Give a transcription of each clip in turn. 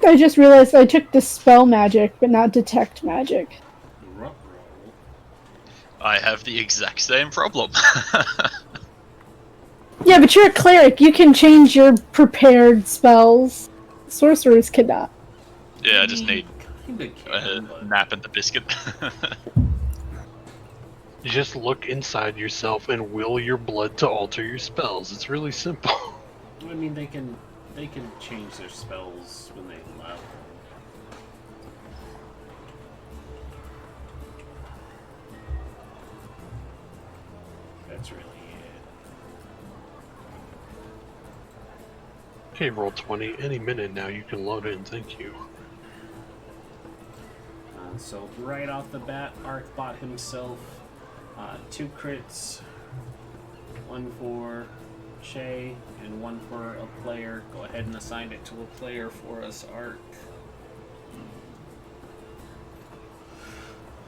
I just realized I took Dispel Magic, but not Detect Magic. I have the exact same problem. Yeah, but you're a cleric. You can change your prepared spells. Sorcerers cannot. Yeah, I just need a nap and the biscuit. You just look inside yourself and will your blood to alter your spells. It's really simple. I mean, they can change their spells when they level. That's really it. Okay, roll 20. Any minute now you can load in. Thank you. So right off the bat, Ark bought himself 2 crits. 1 for Shay and 1 for a player. Go ahead and assign it to a player for us, Ark.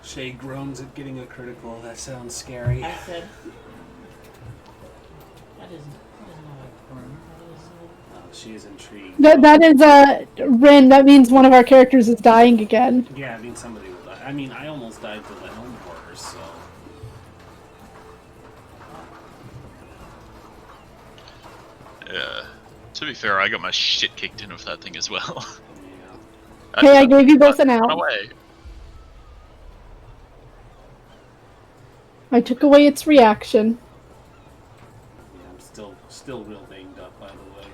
Shay groans at getting a critical. That sounds scary. I said, that is not a groan. She is intrigued. That is Rin. That means one of our characters is dying again. Yeah, I mean somebody will die. I mean, I almost died to the helm horror, so. Yeah. To be fair, I got my shit kicked in with that thing as well. Yeah. Hey, I gave you both an Run out. away. I took away its reaction. Yeah, I'm still real banged up, by the way.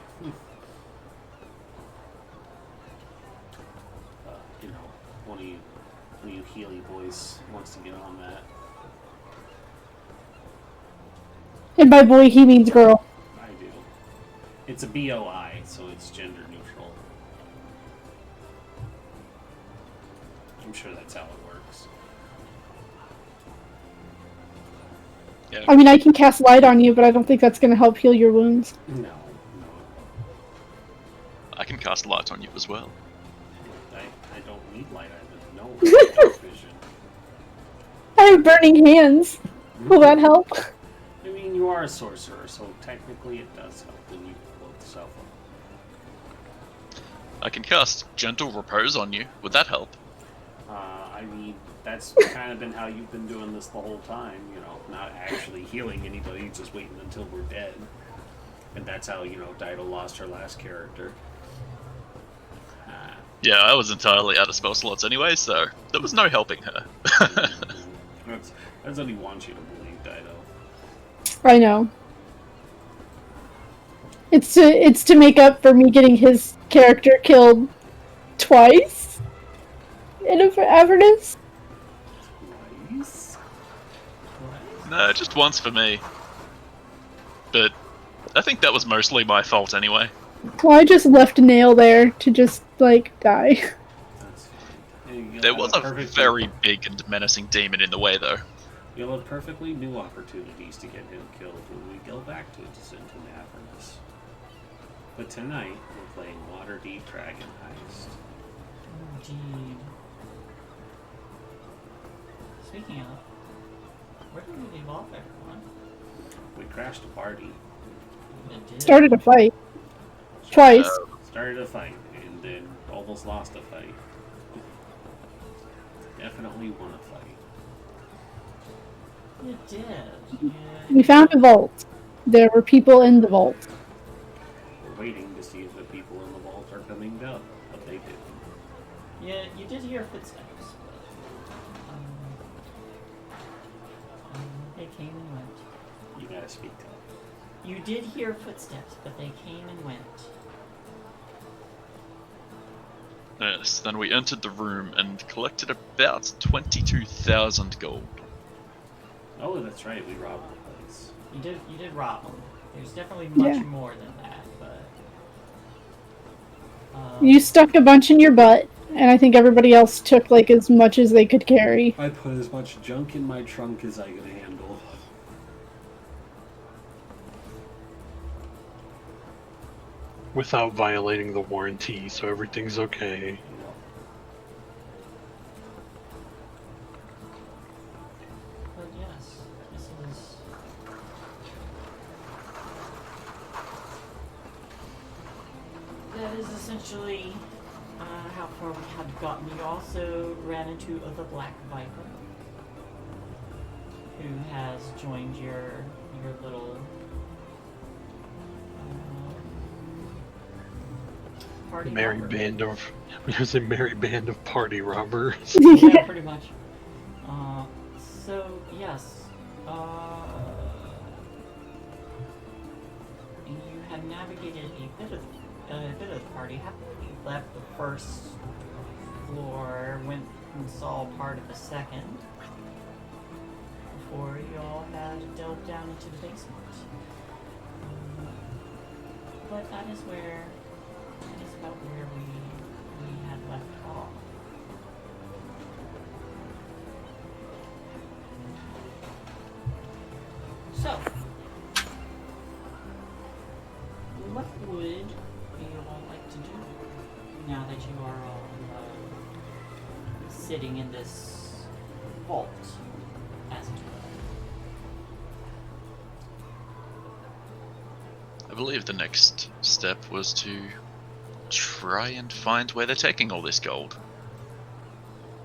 You know, one of you Healy boys wants to get on that. And by boy, he means girl. I do. It's a BOI, so it's gender neutral. I'm sure that's how it works. Yeah. I mean, I can cast light on you, but I don't think that's going to help heal your wounds. No. I can cast light on you as well. I don't need light. I have no dark vision. I have burning hands. Will that help? I mean, you are a sorcerer, so technically it does help when you blow yourself up. I can cast gentle repose on you. Would that help? I mean, that's kind of been how you've been doing this the whole time, you know, not actually healing anybody, just waiting until we're dead. And that's how, you know, Dido lost her last character. Yeah, I was entirely out of spell slots anyway, so there was no helping her. That's what he wants you to believe, Dido. I know. It's to make up for me getting his character killed twice in Avernus. Twice? No, just once for me. But I think that was mostly my fault anyway. Well, I just left a nail there to just, like, die. That's fine. Hey, There was a very big and menacing demon in the way, though. You'll have perfectly new opportunities to get him killed when we go back to Descent in Avernus. But tonight, we're playing Waterdeep Dragon Heist. Indeed. Speaking of, where did we leave off, everyone? We crashed a party, It did. Started a fight. Twice. started a fight, and then almost lost a fight. Definitely won a fight. You did. We found a vault. There were people in the vault. We're waiting to see if the people in the vault are coming up, but they didn't. Yeah, you did hear footsteps, but they came and went. You gotta speak up. You did hear footsteps, but they came and went. Yes, then we entered the room and collected about 22,000 gold. Oh, that's right, we robbed the place. You did rob them. There's definitely much more than that, but You stuck a bunch in your butt, and I think everybody else took, like, as much as they could carry. I put as much junk in my trunk as I could handle. Without violating the warranty, so everything's okay. But yes, this is. That is essentially how far we had gotten. You also ran into the Black Viper, who has joined your little party. Merry robber. band of. There's a merry band of party robbers. Yeah, pretty much. So yes, you had navigated a bit of the party. Happily left the first floor, went and saw part of the second before you all had delved down into the basement. But that is about where we had left off. So, what would you all like to do now that you are all sitting in this vault, as it were? I believe the next step was to try and find where they're taking all this gold.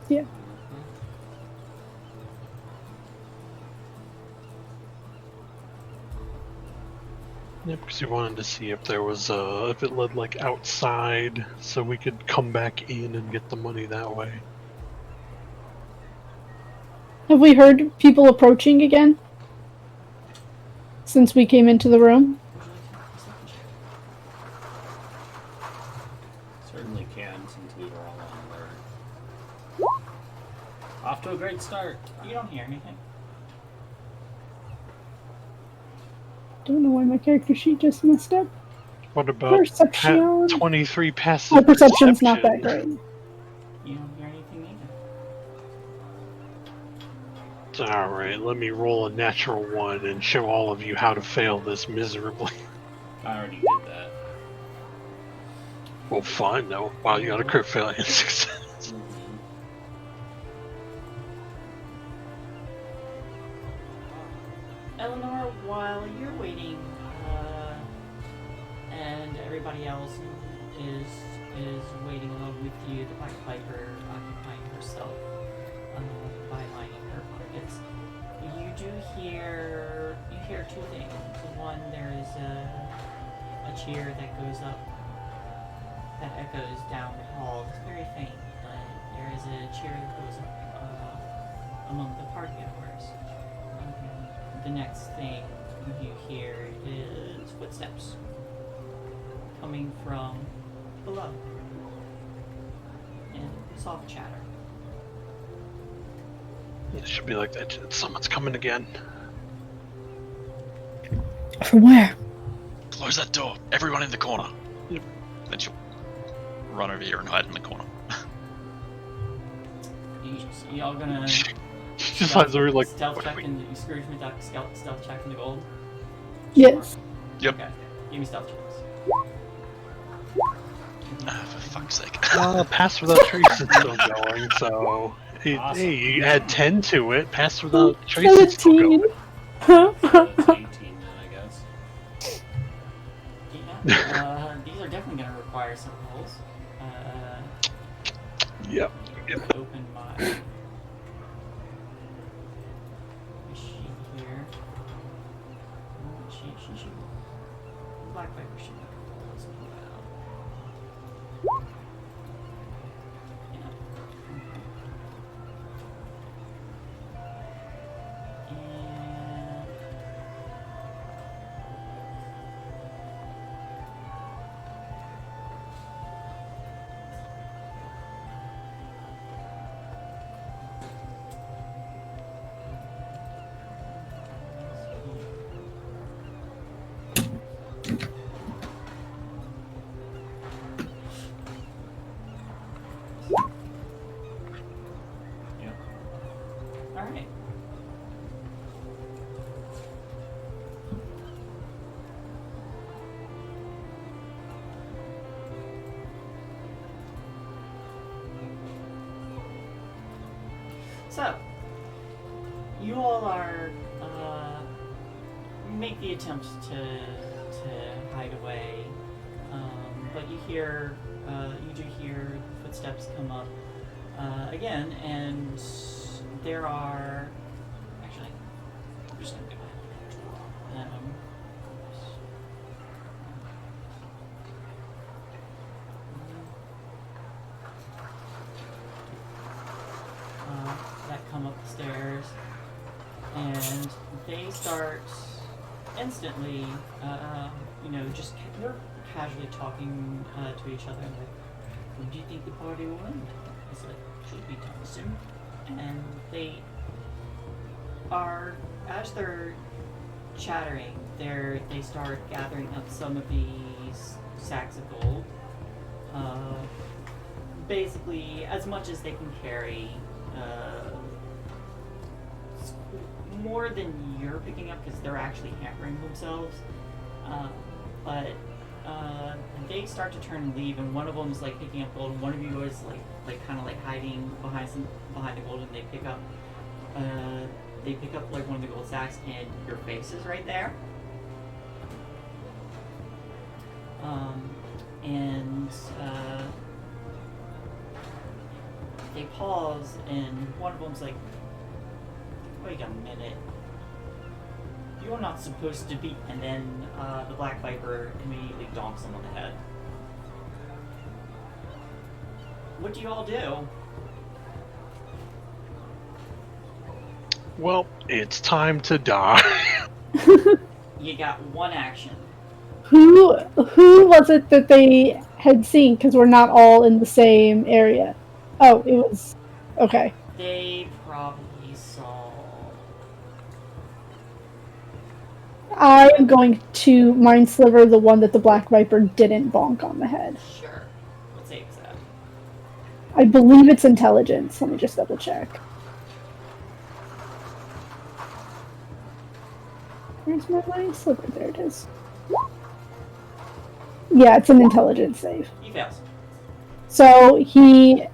Yeah. Yeah, because we wanted to see if there was if it led like outside, so we could come back in and get the money that way. Have we heard people approaching again? Since we came into the room? Certainly can, since we were all on alert. Off to a great start. You don't hear anything. Don't know why my character sheet just messed up. What about Perception. 23 passive My perception's not that perception? great. You don't hear anything either. Alright, let me roll a natural one and show all of you how to fail this miserably. I already did that. Well, fine, though. Wow, you got a crit failure and success. Eleanor, while you're waiting, and everybody else is waiting along with you, the Black Viper occupying herself by lining her pockets, you hear two things. One, there is a cheer that goes up, that echoes down the hall. It's very faint, but there is a cheer that goes up among the party goers. The next thing you hear is footsteps coming from below and soft chatter. It should be like that. Someone's coming again. From where? Close that door. Everyone in the corner. Yep. Then she'll run over here and hide in the corner. Y'all gonna She just hides over like. stealth what check do we- and Scrooge McDuck stealth check in the gold? Yes. Yep. Okay, give me stealth checks. For fuck's sake. Pass without trace is still going, so. Hey, Awesome. hey, you add 10 to it. Pass without trace is still 17. going. So it's 18 then, I guess. Yeah, these are definitely gonna require some rolls. Yep. Open my sheet here. She should. Black Viper should make a roll as well. Yeah. And Yep. alright. So, you all are, make the attempt to hide away. but you do hear footsteps come up again, and there are. Actually, I'm just gonna do that. That come up the stairs, and they start instantly, just they're casually talking to each other. Like, when do you think the party will end? It's like, should be done soon. And they are, as they're chattering, they start gathering up some of these sacks of gold. Basically, as much as they can carry. More than you're picking up because they're actually hampering themselves. But they start to turn and leave, and one of them is like picking up gold, and one of you is like kind of like hiding behind the gold, and they pick up like one of the gold sacks, and your face is right there. They pause, and one of them's like, wait a minute. You're not supposed to be... And then the Black Viper immediately donks him on the head. What do you all do? Well, it's time to die. You got one action. Who was it that they had seen? Because we're not all in the same area. Oh, it was... Okay. They probably saw... I'm going to Mind Sliver the one that the Black Viper didn't bonk on the head. Sure. What save is that? I believe it's intelligence. Let me just double check. Where's my Mind Sliver? There it is. Yeah, it's an intelligence save. He fails. So he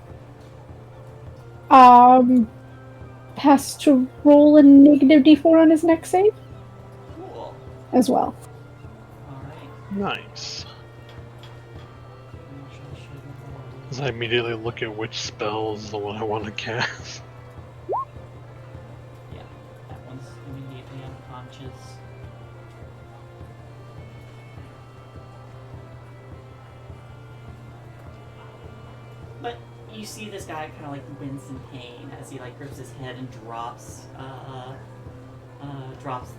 has to roll a negative d4 on his next save Cool. as well. Alright. Nice. As I immediately look at which spell is the one I want to cast. Yeah, that one's immediately unconscious. But you see this guy kind of like wince in pain as he like grips his head and drops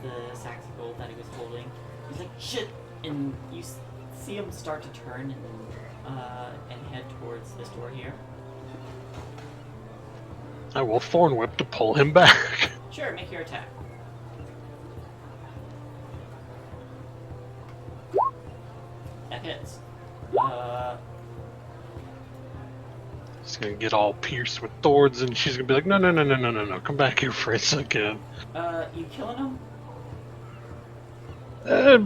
the sacks of gold that he was holding. He's like, shit! And you see him start to turn and head towards this door here. I will Thorn Whip to pull him back. Sure, make your attack. That hits. He's gonna get all pierced with thorns, and she's gonna be like, no, come back here for a second. You killing him?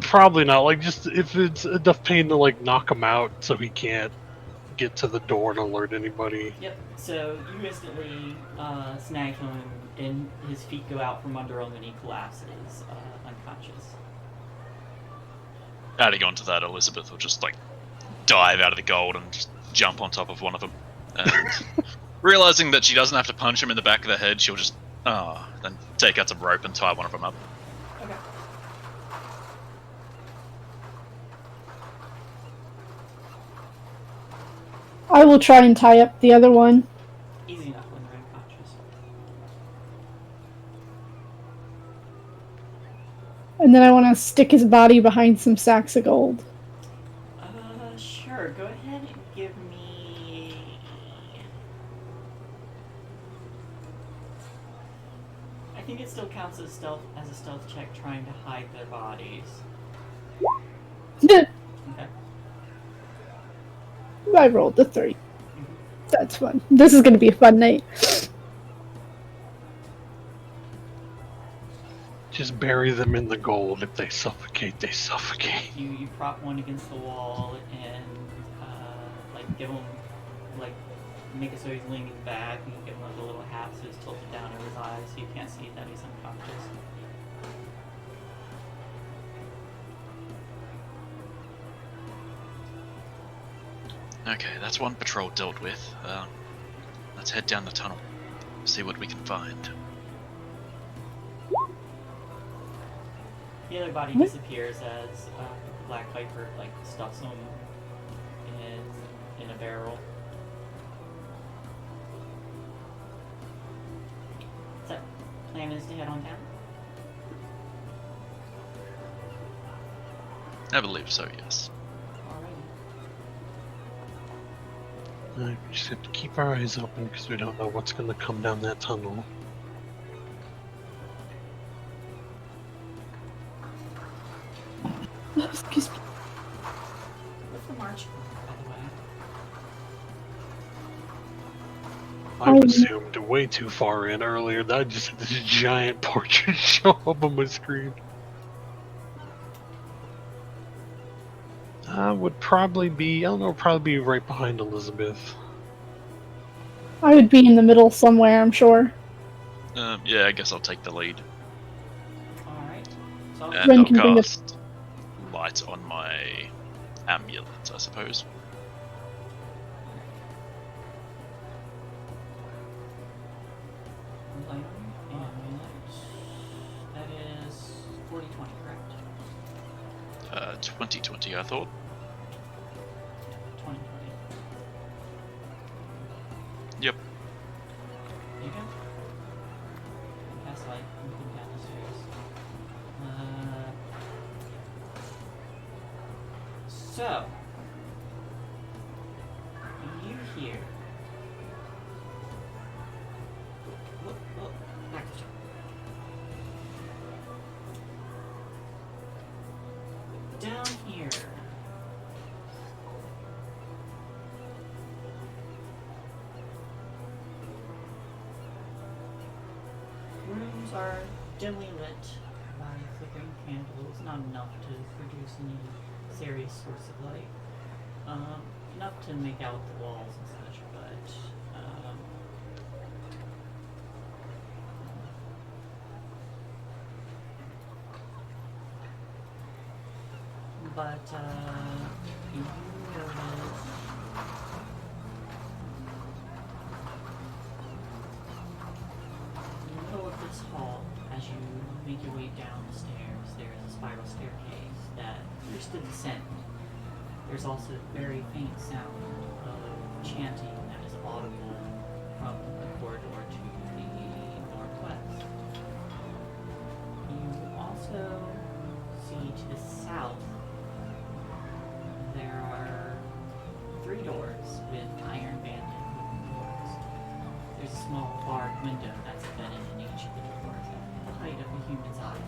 Probably not. Like, just if it's enough pain to like knock him out, so he can't get to the door and alert anybody. Yep. So you instantly snag him, and his feet go out from under him, and he collapses unconscious. Adding on to that, Elizabeth will just like dive out of the gold and just jump on top of one of them. And realizing that she doesn't have to punch him in the back of the head, she'll just then take out some rope and tie one of them up. Okay. I will try and tie up the other one. Easy enough when they're unconscious. And then I want to stick his body behind some sacks of gold. Sure. Go ahead and give me. I think it still counts as a stealth check trying to hide their bodies. Okay. I rolled a 3. That's fun. This is going to be a fun night. Just bury them in the gold. If they suffocate, they suffocate. You prop one against the wall and like give him like make it so he's leaning back, and you give him like a little hat so it's tilted down over his eyes so you can't see that he's unconscious. Okay, that's one patrol dealt with. Let's head down the tunnel. See what we can find. The other body disappears as Black Viper like stuffs him in a barrel. So, plan is to head on down. I believe so, yes. Alrighty. We just have to keep our eyes open because we don't know what's going to come down that tunnel. Excuse me. What's the march, by the way? I was zoomed way too far in earlier. That I just had this giant portrait show up on my screen. Would probably be, I don't know, probably be right behind Elizabeth. I would be in the middle somewhere, I'm sure. Yeah, I guess I'll take the lead. Alright. So, And Ren I'll can bring us- cast light on my amulet, I suppose. light on your amulet. That is 40/20, correct? 2020, I thought. 20/20. Yep. You go. Cast light, moving down the stairs. So, you hear. Look, back to down here. Rooms are dimly lit by flickering candles, not enough to produce any serious source of light. Enough to make out the walls and such, but you notice in the middle of this hall, as you make your way down the stairs, there is a spiral staircase that appears to descend. There's also a very faint sound of chanting that is audible from the corridor to the northwest. You also see to the south there are 3 doors with iron banded wooden doors. There's a small barred window that's embedded in each of the doors at the height of a human's eye.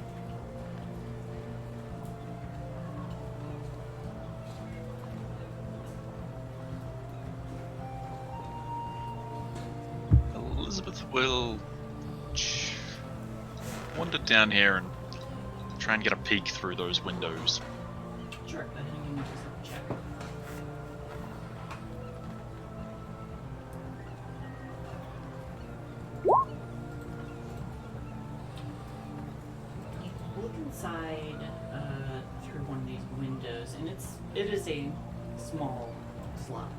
Elizabeth will wander down here and try and get a peek through those windows. Sure, go ahead and give me a perception check. Look inside through one of these windows, and it is a small slot.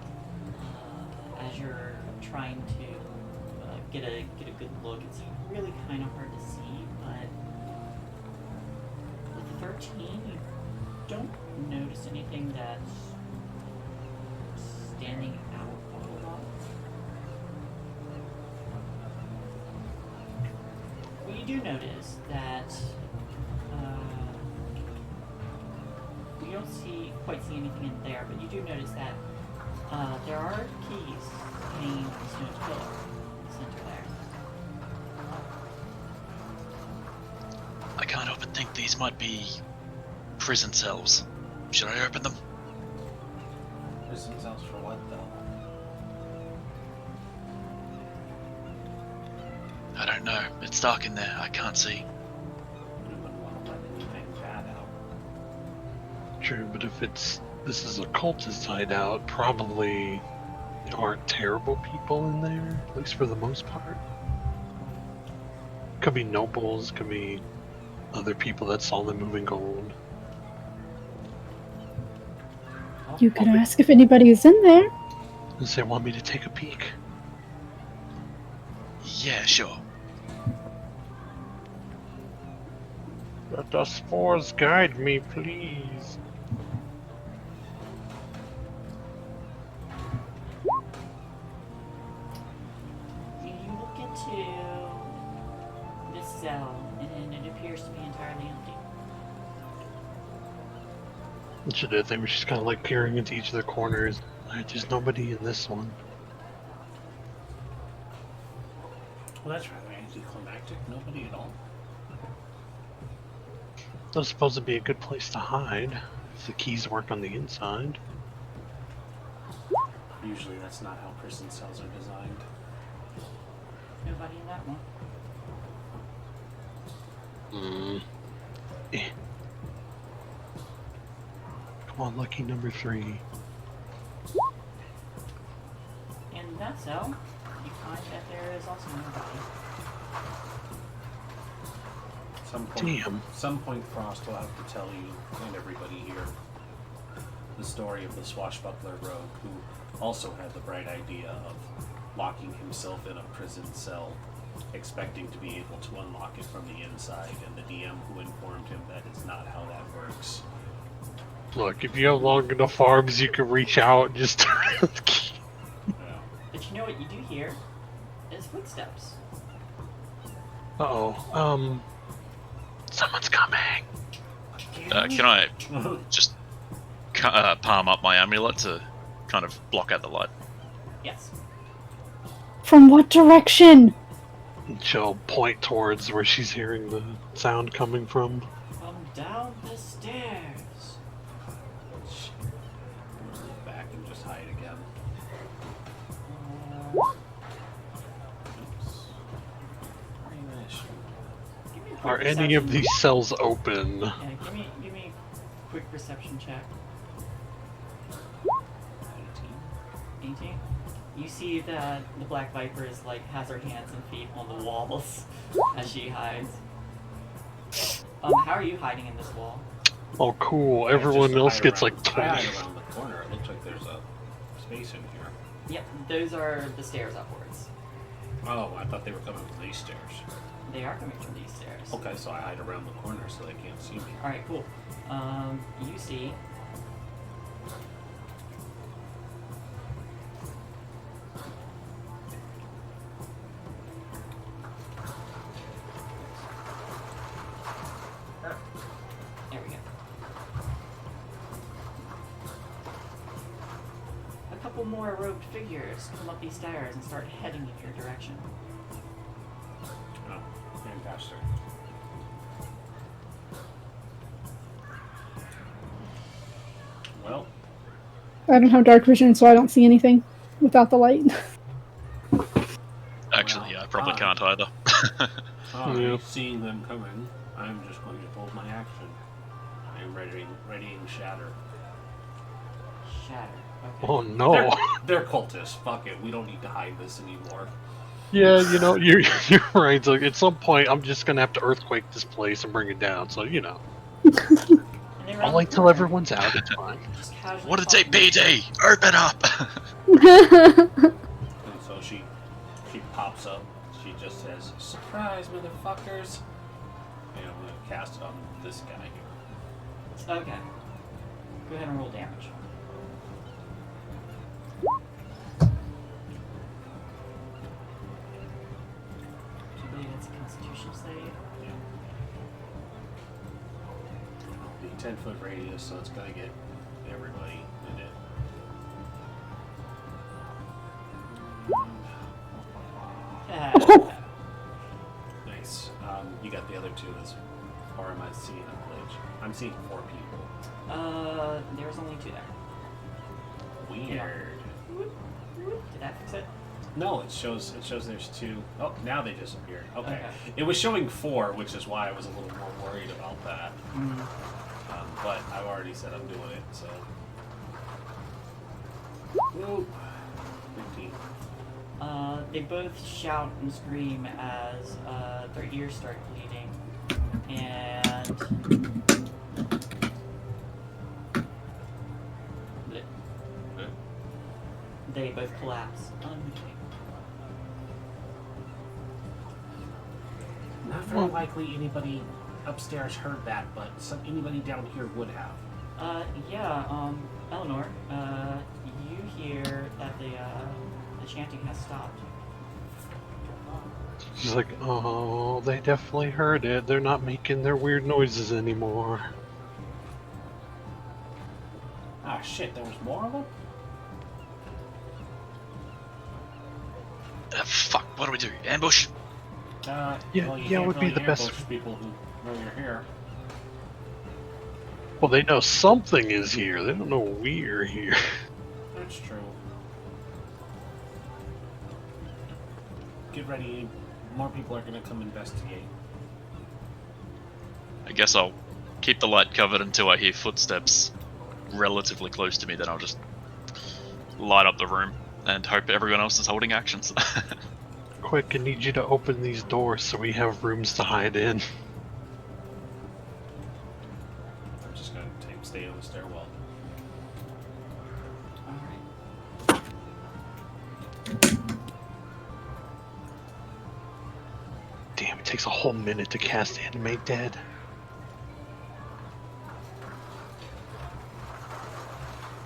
As you're trying to get a good look, it's really kind of hard to see, but with the 13, you don't notice anything that's standing out a whole lot. Well, you do notice that you don't quite see anything in there, but you do notice that there are keys hanging on the stone pillar in the center there. I can't help but think these might be prison cells. Should I open them? Prison cells for what, though? I don't know. It's dark in there. I can't see. You wouldn't want to let anything bad out. True, but if this is a cultist hideout, probably there aren't terrible people in there, at least for the most part. Could be nobles, could be other people that saw them moving gold. You could ask if anybody is in there. Does they want me to take a peek? Yeah, sure. Let the spores guide me, please. You look into this cell, and it appears to be entirely empty. Which of it? They were just kind of like peering into each of the corners. There's nobody in this one. Well, that's rather anticlimactic. Nobody at all. That's supposed to be a good place to hide. If the keys work on the inside. Usually that's not how prison cells are designed. Nobody in that one. Come on, lucky number 3. In that cell, you find that there is also nobody. Some point Frost will have to tell you and everybody here the story of the swashbuckler rogue who also had the bright idea of locking himself in a prison cell, expecting to be able to unlock it from the inside, and the DM who informed him that it's not how that works. Look, if you have long enough arms, you can reach out and just turn the key. Yeah. But you know what you do hear is footsteps. Uh-oh. Someone's coming. Can I just palm up my amulet to kind of block out the light? Yes. From what direction? And she'll point towards where she's hearing the sound coming from. Come down the stairs. Look back and just hide again. Oops. Give me a quick Are any of perception- these cells open? Yeah, give me a quick perception check. 18. You see that the Black Viper is has her hands and feet on the walls as she hides. How are you hiding in this wall? Oh, cool. Yeah, Everyone just else hide gets around- like 20. I hide around the corner. It looks like there's a space in here. Yep, those are the stairs upwards. Oh, I thought they were coming from these stairs. They are coming from these stairs. Okay, so I hide around the corner so they can't see me. Alright, cool. You see there we go. A couple more robed figures come up these stairs and start heading in your direction. Oh, fantastic. Well, I don't have dark vision, so I don't see anything without the light. Actually, yeah, I probably can't either. Yeah. seeing them coming, I'm just going to hold my action. I'm readying Shatter. Shatter. Okay. Oh no. They're cultists. Fuck it. We don't need to hide this anymore. Yeah, you're right. So at some point, I'm just gonna have to earthquake this place and bring it down. So And they I'll run wait the till corner, everyone's out. It's fine. just casually What a day, talking. BD! Open up! And so she pops up. She just says, "Surprise, motherfuckers!" And I'm gonna cast it on this guy here. Okay. Go ahead and roll damage. I believe it's a Constitution save. The 10-foot radius, so it's gonna get everybody in it. Nice. You got the other two as, or am I seeing a glitch? I'm seeing 4 people. There's only 2 there. Weird. Did that fix it? No, it shows there's 2. Oh, now they disappeared. Okay. Okay. It was showing 4, which is why I was a little more worried about that. But I've already said I'm doing it, so. Whoop. 15. They both shout and scream as their ears start bleeding, and they both collapse. Not very likely anybody upstairs heard that, but anybody down here would have. Eleanor, you hear that the chanting has stopped. She's like, oh, they definitely heard it. They're not making their weird noises anymore. Ah, shit, there was more of them? Fuck, what do we do? Ambush? Well, Yeah, you it can't would be really the best. ambush people who know you're here. Well, they know something is here. They don't know we're here. That's true. Get ready. More people are going to come investigate. I guess I'll keep the light covered until I hear footsteps relatively close to me, then I'll just light up the room and hope everyone else is holding actions. Quick, I need you to open these doors so we have rooms to hide in. I'm just going to stay on the stairwell. Alright. Damn, it takes a whole minute to cast Animate Dead.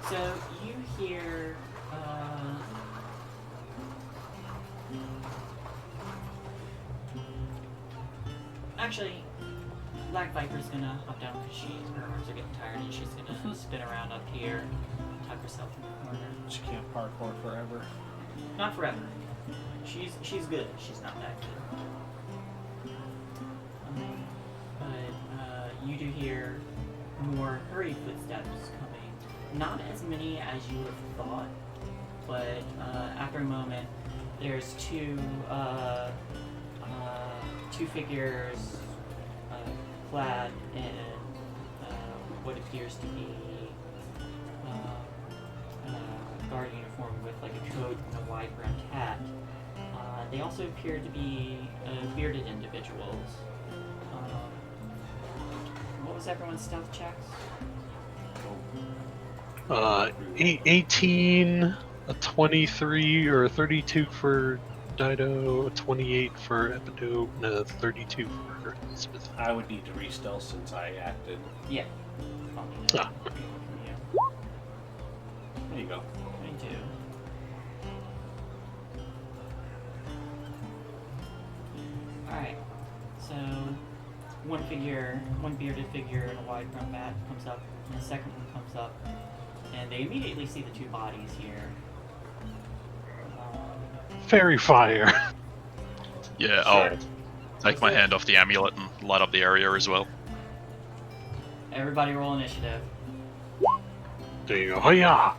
So you hear actually Black Viper's gonna hop down because her arms are getting tired and she's gonna spin around up here, tuck herself in the corner. She can't parkour forever. Not forever. She's good. She's not that good. But you do hear more hurried footsteps coming. Not as many as you would have thought, but after a moment, there's two figures clad in what appears to be guard uniform with like a coat and a wide brimmed hat. They also appear to be bearded individuals. What was everyone's stealth checks? 18, a 23 or a 32 for Dido, a 28 for Epidote, and a 32 for Elizabeth. I would need to re-stealth since I acted. Yeah. Ah. There you go. 22. Alright. So, one bearded figure in a wide brimmed hat comes up, and the second one comes up, and they immediately see the two bodies here. Fairy fire. Yeah, I'll take my hand off the amulet and light up the area as well. Everybody roll initiative. There you go. Hiya!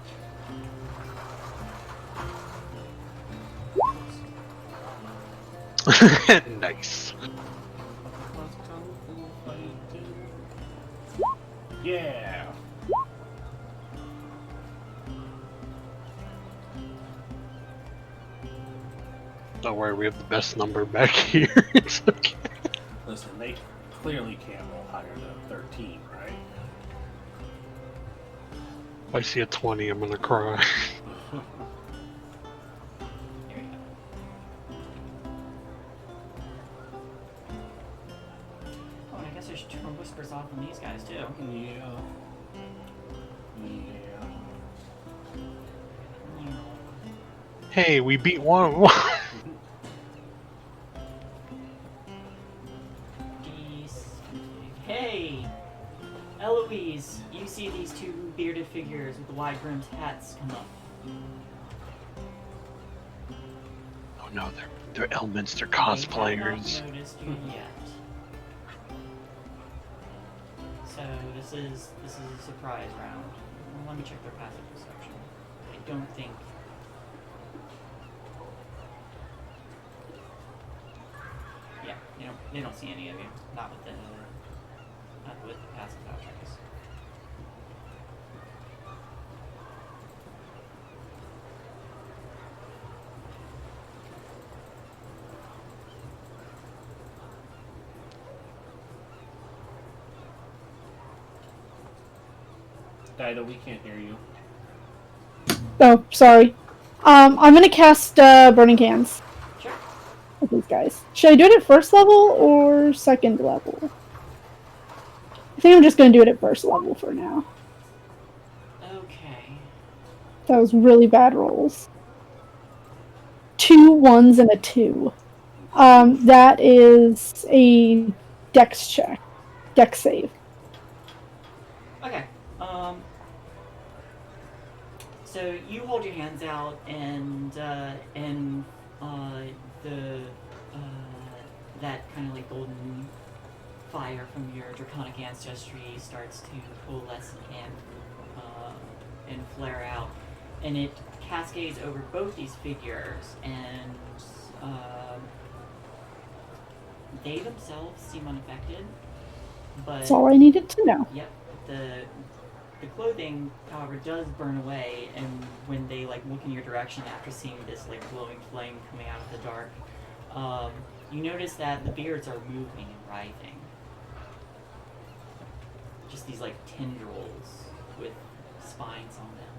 Nice. Yeah. Don't worry, we have the best number back here. It's okay. Listen, they clearly can't roll higher than 13, right? If I see a 20, I'm gonna cry. Here we go. Oh, and I guess I should turn whispers off on these guys too. Yeah. Hey, we beat one. Hey! Eloise, you see these two bearded figures with the wide brimmed hats come up. Oh no, they're Elminster They have cosplayers. not noticed you yet. So this is a surprise round. Well, let me check their passive perception. I don't think. Yeah, they don't see any of you. Not with the passive objects. Dido, we can't hear you. Oh, sorry. I'm gonna cast Burning Hands Sure. with these guys. Should I do it at first level or second level? I think I'm just gonna do it at first level for now. Okay. That was really bad rolls. 2 1s and a 2. That is a dex check. Dex save. Okay. So you hold your hands out, and the that kind of like golden fire from your draconic ancestry starts to coalesce and flare out, and it cascades over both these figures, and they themselves seem unaffected. But That's all I needed to know. yep, the clothing, however, does burn away, and when they like look in your direction after seeing this like glowing flame coming out of the dark, you notice that the beards are moving and writhing. Just these like tendrils with spines on them.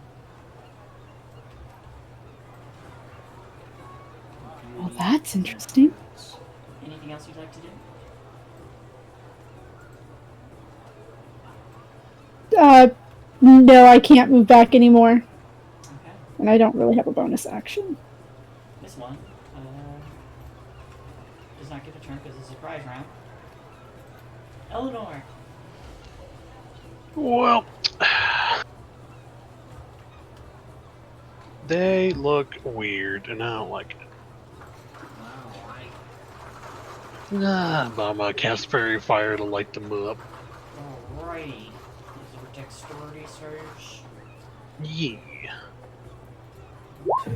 Well, that's interesting. Anything else you'd like to do? No, I can't move back anymore. Okay. And I don't really have a bonus action. This one does not get a turn because it's a surprise round. Eleanor. Well, they look weird, and I don't like it. Nah, but I'm gonna cast Fairy Fire to light them up. Alrighty. Is your dexterity surge? Yeah. What's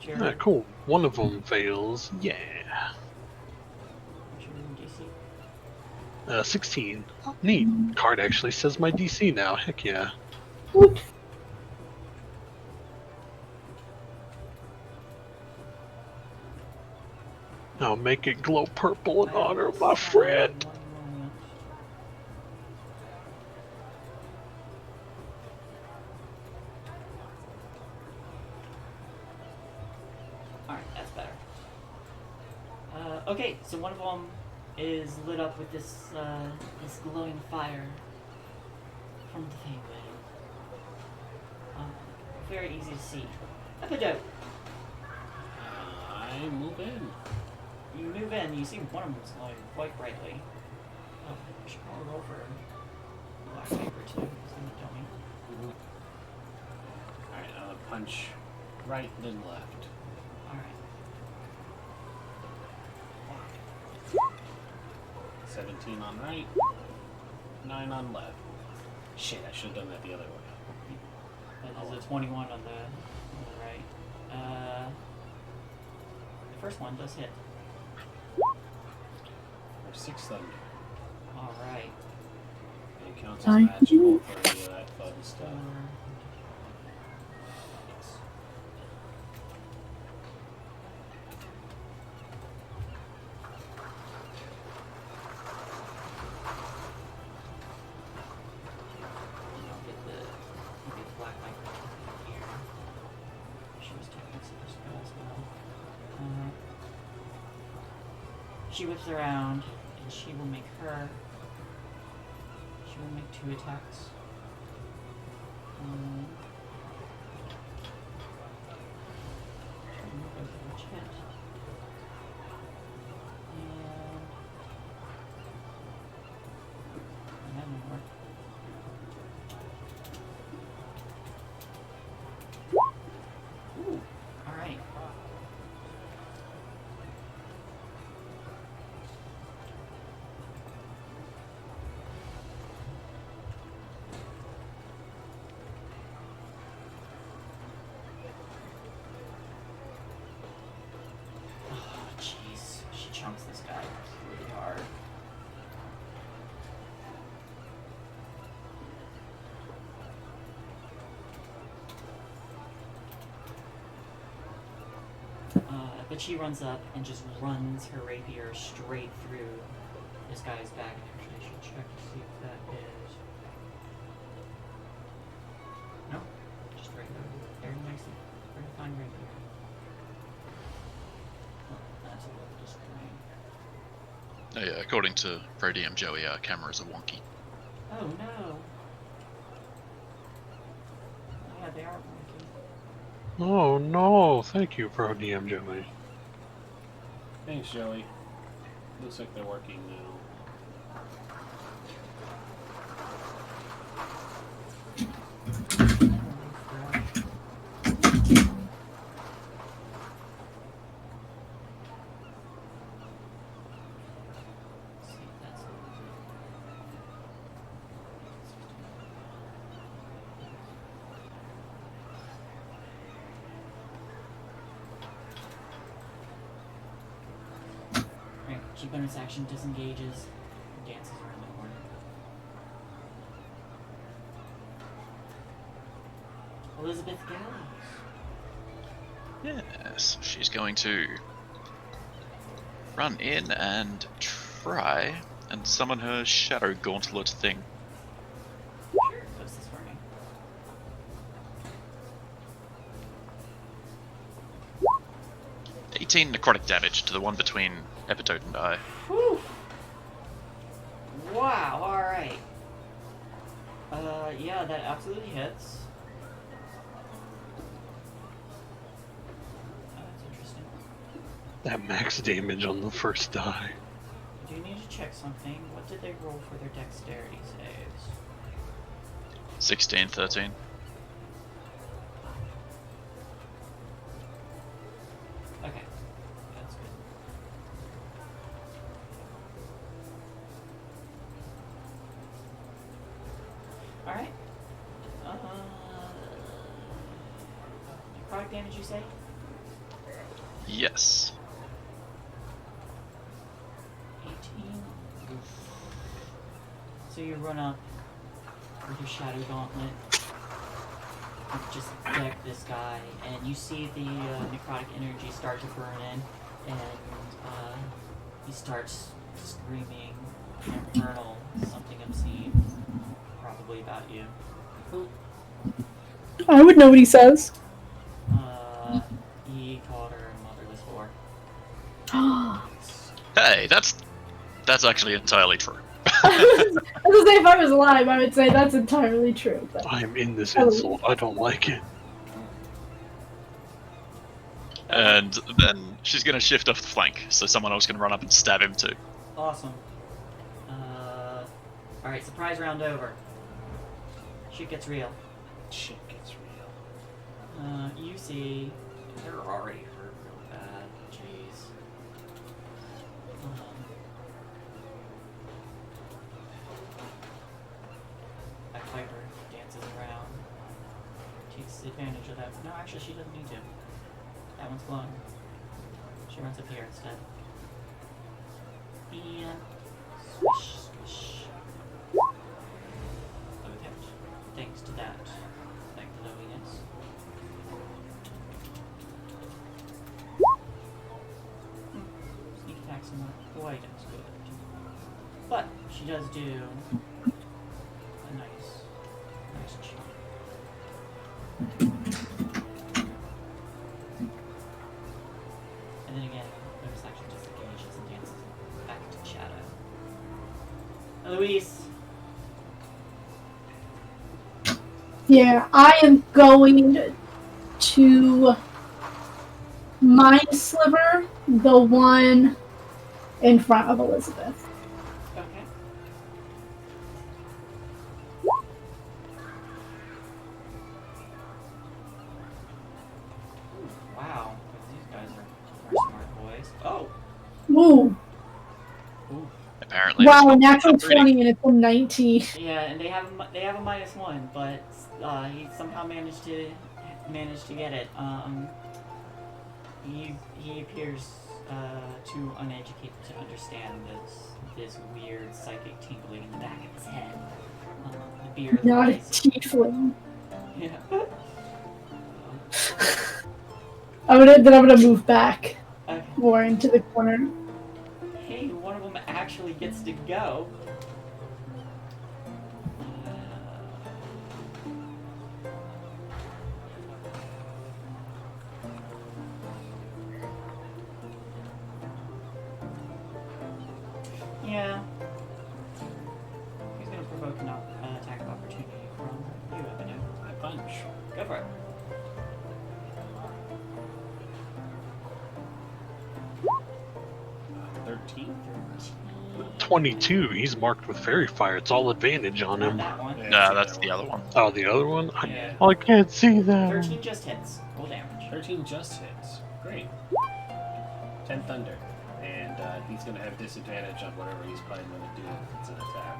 your, Ah, cool. One of them fails. Yeah. what's your DC? 16. Neat. Card actually says my DC now. Heck yeah. Whoops. I'll make it glow purple in honor of my friend. One moment. Alright, that's better. Okay, so one of them is lit up with this this glowing fire from the Feywind. Very easy to see. Epidote. I move in. You move in, you see one of them is glowing quite brightly. Oh, I should probably roll for black paper too, because then you tell me. Alright, punch right, then left. Alright. 17 on right, 9 on left. Shit, I should have done that the other way. That is a 21 on the right. The first one does hit. Or 6 thunder. Alright. It counts as Fine. magical for any of that fun stuff. Yes. I'll get the black microphone here. She was taking some spell as well. She whips around and she will make 2 attacks. Alright. Oh, jeez. She chunks this guy really hard. But she runs up and just runs her rapier straight through this guy's back. Actually, I should check to see if that is. No, just right there nicely. Right Yeah, according to Pro DM Joey, our cameras are wonky. Oh no. Yeah, they are wonky. Oh no, thank you, Pro DM Joey. Thanks, Joey. Looks like they're working now. Right, she bonus action disengages and dances around the corner. Elizabeth Gallows. Yes, she's going to run in and try and summon her shadow gauntlet thing. Sure, post this for me. $18 necrotic damage to the one between Epitoad and I. Whew. Wow, alright. Yeah, that absolutely hits. Oh, that's interesting. That max damage on the first die. I do need to check something. What did they roll for their dexterity saves? 16, 13. Okay, that's good. Alright. Necrotic damage, you say? Yes. 18. So you run up with your shadow gauntlet, and just deck this guy, and you see the necrotic energy start to burn in, and he starts screaming infernal, something obscene, probably about you. I would know what he says. He called her a motherless whore. Hey, that's actually entirely true. I was gonna say, if I was alive, I would say that's entirely true. But I'm in this insult. I don't like it. And then she's going to shift off the flank, so someone else can run up and stab him too. Awesome. Alright, surprise round over. Shit gets real. Shit gets real. You see, they're already hurt real bad. Jeez. That Piper dances around, takes advantage of that. No, actually, she doesn't need to. That one's glowing. She runs up here instead. And swish, swish. Okay. Thanks to that glowiness. Sneak attack's not quite as good. But she does do a nice chunk. And then again, bonus action disengages and dances back to shadow. Eloise! yeah, I am going to Mind Sliver the one in front of Elizabeth. Okay. Wow, these guys are smart boys. Oh! Ooh. Apparently. Wow, it's a not natural reading. 20 and it's a 19. Yeah, and they have a -1, but he somehow managed to get it. He appears too uneducated to understand this weird psychic tingling in the back of his head. The beard Not a lies. tiefling. Yeah. I'm gonna move back Okay. more into the corner. Hey, one of them actually gets to go. 22. He's marked with fairy fire. It's all advantage on Not him. that one. No, that's the other one. Oh, the other one? Yeah. I can't see that. 13 just hits. Roll damage. 13 just hits. Great. 10 thunder. And he's going to have disadvantage on whatever he's probably going to do if it's an attack.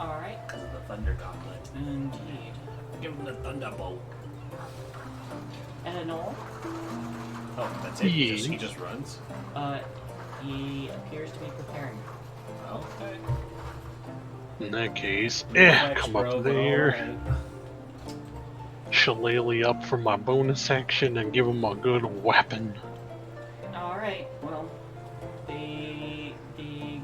Alright. Because of the thunder gauntlet. Indeed. Give him the thunderbolt. And Noel? Oh, that's it? He just runs? He appears to be preparing. Okay. In that case, Flex, come up rogue, there. alright. Shillelagh up for my bonus action and give him a good weapon. Alright, well, the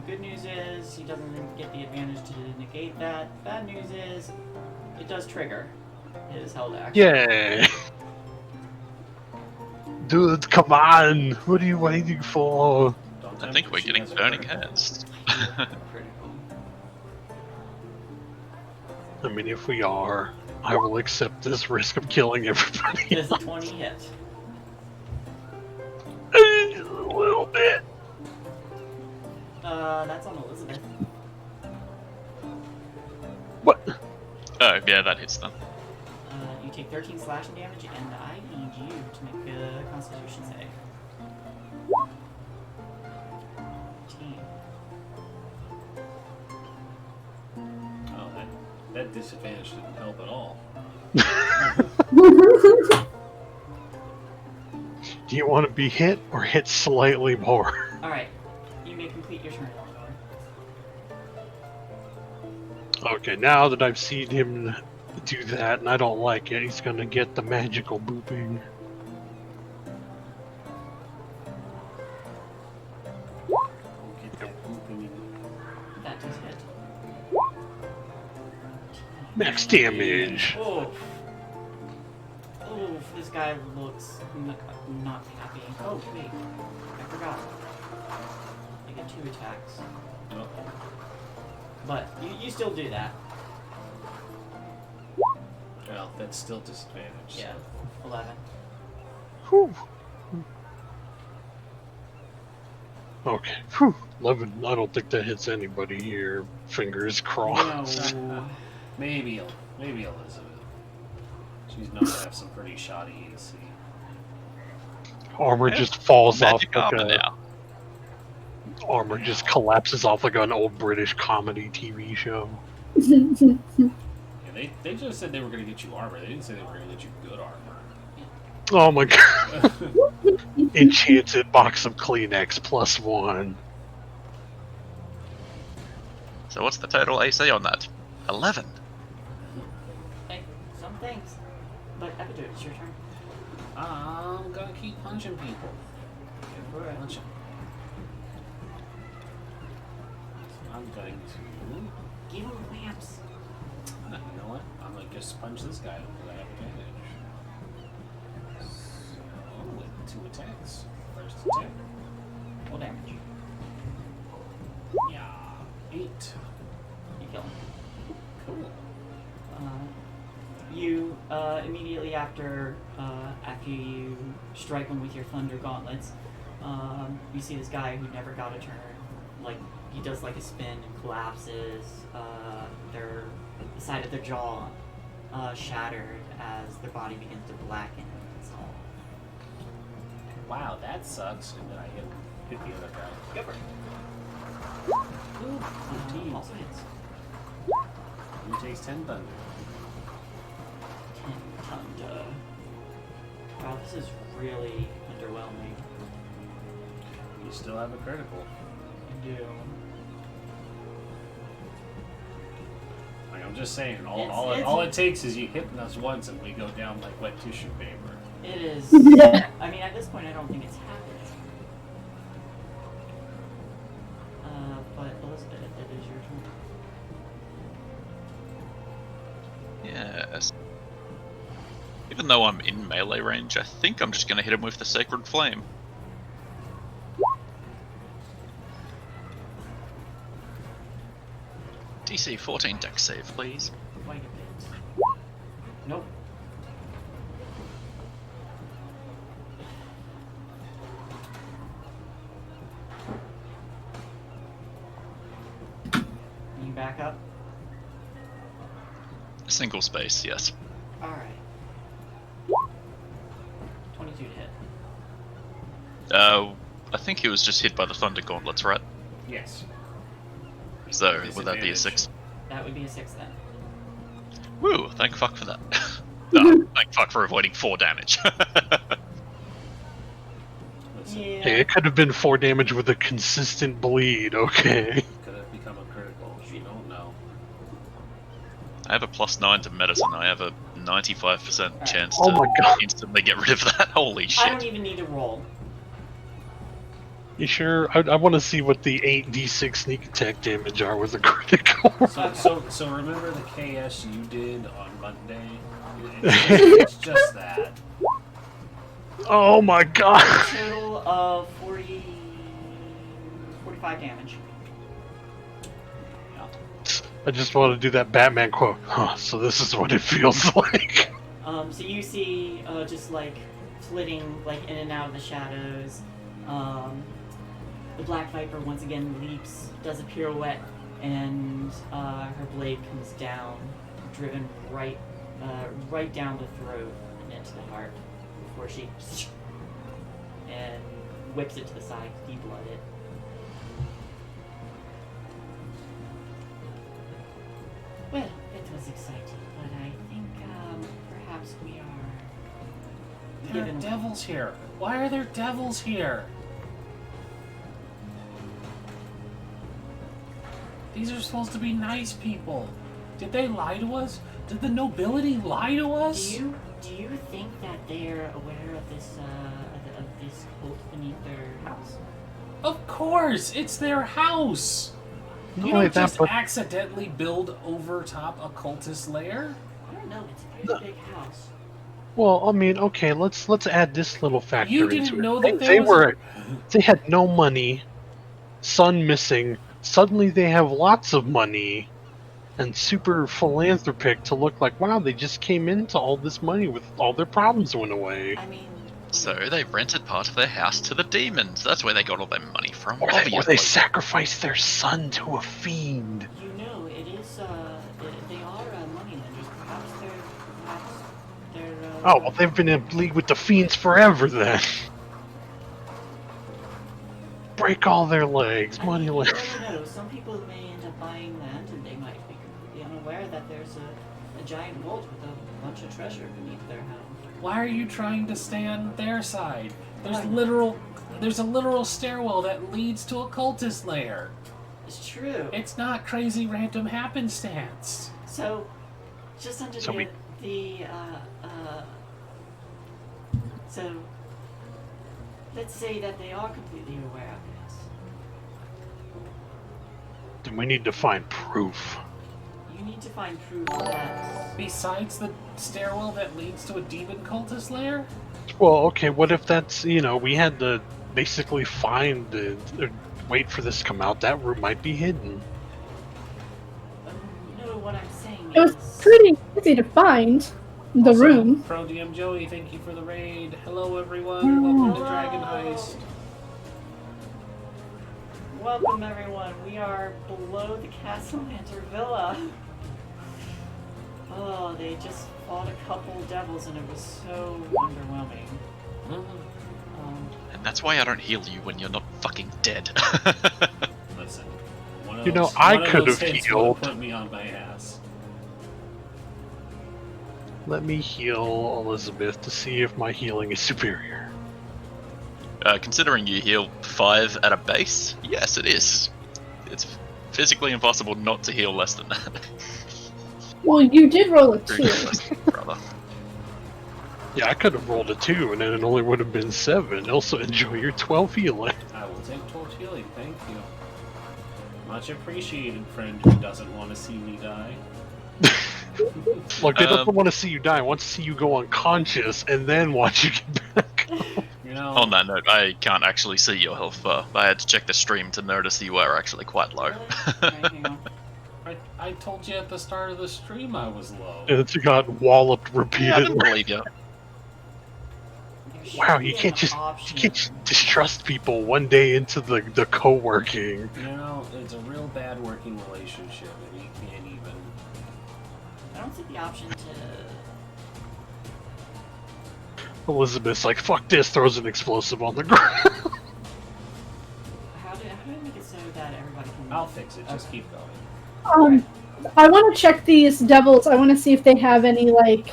good news is he doesn't get the advantage to negate that. Bad news is it does trigger his held action. Yeah. Dude, come on! What are you waiting for? Don't I tempt think her, we're she getting has a burning critical. hands. Critical. I mean, if we are, I will accept this risk of killing everybody. Does a 20 hit? A little bit. That's on Elizabeth. What? Oh, yeah, that hits them. You take 13 slashing damage, and I need you to make a Constitution save. 18. Oh, that disadvantage didn't help at all. Do you want to be hit or hit slightly more? Alright, you may complete your turn, Eleanor. Okay, now that I've seen him do that and I don't like it, he's gonna get the magical booping. Get that booping. That does hit. Max damage. Oof. Oof, this guy looks not happy. Oh, wait. I forgot. I get 2 attacks. Oh, But you still do that. well, that's still disadvantage. So. Yeah. 11. Whew. Okay. Whew. 11. I don't think that hits anybody here. Fingers crossed. No. Maybe Elizabeth. She's known to have some pretty shoddy AC. Armor just falls Magic off like armor a... now. Armor just collapses off like an old British comedy TV show. Yeah, they just said they were going to get you armor. They didn't say they were going to get you good armor. Oh my god. Enchanted box of Kleenex +1. So what's the total AC on that? 11. Hey, some things. But Epidute, it's your turn. I'm going to keep punching people. Go for it. Punch 'em. So I'm going to... Give him lamps. You know what? I'm going to just punch this guy because I have advantage. So, with 2 attacks. First attack. Full damage. Yeah. 8. You kill him. Cool. You immediately after you strike him with your thunder gauntlets, you see this guy who never got a turn. Like he does like a spin and collapses. The side of their jaw shattered as their body begins to blacken and dissolve. Wow, that sucks. And then I hit the other guy. Go for it. Ooh, 15. also hits. He takes 10 thunder. 10 thunder. Wow, this is really underwhelming. You still have a critical. You do. Like I'm just saying, all It's- it takes is you hit us once and we go down like wet tissue paper. It is. Yeah. I mean, at this point, I don't think it's happened. But Elizabeth, it is your turn. Yes. Even though I'm in melee range, I think I'm just going to hit him with the Sacred Flame. DC 14 dex save, please. Quite a bit. Nope. back up? Single space, yes. Alright. 22 to hit. I think he was just hit by the thunder gauntlets, right? Yes. So would that be a 6? That would be a 6 then. Woo! Thank fuck for that. No, thank fuck for avoiding 4 damage. Listen, Yeah. Hey, it could have been 4 damage with a consistent bleed, okay? could have become a critical. You don't know. I have a +9 to medicine. I have a 95% chance Oh to my god. instantly get rid of that. Holy I don't shit! even need to roll. You sure? I want to see what the 8d6 sneak attack damage are with a critical. So remember the KS you did on Monday? It's just that. Oh my god! Total of 45 damage. I just want to do that Batman quote. Huh, so this is what it feels like. So you see, just like flitting like in and out of the shadows. The Black Viper once again leaps, does a pirouette, and her blade comes down, driven right down the throat and into the heart, before she and whips it to the side, de-blood it. Well, it was exciting, but I think perhaps we are. There are devils here. Why are there devils here? These are supposed to be nice people. Did they lie to us? Did the nobility lie to us? Do you think that they're aware of this cult beneath their house? Of course, it's their house. Not You only don't that, just but accidentally build over top a cultist lair. I don't know. It's a pretty big house. well, I mean, okay, let's add this little factor You into didn't it. know that they there was were they had no money, son missing. Suddenly they have lots of money, and super philanthropic to look like, wow, they just came into all this money with all their problems went away. I mean. So they rented part of their house to the demons. That's where they got all their money from. Or they Obviously. sacrificed their son to a fiend. You know, it is. They are moneylenders. Perhaps they're. Oh, well, they've been in league with the fiends forever then. Break all their legs, money You legs. never know. Some people may end up buying land, and they might be completely unaware that there's a giant vault with a bunch of treasure beneath their house. Why are you trying to stay on their side? There's Why? a literal stairwell that leads to a cultist lair. It's true. It's not crazy random happenstance. So, just under So so, let's say that they are completely aware of this. Then we need to find proof. You need to find proof that. Besides the stairwell that leads to a demon cultist lair? Well, okay, what if that's, we had to basically find wait for this to come out. That room might be hidden. No, what I'm saying It was is. pretty easy to find the Also, room. Pro DM Joey, thank you for the raid. Hello, everyone. Welcome to Hello. Dragon Heist. Welcome, everyone. We are below the Castle Lantern Villa. Oh, they just fought a couple devils, and it was so underwhelming. And that's why I don't heal you when you're not fucking dead. Listen, one of You know, those- I one of could those have hits healed. would've put me on my ass. Let me heal Elizabeth to see if my healing is superior. Considering you heal 5 at a base, yes, it is. It's physically impossible not to heal less than that. Well, you did roll a 2. Ridiculous, brother. Yeah, I could have rolled a 2 and then it only would have been 7. Also, enjoy your 12 healing. I will take torch healing, thank you. Much appreciated, friend who doesn't want to see me die. Look, they don't want to see you die. I want to see you go unconscious and then watch you get back. You know, On that note, I can't actually see your health bar. I had to check the stream to notice you were actually quite low. Right here. I told you at the start of the stream I was low. And you got walloped Yeah, I didn't repeatedly. believe you. should Wow, be you an can't just option. distrust people one day into the co-working. You know, it's a real bad working relationship, and you can't even. I don't see the option to. Elizabeth's like, fuck this, throws an explosive on the ground. How do I make it so that everybody can? I'll fix it. Just Okay. keep going. I want to check these devils. I want to see if they have any like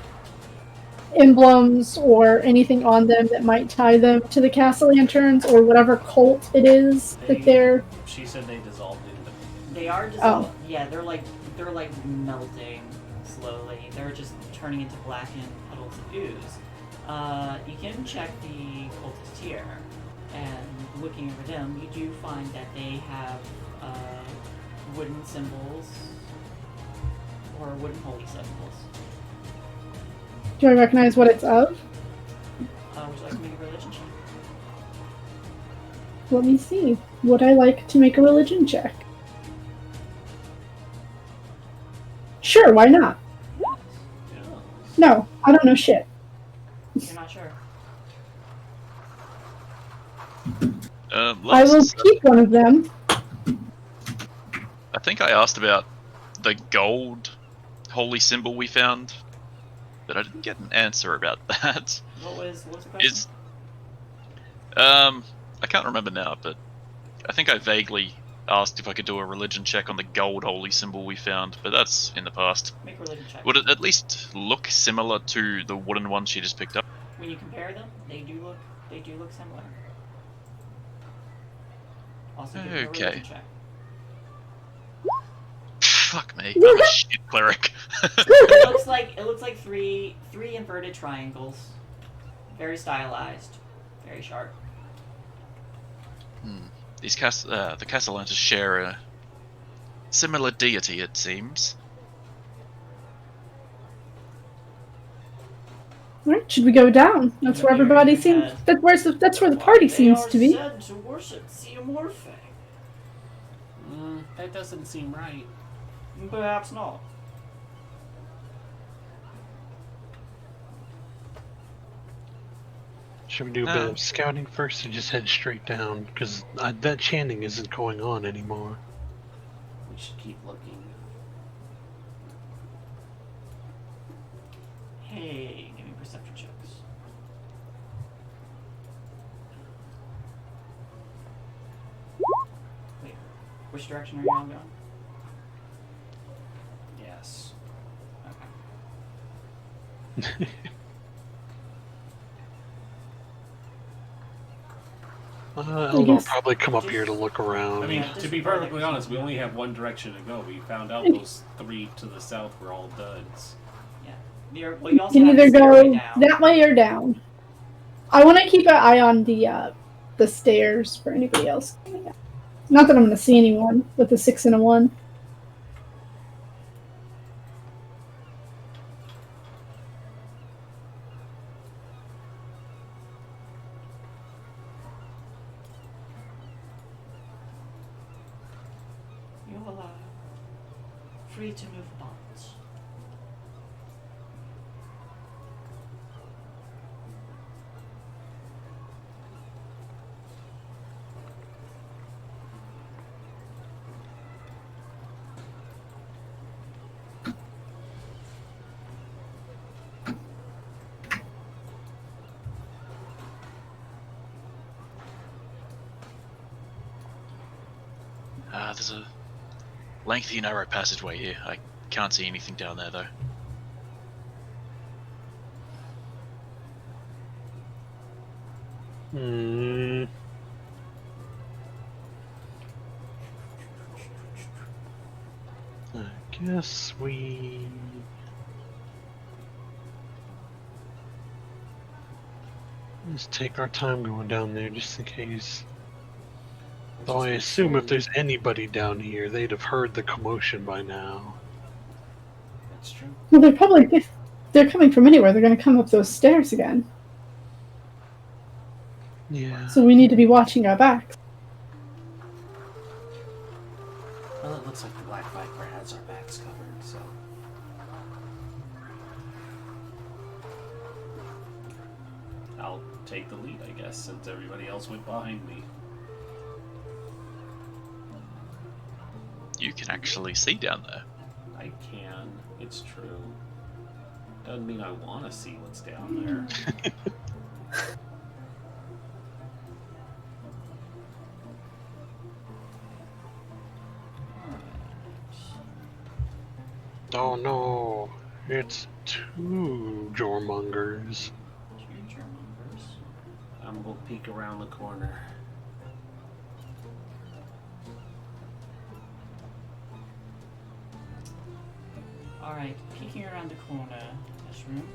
emblems or anything on them that might tie them to the castle lanterns or whatever cult it is that they're. She said they dissolved into. They are dissolved. Yeah, they're like melting slowly. They're just turning into blackened puddles of ooze. You can check the cultist here, and looking over them, you do find that they have wooden symbols or wooden holy symbols. Do I recognize what it's of? Would you like to make a religion check? Let me see. Would I like to make a religion check? Sure, why not? Yes. No, I don't know shit. You're not sure. I will keep one of them. I think I asked about the gold holy symbol we found, but I didn't get an answer about that. What was the question? I can't remember now, but I think I vaguely asked if I could do a religion check on the gold holy symbol we found, but that's in the past. Make a religion check. Would it at least look similar to the wooden one she just picked up? When you compare them, they do look similar. Also, give them a Okay. religion check. Fuck me, I'm a shit cleric. It looks like three inverted triangles, very stylized, very sharp. These the Castellantas share a similar deity, it seems. Right, should we go down? That's where everybody seems. That's where the party seems to be. They are said to worship Xenomorphic. That doesn't seem right. Perhaps not. Should we do a bit of scouting first or just head straight down? Because that chanting isn't going on anymore. We should keep looking. Hey, give me perception checks. Wait, which direction are you all going? Yes. Okay. I'll probably come up here to look around. I mean, to be perfectly honest, we only have one direction to go. We found out those three to the south were all duds. Yeah. Well, you also You can have either the go stairway down. that way or down. I want to keep an eye on the stairs for anybody else. Not that I'm going to see anyone with a 6 and a 1. You are free to move bonds. There's a lengthy narrow passageway here. I can't see anything down there though. I guess we... Let's take our time going down there just in case. Though I assume if there's anybody down here, they'd have heard the commotion by now. That's true. Well, they're coming from anywhere. They're going to come up those stairs again. Yeah. So we need to be watching our backs. Well, it looks like the Black Viper has our backs covered, so. I'll take the lead, I guess, since everybody else went behind me. You can actually see down there. I can. It's true. Doesn't mean I want to see what's down there. Oh no, it's 2 Jormongers. Two Germongers. I'm gonna peek around the corner. Alright, peeking around the corner, this room.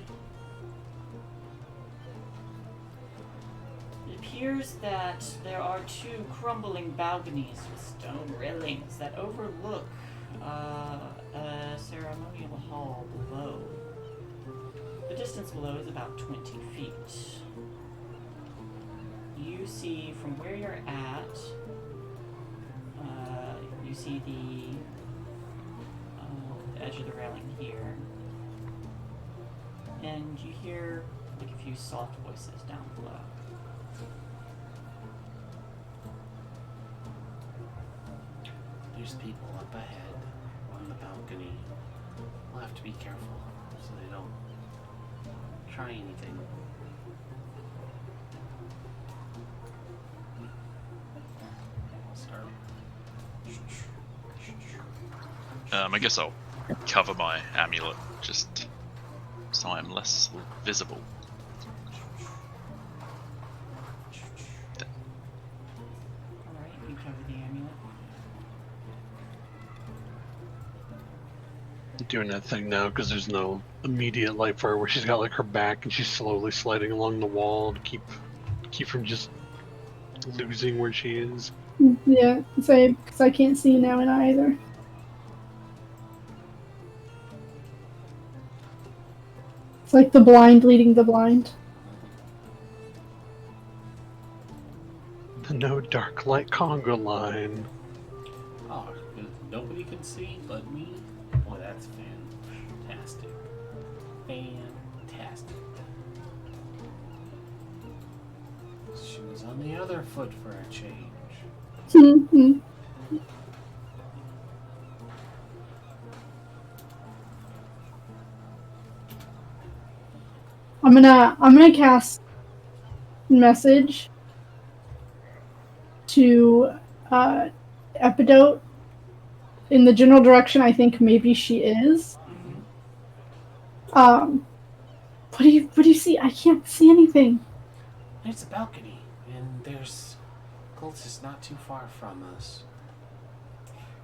It appears that there are 2 crumbling balconies with stone railings that overlook a ceremonial hall below. The distance below is about 20 feet. You see from where you're at, you see the edge of the railing here, and you hear like a few soft voices down below. There's people up ahead on the balcony. We'll have to be careful so they don't try anything. Start. I guess I'll cover my amulet just so I'm less visible. Alright, you cover the amulet. Doing that thing now because there's no immediate light for her where she's got like her back and she's slowly sliding along the wall to keep from just losing where she is. Yeah, same, because I can't see now and either. It's like the blind leading the blind. The no dark light conga line. Oh, nobody can see but me? Boy, that's fantastic. Fantastic. Shoes on the other foot for a change. Mhm. I'm gonna cast message to Epidote in the general direction I think maybe she is. What do you see? I can't see anything. It's a balcony, and there's cultists not too far from us.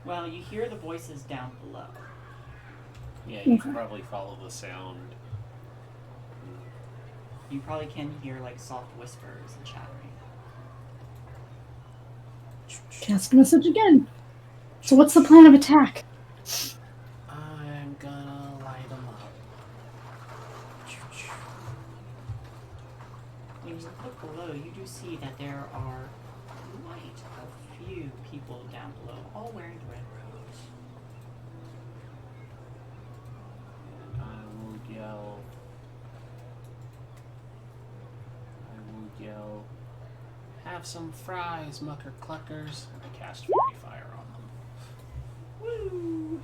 Well, you hear the voices down below. Yeah, you can probably follow the sound. You probably can hear like soft whispers and chattering. Cast message again. So what's the plan of attack? I'm gonna light them up. When you look below, you do see that there are quite a few people down below, all wearing red robes. And I will yell, have some fries, mucker cluckers. And I cast Fairy Fire on them. Woo!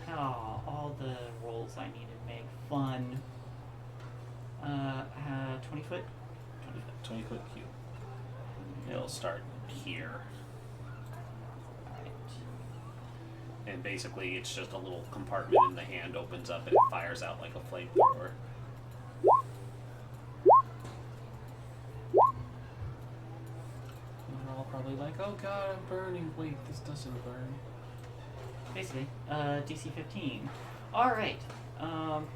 Oh, all the rolls I need to make fun. 20 foot? 20 foot cube. It'll start here. Alright. And basically it's just a little compartment in the hand opens up and it fires out like a flamethrower. And they're all probably like, oh god, I'm burning. Wait, this doesn't burn. Basically, DC 15. Alright. 1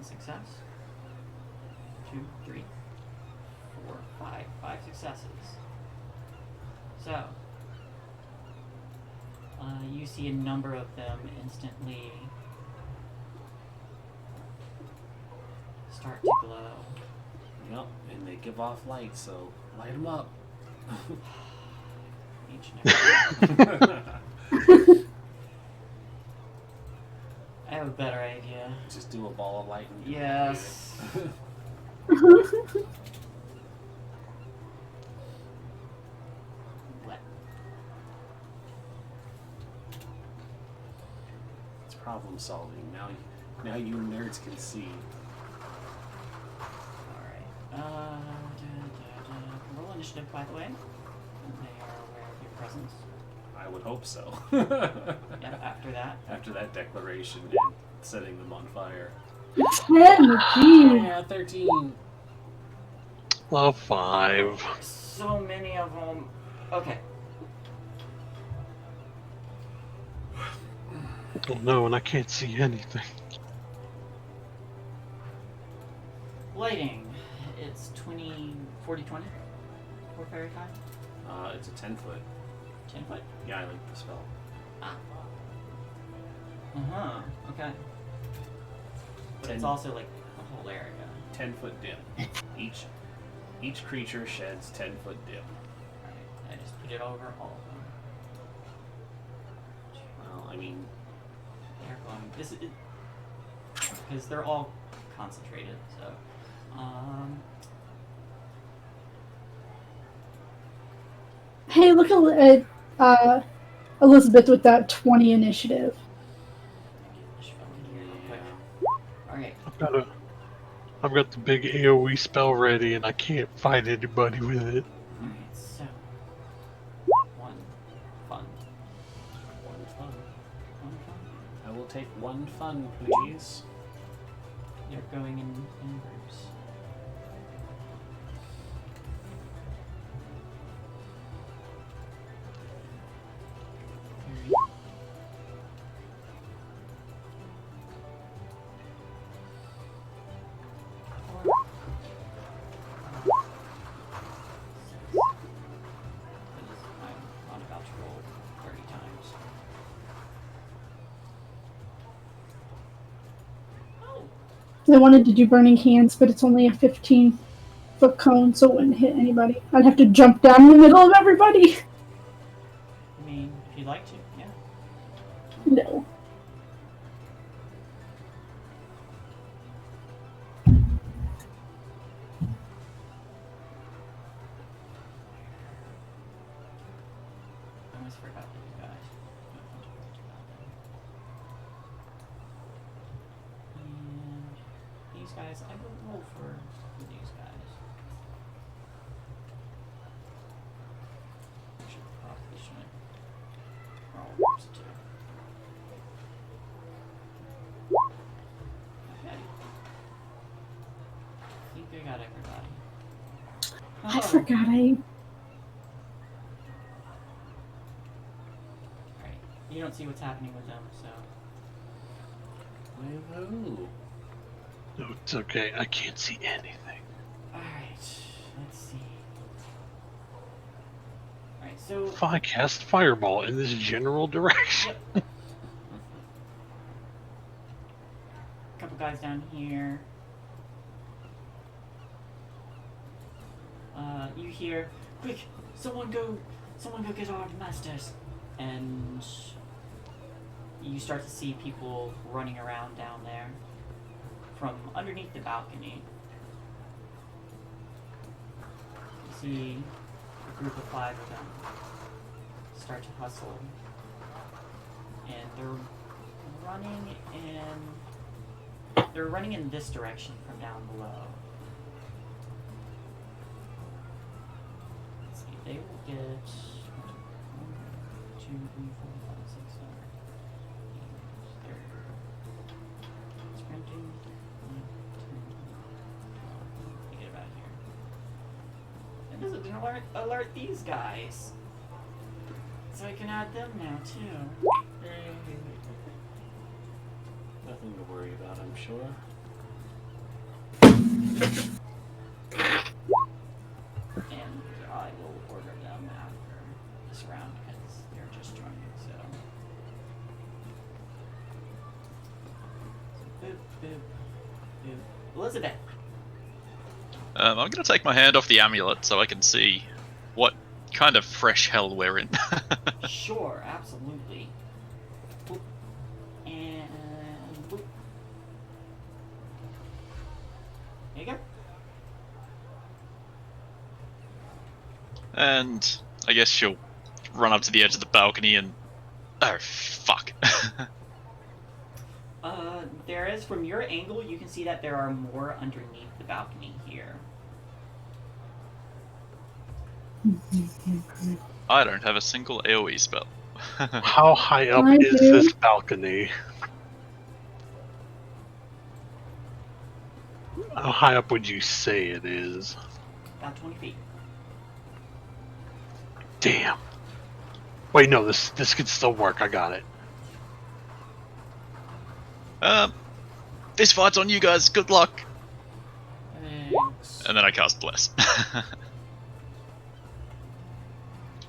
success. 2, 3, 4, 5. 5 successes. So, you see a number of them instantly start to glow. Yep, and they give off light, so light them up. Each and every I have a better idea. Just do a ball of light and Yes. What? It's problem solving. Now you nerds can see. Alright. Roll initiative, by the way. They are aware of your presence. I would hope so. Yeah, after that. After that declaration and setting them on fire. 10, geez. Yeah, 13. A 5. So many of them. Okay. Oh no, and I can't see anything. Lighting. It's 20, 40, 20 for fairy time. It's a 10-foot. 10 foot. Yeah, I like the spell. Ah. Uh-huh. Okay. But it's 10 also like the whole area. 10-foot dim. Each creature sheds 10-foot dim. Alright. I just put it over all of them. Well, I mean, They're going. This is because they're all concentrated. So, Hey, look at Elizabeth with that 20 initiative. Alright. I've got the big AoE spell ready, and I can't fight anybody with it. Alright. So, one fun. one fun. One fun. I will take one fun, please. They're going in groups. I'm not about to roll 30 times. Oh! I wanted to do Burning Hands, but it's only a 15-foot cone, so it wouldn't hit anybody. I'd have to jump down in the middle of everybody. I mean, if you'd like to, yeah. No. I almost forgot these guys. And these guys, I will roll for these guys. Probably shouldn't. Roll groups too. Okay. I think I got everybody. I forgot I... Alright. You don't see what's happening with them, so. Woohoo! No, it's okay. I can't see anything. Alright. Let's see. Alright, so. If I cast Fireball in this general direction. Yep. Couple guys down here. You hear, quick! Someone go get our masters! And you start to see people running around down there from underneath the balcony. You see a group of 5 of them start to hustle, and they're running in this direction from down below. Let's see, they will get 1, 2, 3, 4, 5, 6, 7, 8, they're sprinting. 9, 10, 11. Let me get about here. And this is gonna alert these guys. So I can add them now too. Nothing to worry about, I'm sure. And I will order them after this round because they're just joining, so. Boop, boop, boop. Elizabeth! I'm going to take my hand off the amulet so I can see what kind of fresh hell we're in. Sure, absolutely. Boop. And you go. And I guess she'll run up to the edge of the balcony and... Oh, fuck. There is, from your angle, you can see that there are more underneath the balcony here. I don't have a single AoE spell. How high up I is do. this balcony? How high up would you say it is? About 20 feet. Damn. Wait, no, this could still work. I got it. This fight's on you guys. Good luck. Thanks. And then I cast Bless.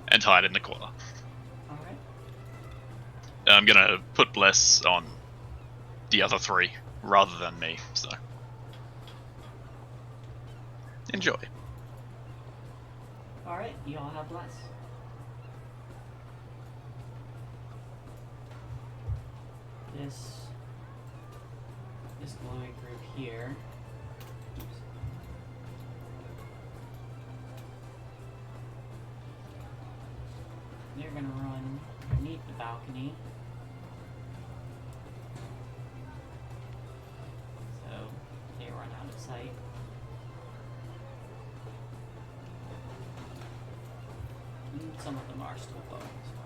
And hide in the corner. Alright. I'm gonna put Bless on the other three rather than me, so. Enjoy. Alright, you all have bless. This glowing group here. Oops. They're gonna run underneath the balcony. So they run out of sight. Some of them are still glowing as well.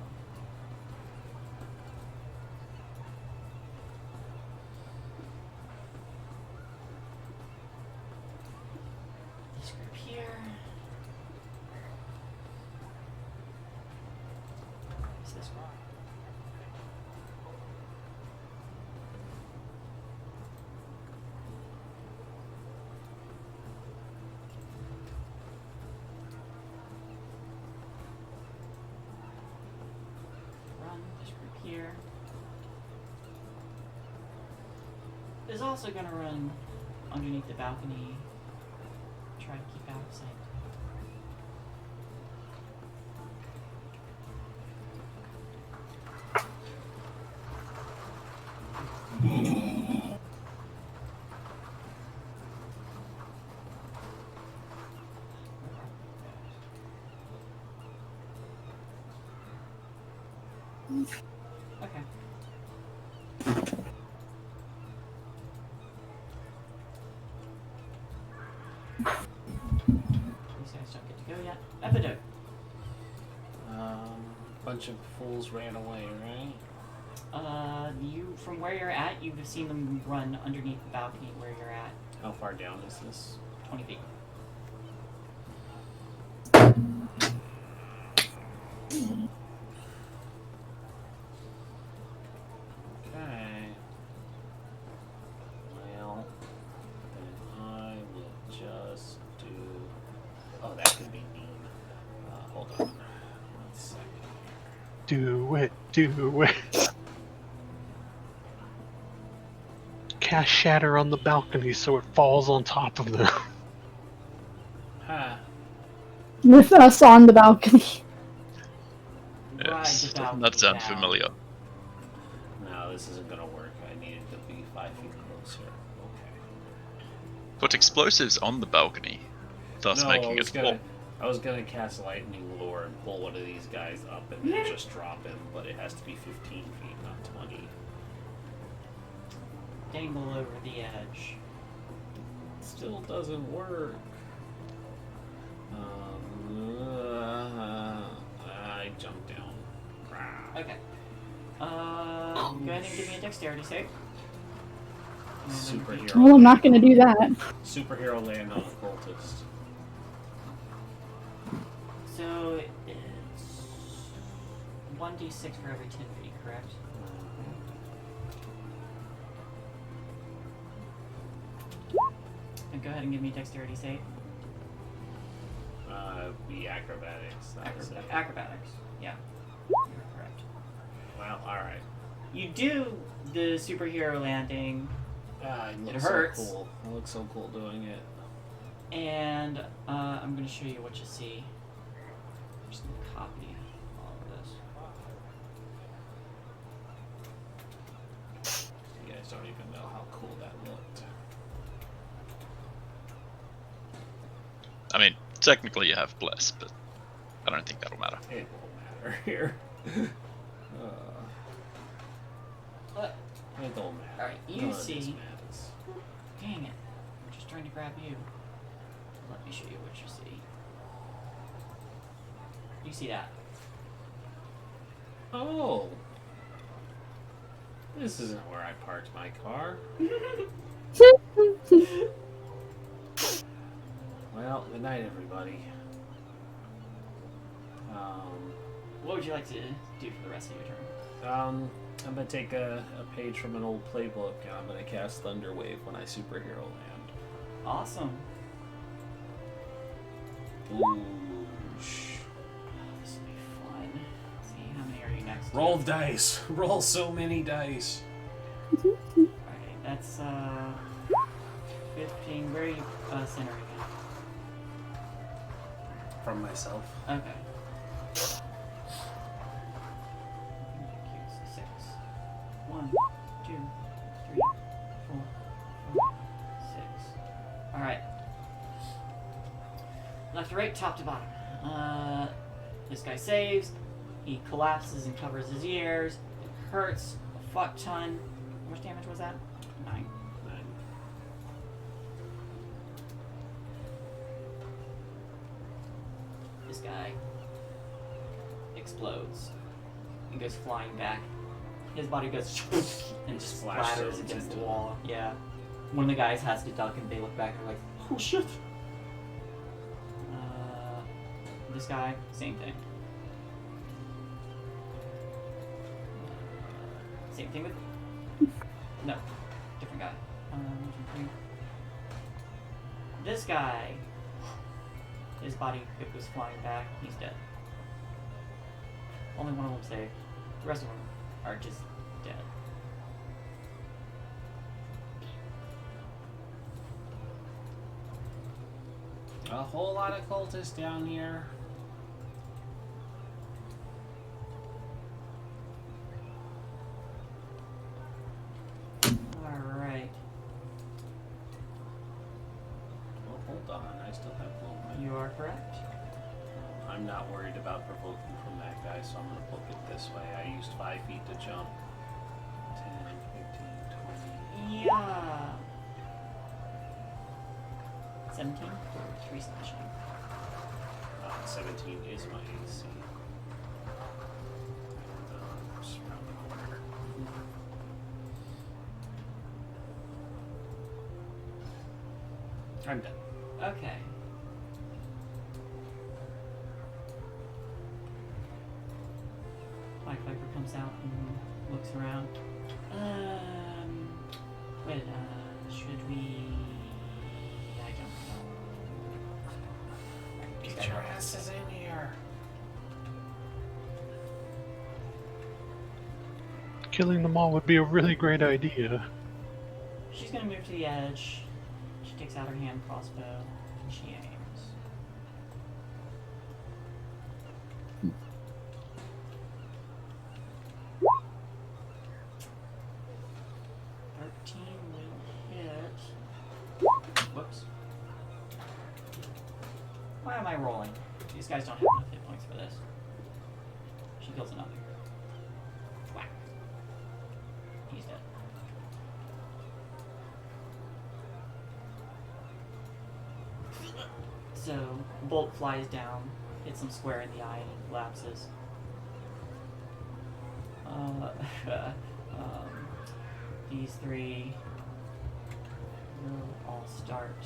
This group here. What's this one? Run this group here. Is also gonna run underneath the balcony. Try to keep out of sight. Okay. These guys don't get to go yet. Epidote. Bunch of fools ran away, right? You from where you're at, you've seen them run underneath the balcony where you're at. How far down is this? 20 feet. Okay. Well, then I will just do. Oh, that could be mean. Hold on. 1 second. Do it. Cast Shatter on the balcony so it falls on top of them. Ha! With us on the balcony. Ride Yes, the doesn't balcony that sound down. familiar? No, this isn't gonna work. I needed to be 5 feet closer. Okay. Put explosives on the balcony, thus No, making it fall. I was gonna cast lightning lure and pull one of these guys up and then just drop him, but it has to be 15 feet, not 20. Dangle over the edge. Still doesn't work. I jumped down. Okay. Go ahead and give me a dexterity save. And then Superhero. Well, I'm not going to do that. Superhero land on a cultist. So it's 1d6 for every 10 feet, correct? And go ahead and give me a dexterity save. Be acrobatics. That was it. Acrobatics. Yeah. You're correct. Well, alright. You do the superhero landing, It looks hurts. so cool. It looks so cool doing it. and I'm going to show you what you see. I'm just going to copy all of this. You guys don't even know how cool that looked. I mean, technically you have bless, but I don't think that'll matter. It won't matter here. What? It don't matter. Alright, you None of this see. matters. Dang it. I'm just trying to grab you. Let me show you what you see. You see that? Oh. This isn't where I parked my car. Well, good night, everybody. What would you like to do for the rest of your turn? I'm gonna take a page from an old playbook and I'm gonna cast Thunder Wave when I superhero land. Awesome. Boosh. This will be fun. Let's see, how many are you next to? Roll dice. Roll so many dice. Alright, that's 15. Where are you centering it? From myself. Okay. 6. 1, 2, 3, 4, 5, 6. Alright. Left to right, top to bottom. This guy saves. He collapses and covers his ears. It hurts a fuck ton. How much damage was that? 9. This guy explodes and goes flying back. His body goes and just Splashes splatters against the into wall. Yeah. One of the guys has to duck and they look back and are like, oh shit. This guy, same thing. Same thing with... No, different guy. 1, 2, 3. This guy, his body goes flying back. He's dead. Only one of them saved. The rest of them are just dead. A whole lot of cultists down here. Alright. Well, hold on. I still have movement. You are correct. I'm not worried about provoking from that guy, so I'm going to book it this way. I used 5 feet to jump. 10, 15, 20. Yeah. 17 for 3 slashing. 17 is my AC. Just around the corner. I'm done. Okay. Black Viper comes out and looks around. Wait, should we... I don't know. Get your asses in here. Killing them all would be a really great idea. She's gonna move to the edge. She takes out her hand crossbow and she aims. Whoops. Why am I rolling? These guys don't have enough hit points for this. She kills another. Whack. He's dead. So, bolt flies down, hits him square in the eye, and he collapses. These three will all start.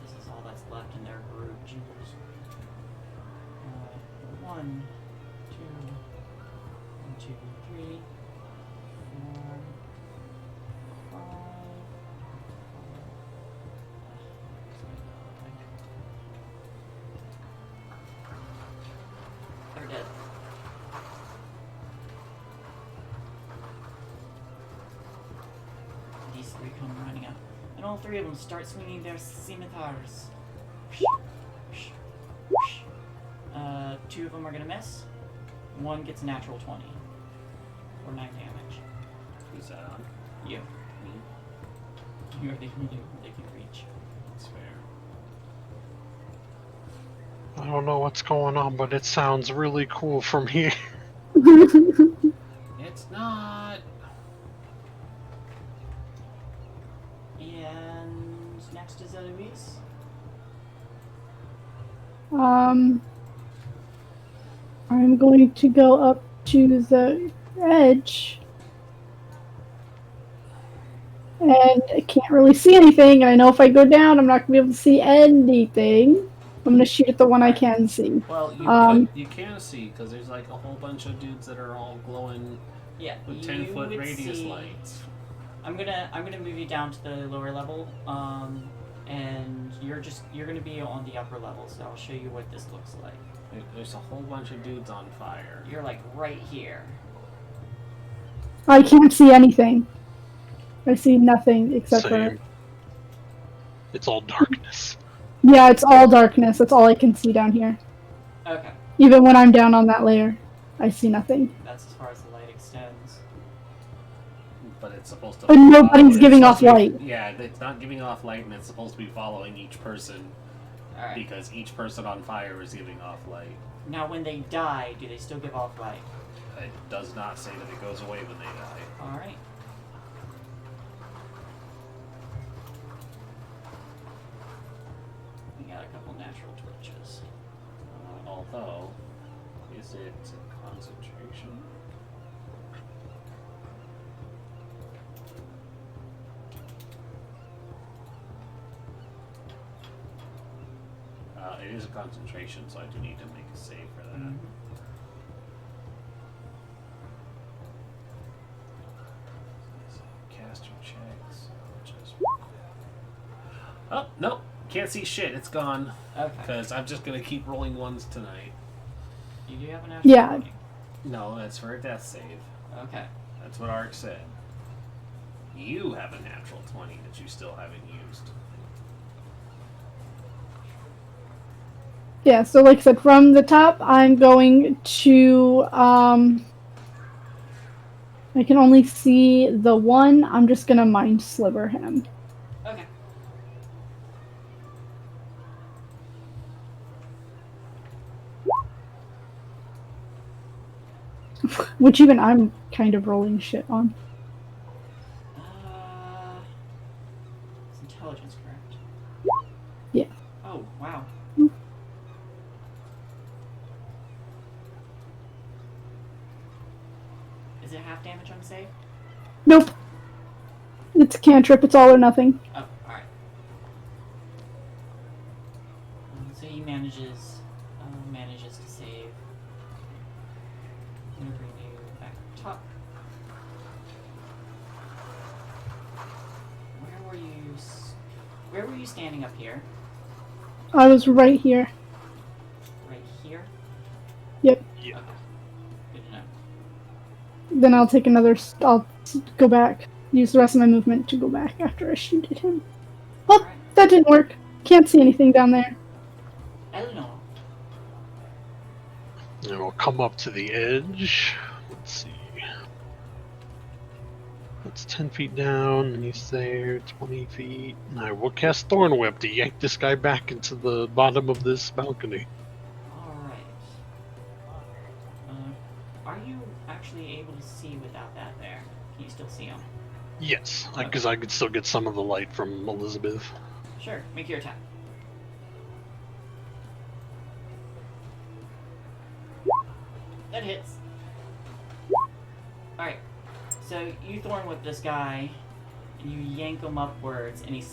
This is all that's left in their group. Choose 1, 2, 1, 2, 3, 4, 5. They're dead. These three come running up. And all three of them start swinging their scimitars. 2 of them are gonna miss. 1 gets a natural 20. Or 9 damage. Who's that on? You. Me? You're the only one they can reach. That's fair. I don't know what's going on, but it sounds really cool from here. It's not. And next is enemies. I'm going to go up to the edge. And I can't really see anything, and I know if I go down, I'm not going to be able to see anything. I'm going to shoot at the one I can see. Well, you can see because there's like a whole bunch of dudes that are all glowing Yeah, with you 10-foot would radius see- lights. I'm gonna move you down to the lower level, and you're gonna be on the upper level. So I'll show you what this looks like. There's a whole bunch of dudes on fire. You're like right here. I can't see anything. I see nothing except for... Same. It's all darkness. Yeah, it's all darkness. That's all I can see down here. Okay, Even when I'm down on that layer, I see nothing. that's as far as the light extends. But it's supposed to. And nobody's it's giving off supposed to light. be- Yeah, it's not giving off light, and it's supposed to be following each person All right. because each person on fire is giving off light. Now, when they die, do they still give off light? It does not say that it goes away when they die. All right. We got a couple natural torches. Although, is it concentration? It is a concentration, so I do need to make a save for that. Caster checks. Oh, nope. Can't see shit. It's gone. Okay. Because I'm just going to keep rolling ones tonight. You do have a natural. Yeah. 20. No, that's for a death save. Okay. That's what Ark said. You have a natural 20 that you still haven't used. Yeah, so like I said, from the top, I'm going to, I can only see the one. I'm just gonna mind sliver him. Okay. Which even I'm kind of rolling shit on. It's intelligence, correct? Yeah. Oh, wow. Is it half damage on save? Nope. It's a cantrip, it's all or nothing. Oh, alright. So he manages to save. I'm gonna bring you back up top. Where were you standing up here? I was right here. Right here? Yep. Yeah. Okay. Good to know. Then I'll take another, I'll go back. Use the rest of my movement to go back after I shoot at him. Oh, Alright. that didn't work. Can't see anything down there. Eleanor. And we'll come up to the edge. Let's see. That's 10 feet down, and he's there, 20 feet. And I will cast Thorn Whip to yank this guy back into the bottom of this balcony. Alright. Are you actually able to see without that there? Can you still see him? Yes, because I could still get some of the light from Elizabeth. Sure, make your attack. That hits. Alright, so you thorn whip this guy, and you yank him upwards, and he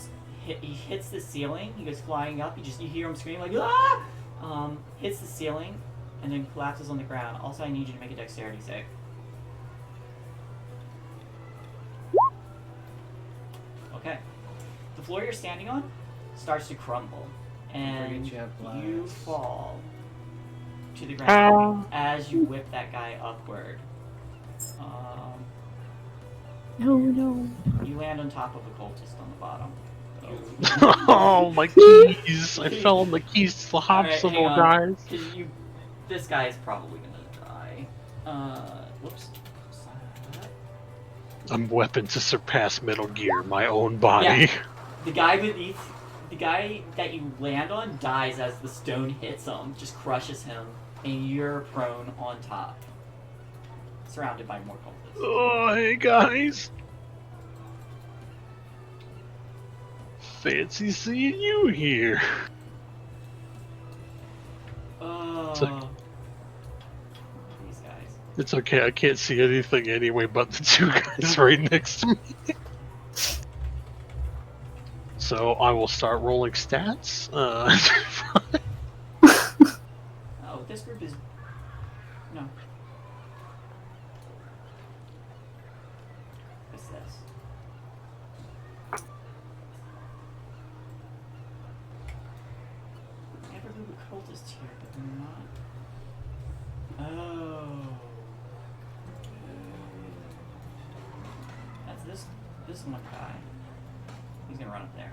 hits the ceiling. He goes flying up. You hear him scream like ah! Hits the ceiling, and then collapses on the ground. Also, I need you to make a dexterity save. Okay, the floor you're standing on starts to crumble, and you have you blast. fall to the ground as you whip that guy upward. No, no. You land on top of a cultist on the bottom. Oh, my keys! I fell on the keys to the Alright, hops of hang all on. guys. 'Cause this guy is probably gonna die. Whoops. I'm weapon to surpass Metal Gear, my own body. Yeah. The guy beneath The guy that you land on dies as the stone hits him, just crushes him, and you're prone on top, surrounded by more cultists. Oh, hey guys. Fancy seeing you here. Oh, these guys. It's okay, I can't see anything anyway but the two guys right next to me. So I will start rolling stats. Oh, this group is no. What's this? I have a group of cultists here, but they're not. Oh. That's this one guy. He's gonna run up there.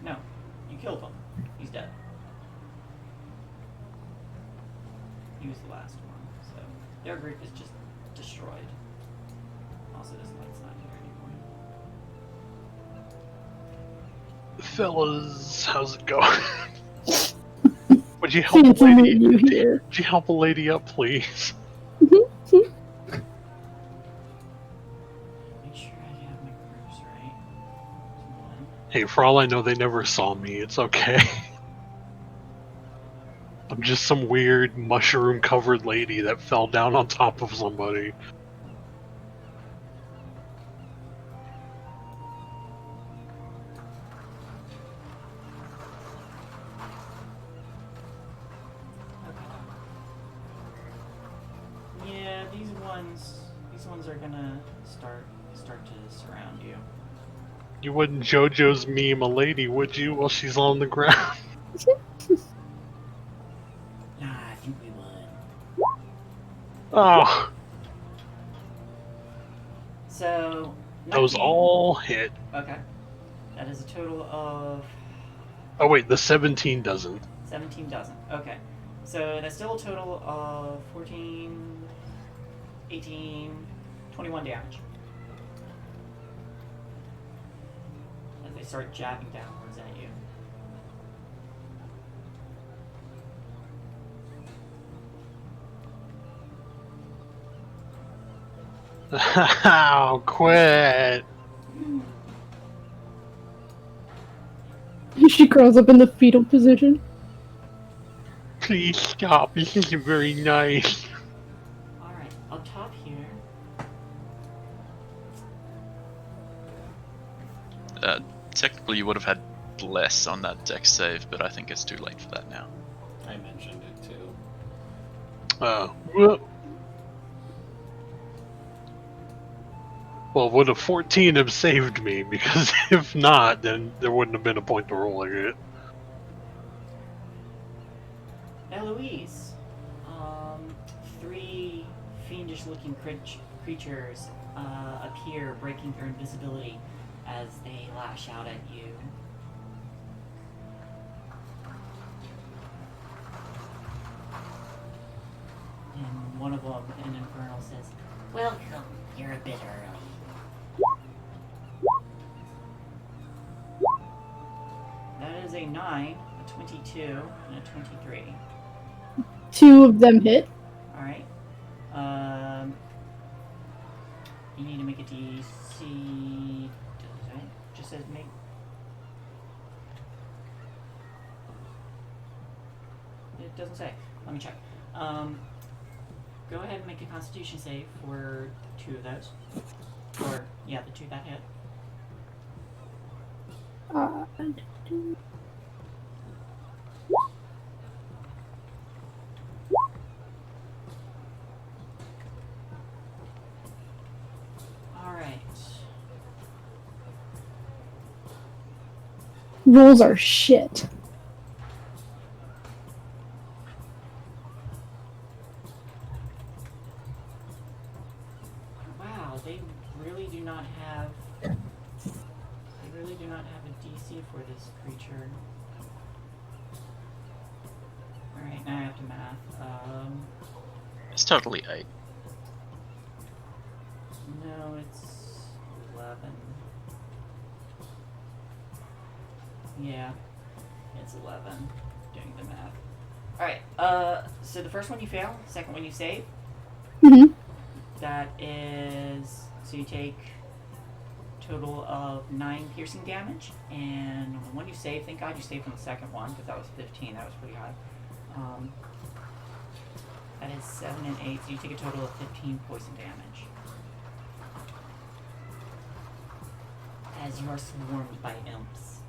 No, you killed him. He's dead. He was the last one, so their group is just destroyed. Also, this light's not here anymore. Fellas, how's it going? Would you help a Fancy lady? meeting you here. Would you help a lady up, please? Make sure I have my groups right. One. Hey, for all I know, they never saw me. It's okay. I'm just some weird mushroom-covered lady that fell down on top of somebody. Yeah, these ones are gonna start to surround you. You wouldn't JoJo's meme a lady, would you, while she's on the ground? Nah, I think we would. Oh, So those 19. all hit. Okay. That is a total of Oh wait, the 17 doesn't. 17 doesn't. Okay. So that's still a total of 14, 18, 21 damage. As they start jabbing downwards at you. Ow, quit! She curls up in the fetal position. Please stop, this isn't very nice. Alright, up top here. Technically, you would have had less on that dex save, but I think it's too late for that now. I mentioned it too. Well, would a 14 have saved me? Because if not, then there wouldn't have been a point to rolling it. Eloise, three fiendish-looking creatures appear, breaking their invisibility as they lash out at you. And one of them, an infernal, says, "Welcome. You're a bit early." That is a 9, a 22, and a 23. 2 of them hit. Alright. You need to make a DC. Does it? Just says make. It doesn't say. Let me check. Go ahead and make a Constitution save for 2 of those. Or, yeah, the 2 that hit. Alright. Rolls are shit. Wow, they really do not have. They really do not have a DC for this creature. Alright, now I have to math. It's totally 8. No, it's 11. Yeah, it's 11. Doing the math. Alright, so the first one you fail, second one you save. Mm-hmm. That is, so you take total of 9 piercing damage, and the one you save, thank God you saved on the second one, because that was 15, that was pretty high. That is 7 and 8, so you take a total of 15 poison damage. As you are swarmed by imps.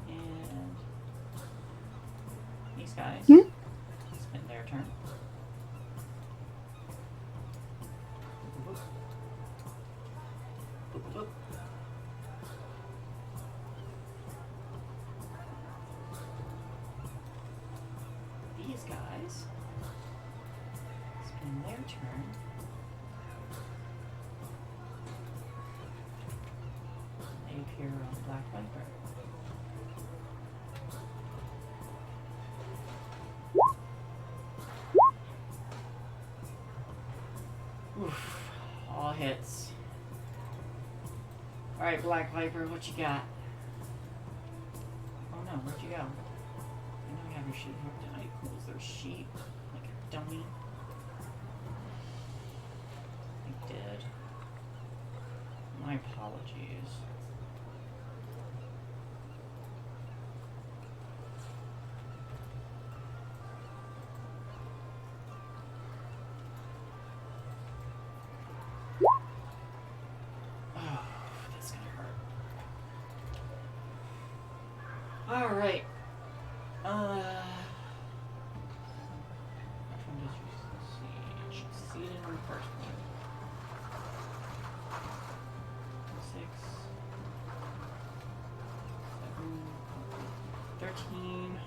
And these guys spend their turn. These guys spend their turn. They appear on the Black Viper. Oof. All hits. Alright, Black Viper, what you got? Oh no, where'd you go? I know you have your sheet hooked and I close their sheet like a dummy. I did. My apologies. Oh, that's gonna hurt. Alright. Which one did you siege? Succeeded on the first one. 6, 7, 13,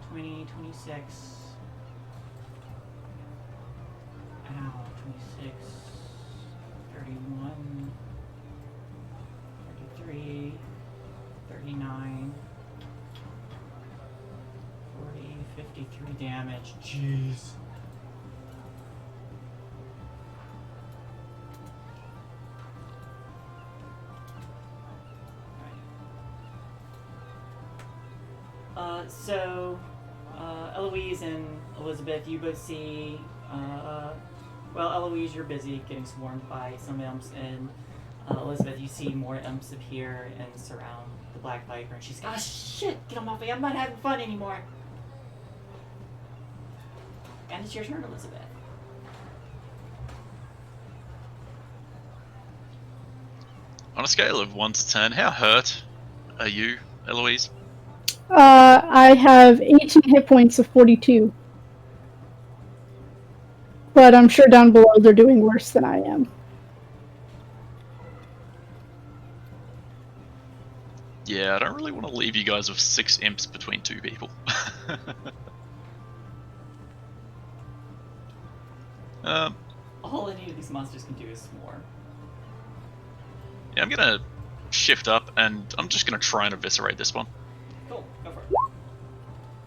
20, 26. Ow, 26, 31, 33, 39, 40, 53 damage. Jeez. So, Eloise and Elizabeth, you both see, well, Eloise, you're busy getting swarmed by some imps, and Elizabeth, you see more imps appear and surround the Black Viper, and she's like, ah, shit, get on off me, I'm not having fun anymore. And it's your turn, Elizabeth. On a scale of 1 to 10, how hurt are you, Eloise? I have 18 hit points of 42. But I'm sure down below they're doing worse than I am. Yeah, I don't really want to leave you guys with 6 imps between 2 people. All any of these monsters can do is swarm. Yeah, I'm gonna shift up and I'm just gonna try and eviscerate this one. Cool, go for it.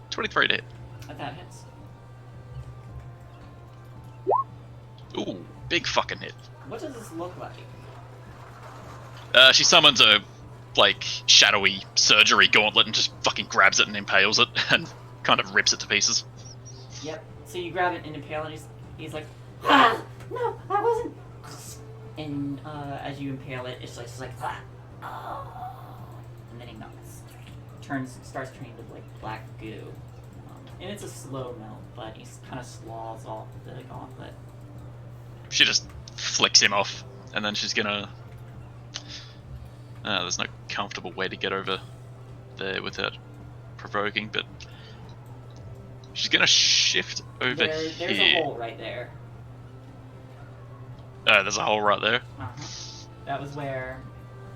23 to hit. That hits. Ooh, big fucking hit. What does this look like? She summons a, like, shadowy surgery gauntlet and just fucking grabs it and impales it and kind of rips it to pieces. Yep. So you grab it and impale it, he's like, ah! No, I wasn't! And as you impale it, it's like ah! And then he melts. Starts turning to like black goo. And it's a slow melt, but he kind of slaws off the gauntlet. She just flicks him off, and then she's gonna... there's no comfortable way to get over there without provoking, but... She's gonna shift over There's here. a hole right there. There's a hole right there. Uh-huh. That was where...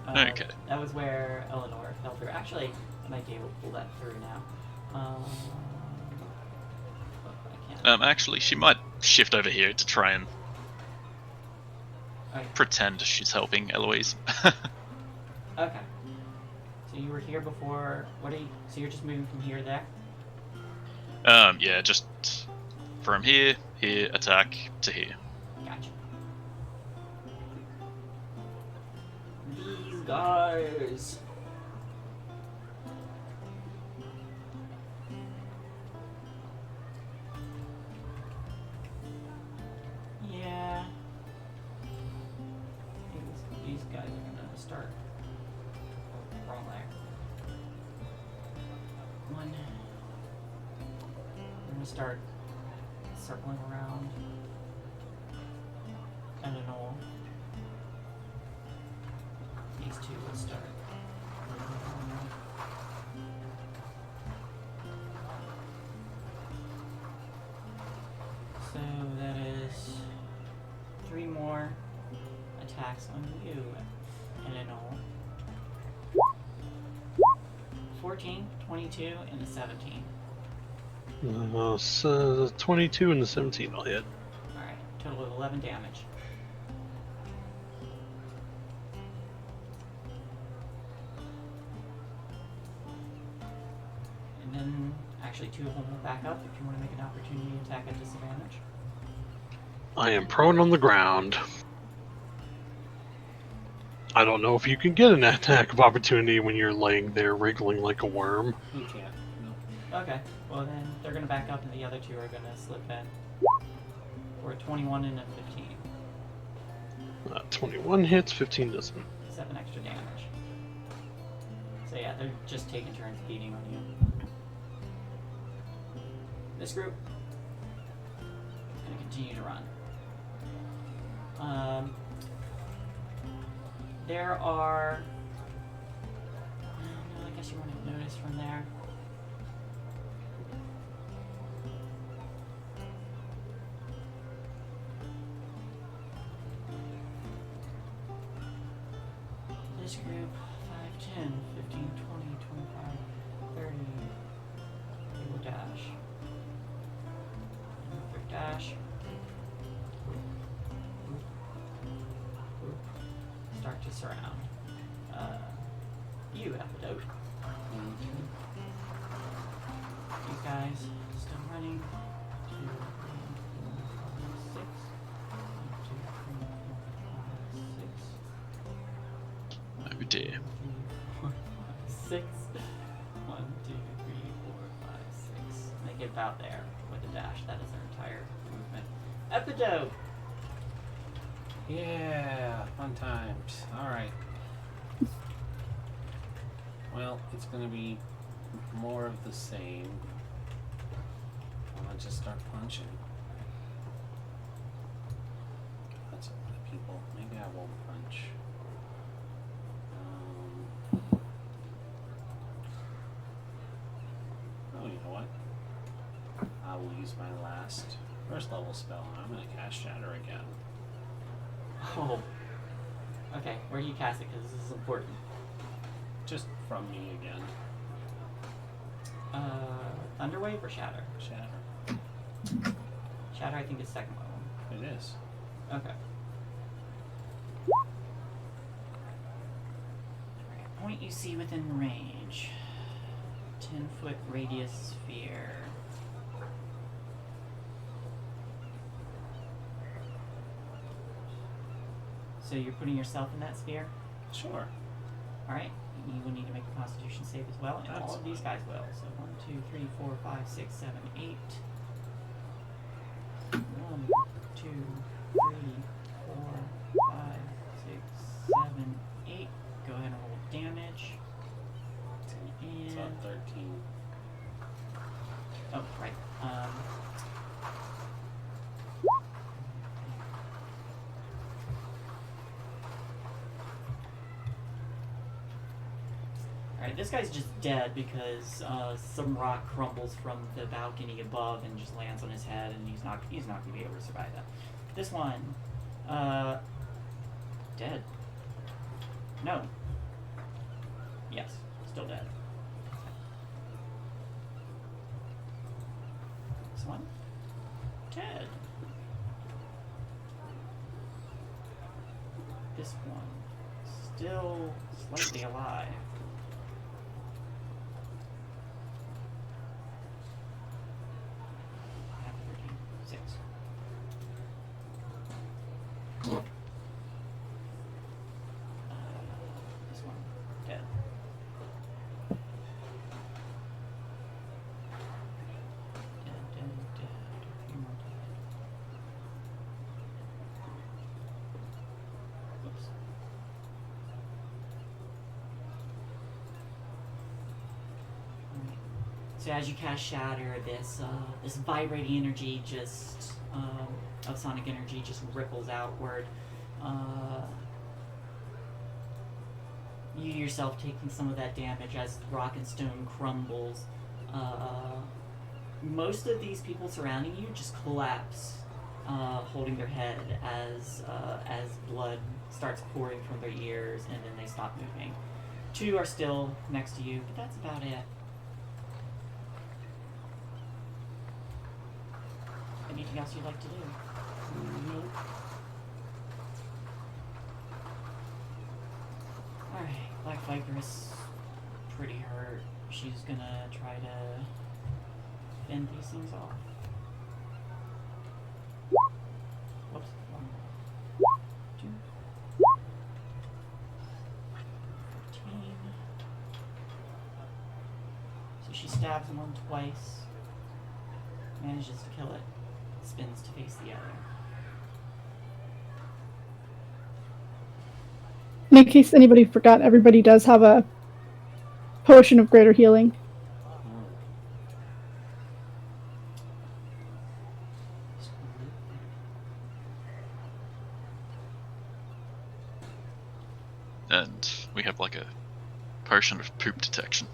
Okay. That was where Eleanor fell through. Actually, I might be able to pull that through now. I can't. Actually, she might shift over here to try and Okay. pretend she's helping Eloise. Okay. So you were here before. What are you? So you're just moving from here to there? Yeah, just from here, attack to here. Gotcha. These guys. Yeah. These guys are gonna start. Oh, wrong layer. One. I'm gonna start circling around. I don't know. These two will start. So that is 3 more attacks on you. And in all. 14, 22, and a 17. So 22 and the 17 I'll hit. Alright, total of 11 damage. And then, actually 2 of them will back up if you want to make an opportunity attack at disadvantage. I am prone on the ground. I don't know if you can get an attack of opportunity when you're laying there wriggling like a worm. You can't. No. Okay, well then they're going to back up and the other 2 are going to slip in. For a 21 and a 15. 21 hits, 15 doesn't. 7 extra damage. So yeah, they're just taking turns beating on you. This group is going to continue to run. There are... no, I guess you wouldn't notice from there. This group, 5, 10, 15, 20, 25, 30. They will dash. Another dash. Start to surround. You have the dope. You guys still running. 2, 3, 4, 5, 6. 1, 2, 3, 4, 5, 6. Oh dear. 1, 2, 3, 4, 5, 6. 1, 2, 3, 4, 5, 6. And they get about there with a dash. That is their entire movement. Epidope! Yeah, fun times. Alright. Well, it's gonna be more of the same. I'll just start punching. That's a lot of people. Maybe I won't punch. Oh, you know what? I will use my last first level spell and I'm gonna cast Shatter again. Oh. Okay, where do you cast it? Because this is important. Just from me again. Thunderwave or Shatter? Shatter. Shatter, I think, is second level. It is. Okay. Alright, point you see within range. 10-foot radius sphere. So you're putting yourself in that sphere? Sure. Alright, you will need to make a constitution save as well, and That's all of these guys will. So 1, 2, 3, 4, 5, 6, 7, 8. 1, 2, 3, 4, 5, 6, 7, 8. Go ahead and roll damage. It's on 13. Oh, right. Alright, this guy's just dead because some rock crumbles from the balcony above and just lands on his head, and he's not gonna be able to survive that. This one, dead. No. Yes, still dead. This one, dead. This one, still slightly alive. So as you cast Shatter, this vibrating energy just of sonic energy just ripples outward. You yourself taking some of that damage as rock and stone crumbles. Most of these people surrounding you just collapse, holding their head as blood starts pouring from their ears, and then they stop moving. 2 are still next to you, but that's about it. Anything else you'd like to do? Nope. Alright, Black Viper is pretty hurt. She's gonna try to fend these things off. Whoops. 1, 2, 14. So she stabs one twice, manages to kill it, spins to face the other. In case anybody forgot, everybody does have a potion of greater healing. And we have like a potion of poop detection.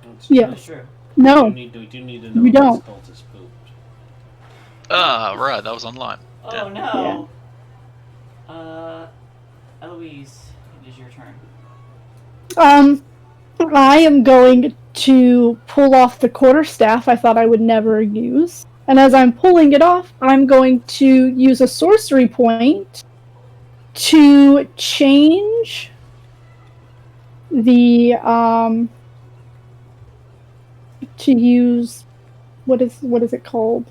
That's Yeah. true. That's true. No, We do need to know We if don't. this cultist pooped. Ah, right, that was online. Oh Damn. no! Eloise, it is your turn. I am going to pull off the quarterstaff I thought I would never use. And as I'm pulling it off, I'm going to use a sorcery point to change the to use what is it called?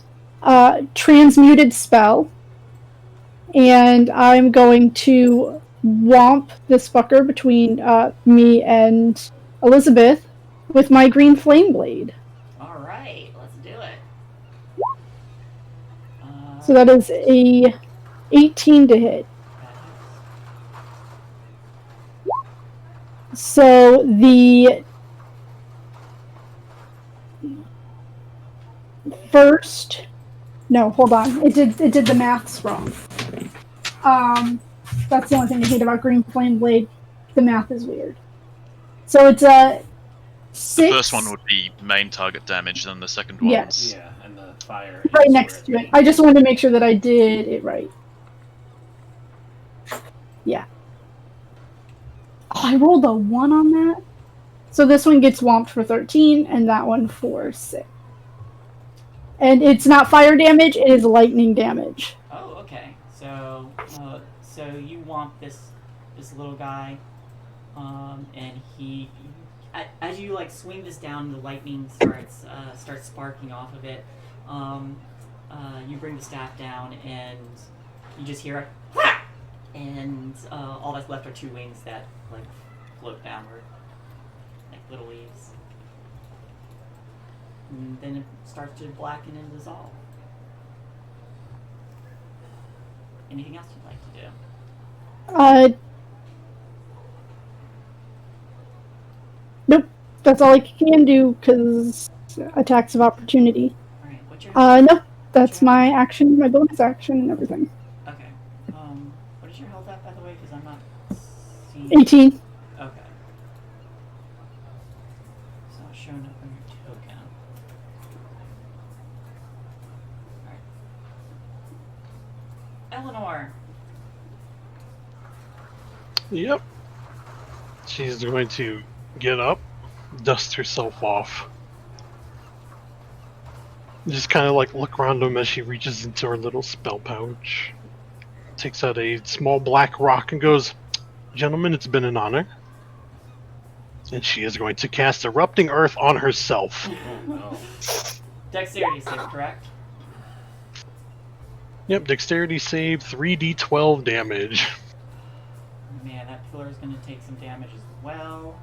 Transmuted spell. And I'm going to whomp this fucker between me and Elizabeth with my green flame blade. Alright, let's do it. So that is a 18 to hit. So the first, no, hold on. It did the maths wrong. That's the only thing I hate about green flame blade. The math is weird. So it's a 6. The first one would be main target damage, then the second one Yes. Yeah, and the fire. Right is next to where it. I just wanted to make sure that I did it right. Yeah. Oh, I rolled a 1 on that. So this one gets whomped for 13, and that one for 6. And it's not fire damage, it is lightning damage. Oh, okay. So you want this little guy, and he, as you like swing this down, the lightning starts sparking off of it. You bring the staff down, and you just hear a whack, and all that's left are 2 wings that like float downward, like little leaves. And then it starts to blacken and dissolve. Anything else you'd like to do? Nope. That's all I can do, because attacks of opportunity. Alright, what's your No. That's my action, my bonus action, and everything. Okay. What is your health at, by the way? Because I'm not seeing... 18. Okay. So it's showing up on your token. Alright. Eleanor! Yep. She's going to get up, dust herself off. Just kind of like look around him as she reaches into her little spell pouch. Takes out a small black rock and goes, "Gentlemen, it's been an honor." And she is going to cast Erupting Earth on herself. Oh no. Dexterity save, correct? Yep, dexterity save, 3d12 damage. Man, that pillar is going to take some damage as well.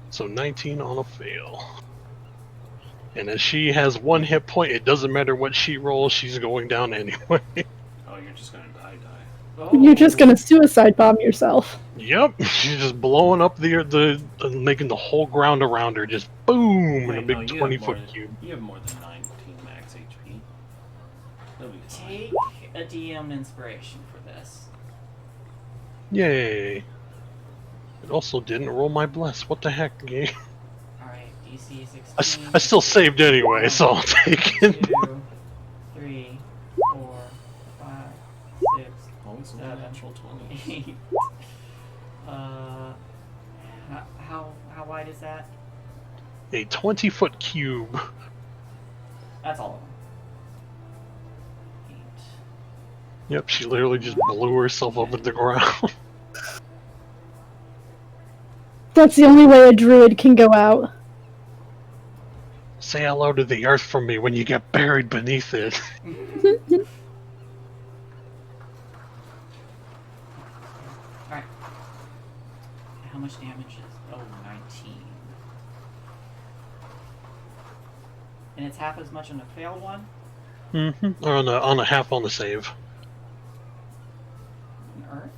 So 19 on a fail. And as she has 1 hit point, it doesn't matter what she rolls, she's going down anyway. Oh, you're just gonna die. You're just gonna suicide bomb yourself. Yep, she's just blowing up making the whole ground around her just boom in a Wait, big no, you 20-foot have cube. You have more than 19 max HP. That'll be fine. Take a DM inspiration for this. Yay! It also didn't roll my bless. What the heck, game? Alright, DC 16. I still saved anyway, so I'll take it. 2, 3, 4, 5, 6, Always a 7, natural 20. 8. How wide is that? A 20-foot cube. That's all of them. 8. Yep, she literally just blew herself up at the ground. That's the only way a druid can go out. Say hello to the earth for me when you get buried beneath it. Alright. How much damage is... Oh, 19. And it's half as much on a failed one? Mm-hmm. Or on a half on the save. On Earth?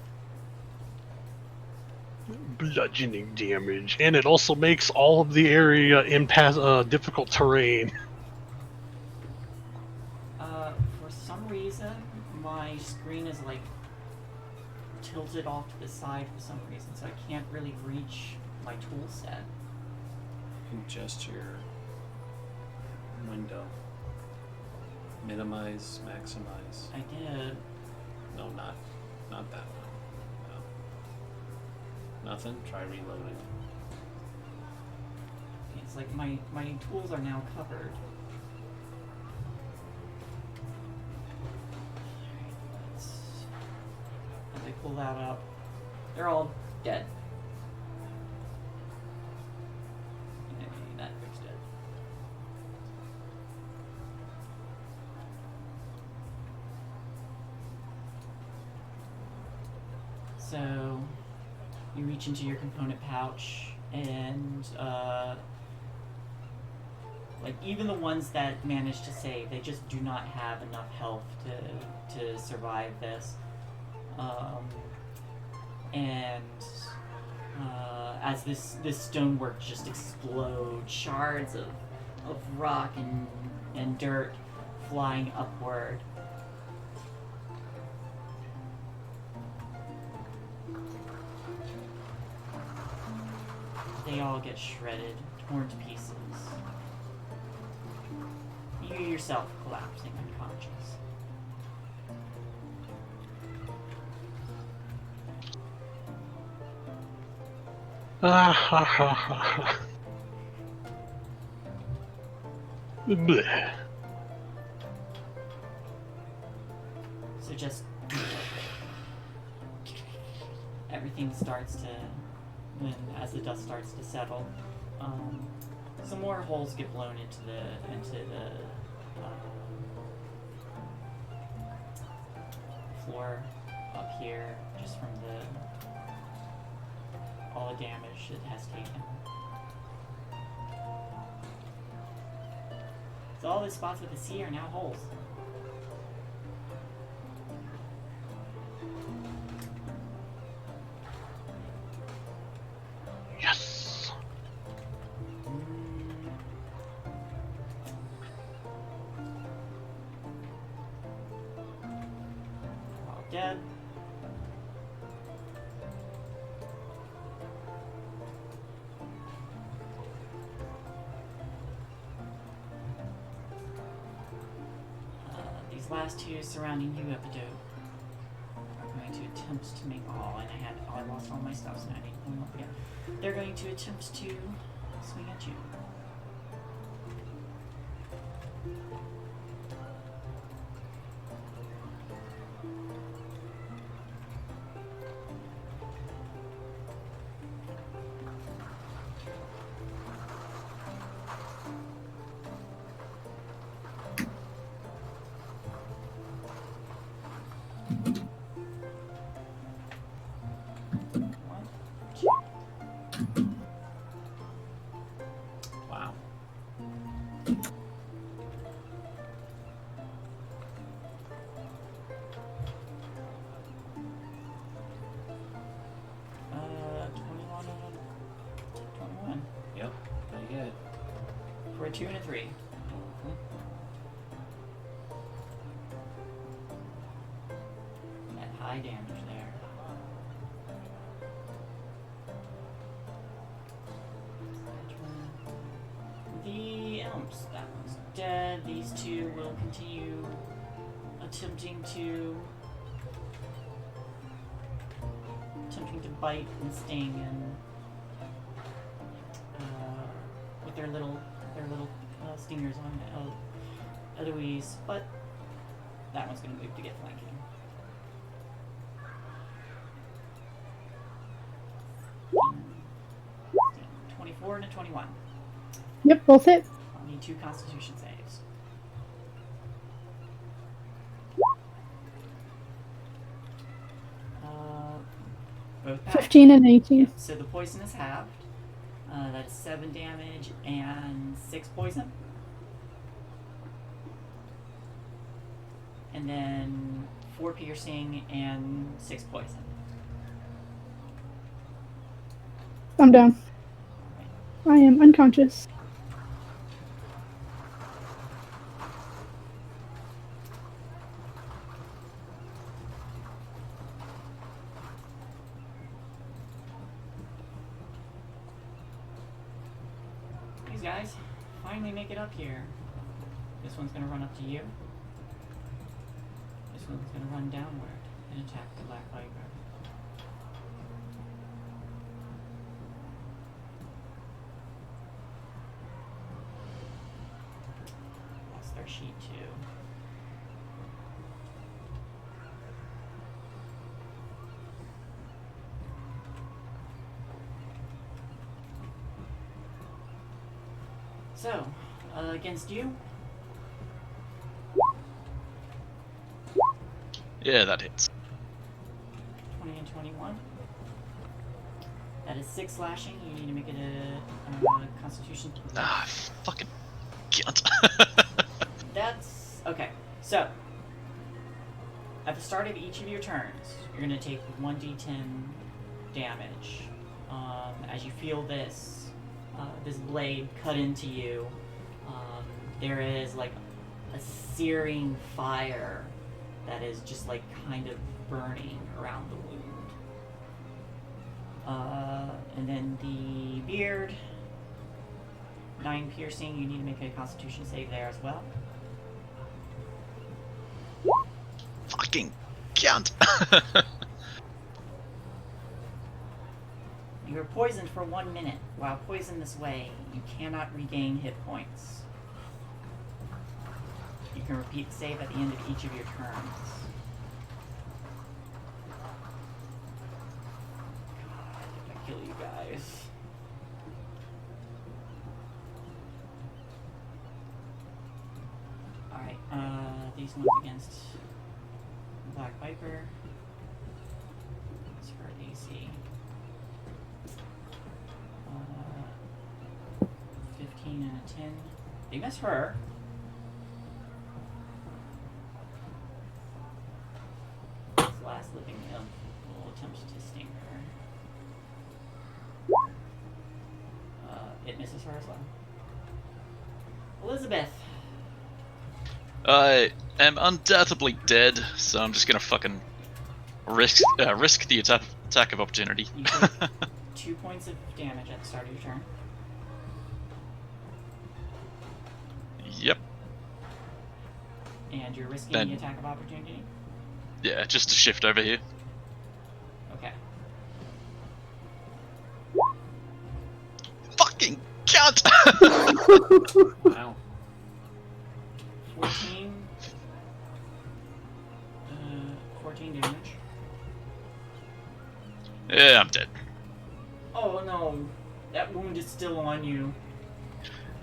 Bludgeoning damage, and it also makes all of the area difficult terrain. For some reason, my screen is like tilted off to the side for some reason, so I can't really reach my tool set. Adjust your window. Minimize, maximize. I did. No, not that one. No. Nothing. Try reloading. It's like my tools are now covered. Alright, let's... As I pull that up, they're all dead. Yay, that fixed it. So, you reach into your component pouch, and like even the ones that manage to save, they just do not have enough health to survive this. And as this stonework just explodes, shards of rock and dirt flying upward. They all get shredded, torn to pieces. You yourself collapsing unconscious. Ah ha ha ha. Bleh. So just everything starts to, as the dust starts to settle, some more holes get blown into the floor up here, just from all the damage it has taken. So all the spots with the sea are now holes. Yes. All dead. These last two surrounding you, Epidote, are going to attempt to make all, and I lost all my stuff, so now I need to pull them up again. They're going to attempt to swing at you. 2 and a 3. That high damage there. The elms, that one's dead. These two will continue attempting to bite and sting and with their little stingers on Eloise, but that one's going to move to get flanking. Mm, 24 and a 21. Yep, both hit. I'll need 2 Constitution saves. Both pass. 15 and 18. Yep, so the poison is halved. That's 7 damage and 6 poison. And then 4 piercing and 6 poison. I'm down. I am unconscious. These guys finally make it up here. This one's gonna run up to you. This one's gonna run downward and attack the Black Viper. Lost their sheet too. So, against you, Yeah, that hits. 20 and 21. That is 6 slashing. You need to make it a Constitution. Ah, fucking cunt. That's okay. So, at the start of each of your turns, you're gonna take 1d10 damage as you feel this blade cut into you. There is like a searing fire that is just like kind of burning around the wound. And then the beard, 9 piercing. You need to make a Constitution save there as well. Fucking cunt. You are poisoned for 1 minute. While poisoned this way, you cannot regain hit points. You can repeat the save at the end of each of your turns. God, if I kill you guys. Alright, these ones against Black Viper. That's for AC. 15 and a 10. They miss her. This last living imp will attempt to sting her. It misses her as well. Elizabeth. I am undoubtedly dead, so I'm just gonna fucking risk the attack of opportunity. You take 2 points of damage at the start of your turn. Yep. And you're risking Then- the attack of opportunity? Yeah, just to shift over here. Okay. Fucking cunt! Wow. 14. 14 damage. Yeah, I'm dead. Oh no. That wound is still on you.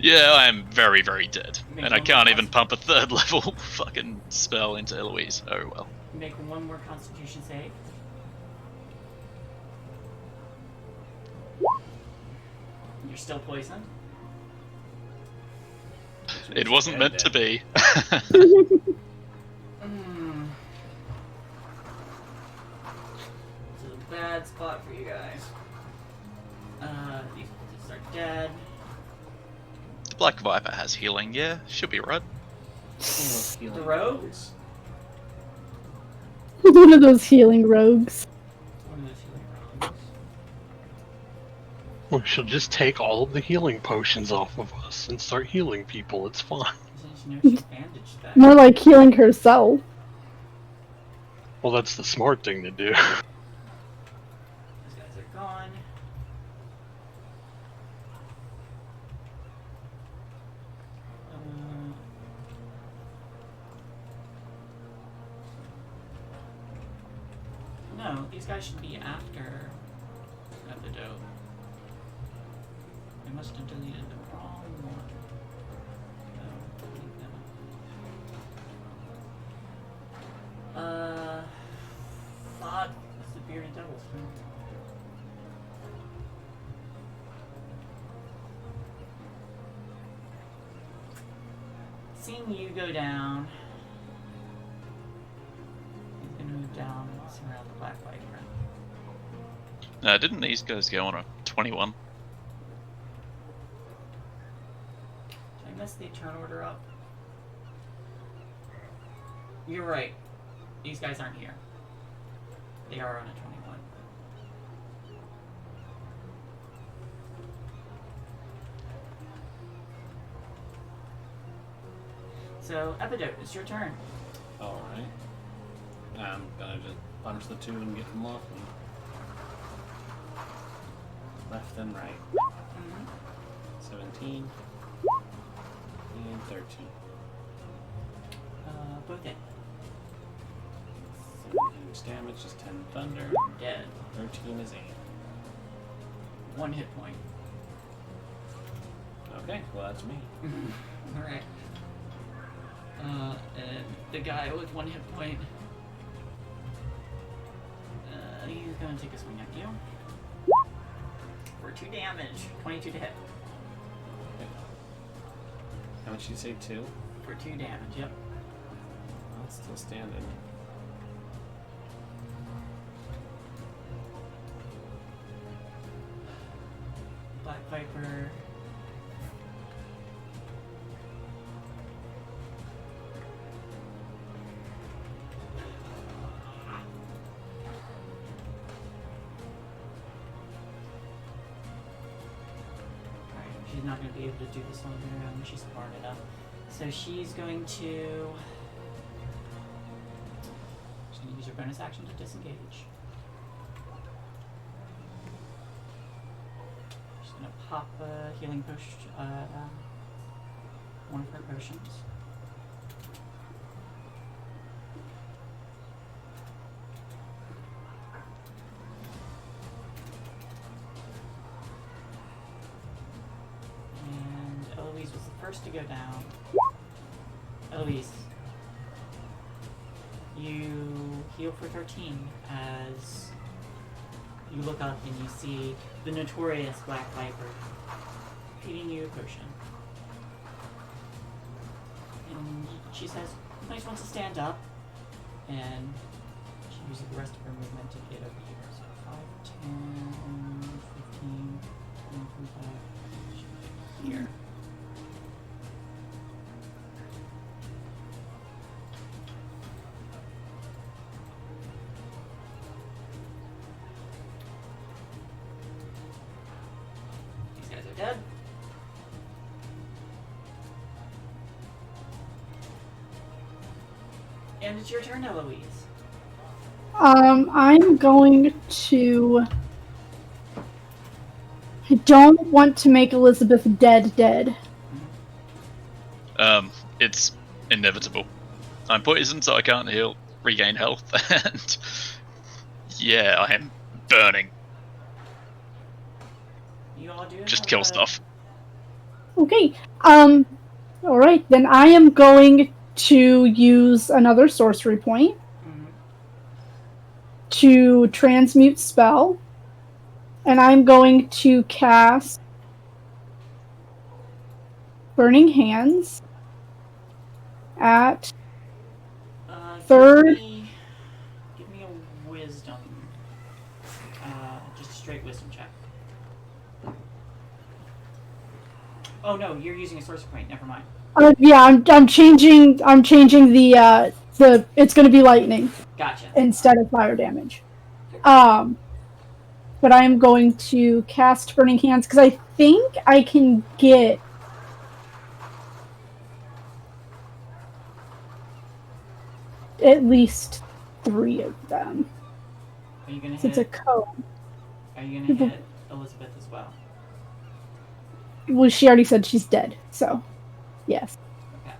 Yeah, I am very, very dead. Make And I one can't more even pump a 3rd level fucking spell into Eloise. Oh well. Make 1 more Constitution save. You're still poisoned. It wasn't meant to be. Mm. This is a bad spot for you guys. These are dead. The Black Viper has healing, yeah, should be right. The rogue? One of those healing rogues. One of those healing rogues. Well, she'll just take all of the healing potions off of us and start healing people. It's fine. Since you know she's bandaged that. More like healing herself. Well, that's the smart thing to do. These guys are gone. No, these guys should be after Epidote. I must have deleted the wrong one. No, delete them. Fuck. That's the bearded devil's turn. Seeing you go down, he's gonna move down and surround the Black Viper. Didn't these guys go on a 21? Did I mess the turn order up? You're right. These guys aren't here. They are on a 21. So, Epidote, it's your turn. Alright. I'm gonna just punch the two and get them off me. Left and right. 17 and 13. Both hit. 17 damage, just 10 thunder. Dead. 13 is 8. 1 hit point. Okay, well that's me. Alright. And the guy with 1 hit point, he's gonna take a swing at you. For 2 damage. 22 to hit. Okay. How much did you say, 2? For 2 damage, yep. Well, it's still standing. Black Viper. She's not going to be able to do this on her own. She's smart enough. So she's going to... She's going to use her bonus action to disengage. She's going to pop a healing potion, one of her potions. Eloise was the first to go down. Eloise, you heal for 13 as you look up and you see the notorious Black Viper feeding you a potion. And she says, "Nice wants to stand up," and she uses the rest of her movement to get over here. So 5, 10, 15, 20, 25, here. Dead. And it's your turn, Eloise. I'm going to... I don't want to make Elizabeth dead. It's inevitable. I'm poisoned, so I can't regain health, and yeah, I am burning. You all do Just have kill a- stuff. Okay. Alright, then I am going to use another sorcery point to transmute spell. And I'm going to cast Burning Hands at third. Give me a wisdom. Just a straight wisdom check. Oh no, you're using a sorcery point. Never mind. Yeah, I'm changing the it's going to be lightning Gotcha. instead of fire damage. But I am going to cast Burning Hands because I think I can get at least 3 of them. Are you gonna It's a hit? cone. Are you gonna hit Elizabeth as well? Well, she already said she's dead, so yes. Okay.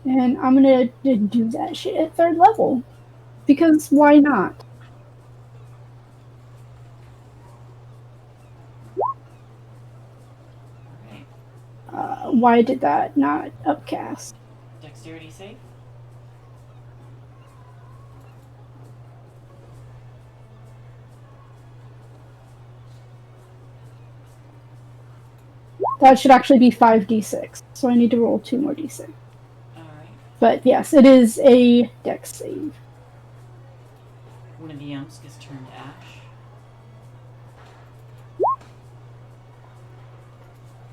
And I'm gonna do that shit at 3rd level because why not? Alright. Why did that not upcast? Dexterity save. That should actually be 5d6, so I need to roll 2 more d6. Alright. But yes, it is a dex save. One of the imps gets turned to ash.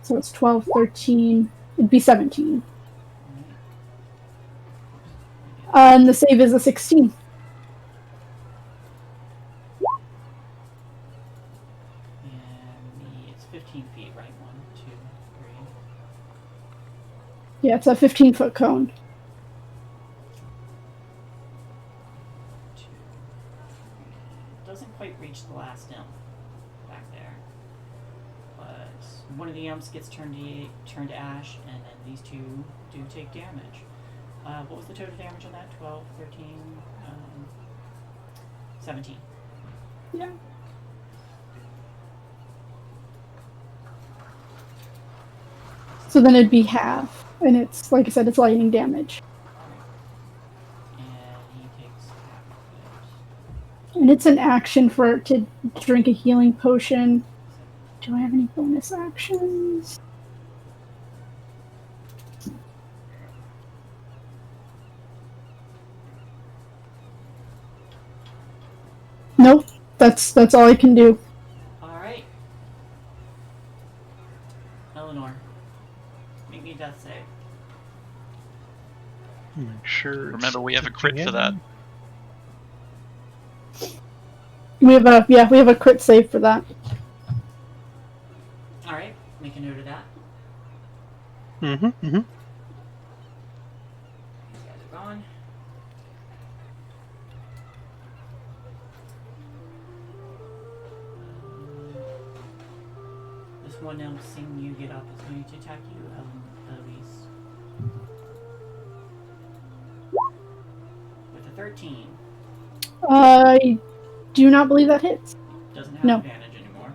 So it's 12, 13, it'd be 17. Alright. And the save is a 16. And it's 15 feet, right? 1, 2, 3. Yeah, it's a 15-foot cone. 2. Doesn't quite reach the last imp back there. But one of the imps gets turned to ash, and then these two do take damage. What was the total damage on that? 12, 13, 17. Yeah. So then it'd be half. And it's, like I said, it's lightning damage. And he takes half of And it's an action for it to drink a healing potion. Do I have any bonus actions? Nope. That's all I can do. it. Alright. Eleanor. Make me a death save. Make sure. Remember, we have a crit for that. We have a crit save for that. Alright, make a note of that. Mm-hmm. These guys are gone. This one imp seeing you get up is going to attack you, Elise. With a 13. I do not believe that hits. Doesn't have No. advantage anymore.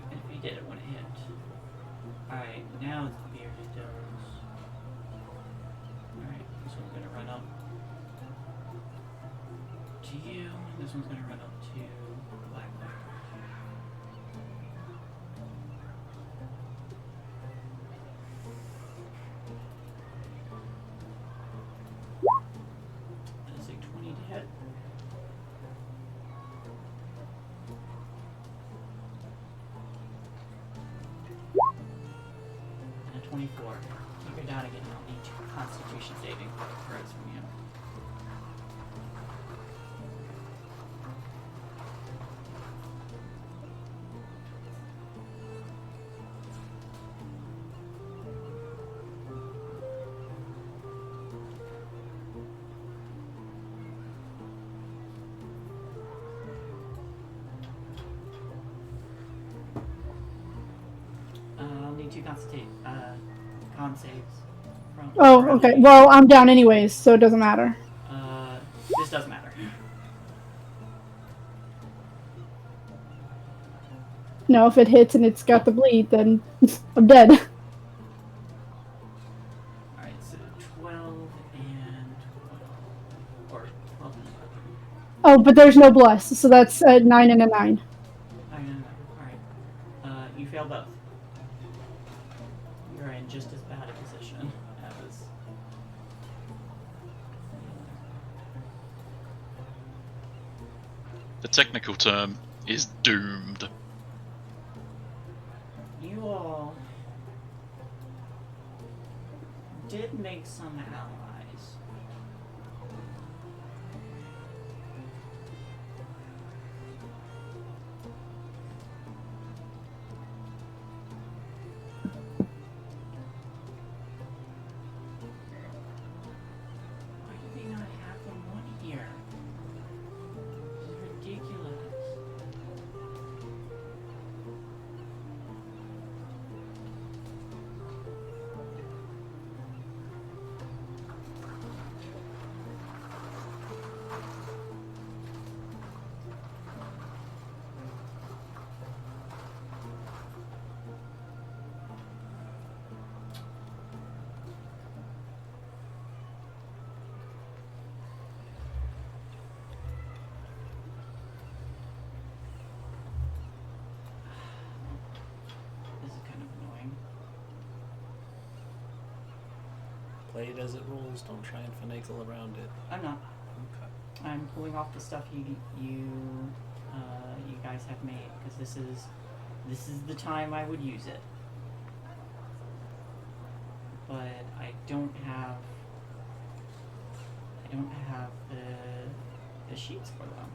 Even if he did it when it hit. Alright, now it's the bearded devils. Alright, this one's gonna run up to you, and this one's gonna run up to Black Viper. That is a 20 to hit. And a 24. You go down again, I'll need Constitution saving throws from you. I'll need 2 con saves. Oh, okay. Well, I'm down anyways, so it doesn't matter. This does matter. No, if it hits and it's got the bleed, then I'm dead. Alright, so 12 and 12. Or 12 and 11. Oh, but there's no bless, so that's a 9 and a 9. I know. Alright. You fail both. You're in just as bad a position as. The technical term is doomed. did make some allies. Why do they not have them on here? This is ridiculous. This is kind of annoying. Play it as it rolls. Don't try and finagle around it. I'm not. Okay. I'm pulling off the stuff you guys have made because this is the time I would use it. But I don't have the sheets for them.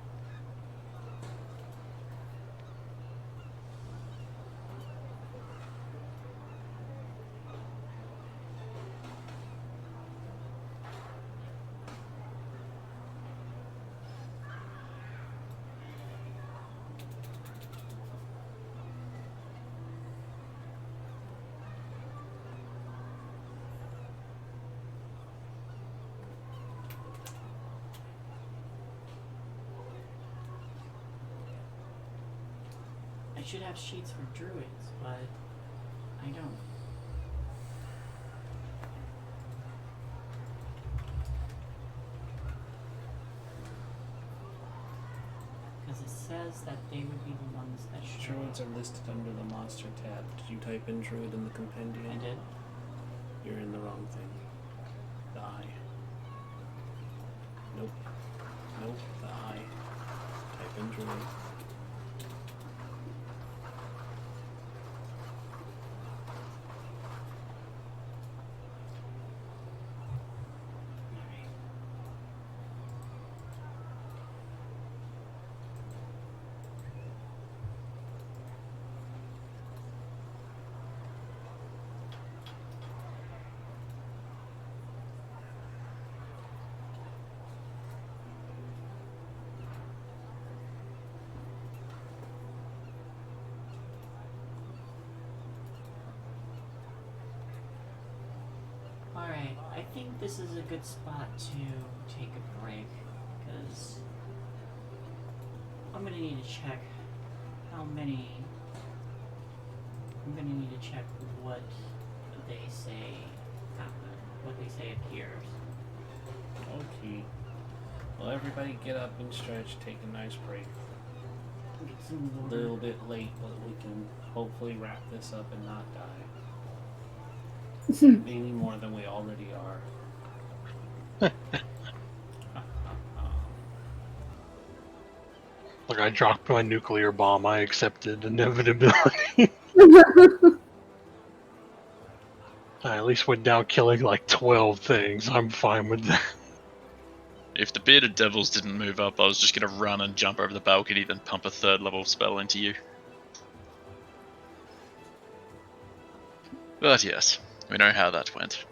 I should have sheets for druids, but I don't. Because it says that they would be the ones that show. Druids are listed under the monster tab. Did you type in druid in the compendium? I did. You're in the wrong thing. The eye. Nope. Nope. The eye. Type in druid. Alright, I think this is a good spot to take a break, because I'm gonna need to check how many. I'm gonna need to check what they say happen, what they say appears. Okay. Well, everybody get up and stretch. Take a nice break. Get some A water. little bit late, but we can hopefully wrap this up and not die. Any more than we already are. Look, I dropped my nuclear bomb. I accepted inevitability. I at least went down killing like 12 things. I'm fine with that. If the bearded devils didn't move up, I was just gonna run and jump over the balcony, then pump a 3rd level spell into you. But yes, we know how that went.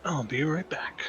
I'll be right back.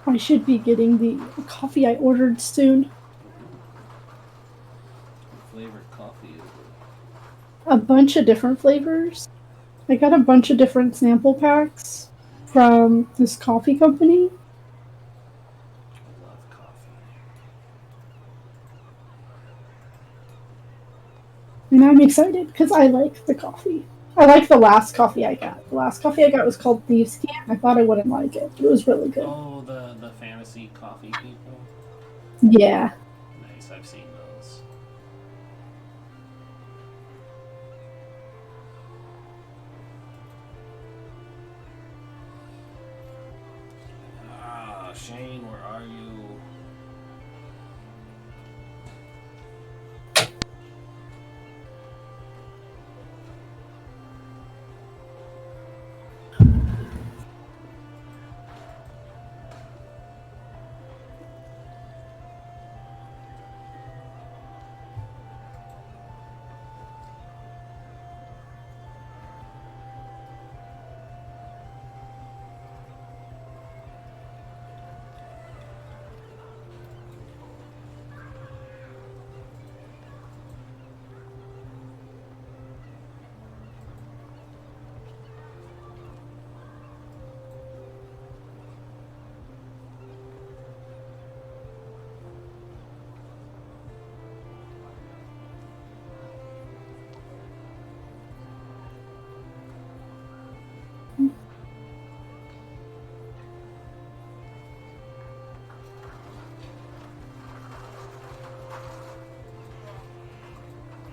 I should be getting the coffee I ordered soon. What flavored coffee is it? A bunch of different flavors. I got a bunch of different sample packs from this coffee company. I love coffee. And I'm excited because I like the coffee. I like the last coffee I got. The last coffee I got was called Thieves' Camp. I thought I wouldn't like it, but it was really good. Oh, the fantasy coffee people. Yeah. Nice, I've seen those. Ah, Shane, where are you?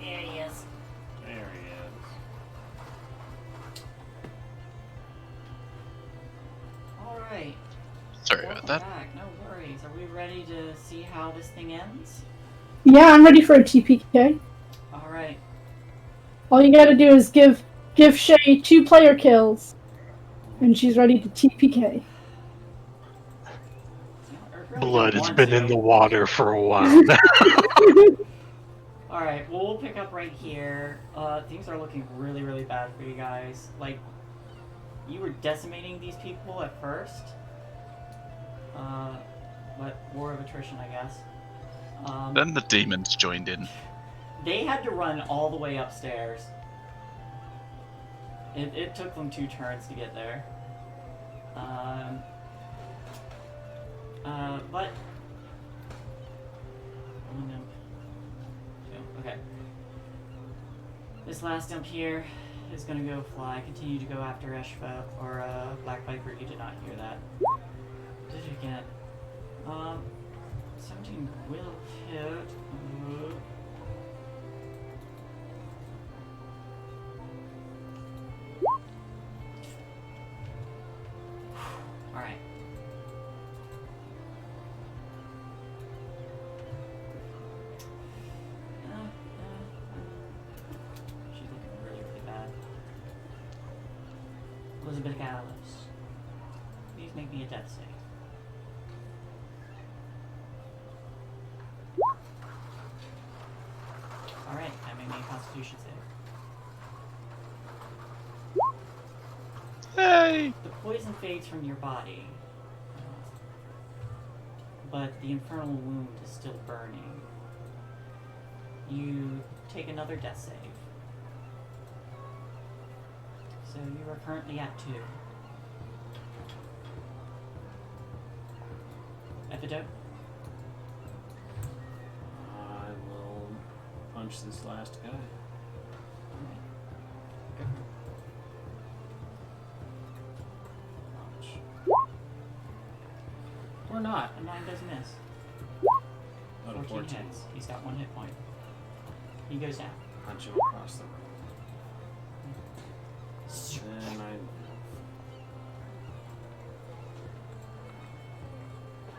There he is. There he is. Alright. Sorry Welcome about that. back. No worries. Are we ready to see how this thing ends? Yeah, I'm ready for a TPK. Alright. All you gotta do is give Shay 2 player kills, and she's ready to TPK. Blood has been in the water for a while now. Alright, well, we'll pick up right here. Things are looking really, really bad for you guys. Like, you were decimating these people at first. But war of attrition, I guess. Then the demons joined in. They had to run all the way upstairs. It took them 2 turns to get there. But... Okay. This last imp here is gonna go fly. Continue to go after Eshfa or Black Viper. You did not hear that. Did it again. 17 will hit. Alright. She's looking really, really bad. Elizabeth Gallows. Please make me a death save. Alright, I made me a constitution save. Hey! The poison fades from your body, but the infernal wound is still burning. You take another death save. So you are currently at 2. Epitope? I will punch this last guy. Alright. Go for it. Punch. Or not. A 9 does miss. Out of 14 14. hits. He's got 1 hit point. He goes down. Punch him across the room. Then I move. I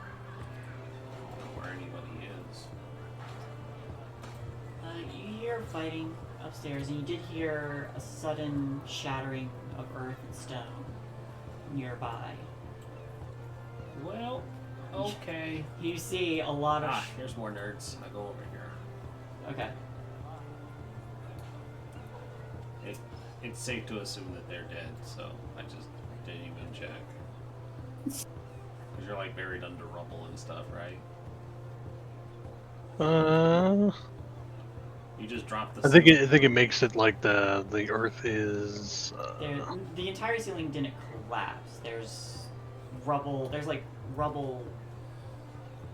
don't know where anybody is. You hear fighting upstairs, and you did hear a sudden shattering of earth and stone nearby. Well, okay. You see a lot of... Here's more nerds. I go over here. Okay. It's safe to assume that they're dead, so I just didn't even check. Because you're like buried under rubble and stuff, right? You just dropped the I think ceiling. I think it makes it like the Earth is. The entire ceiling didn't collapse. There's rubble. There's like rubble.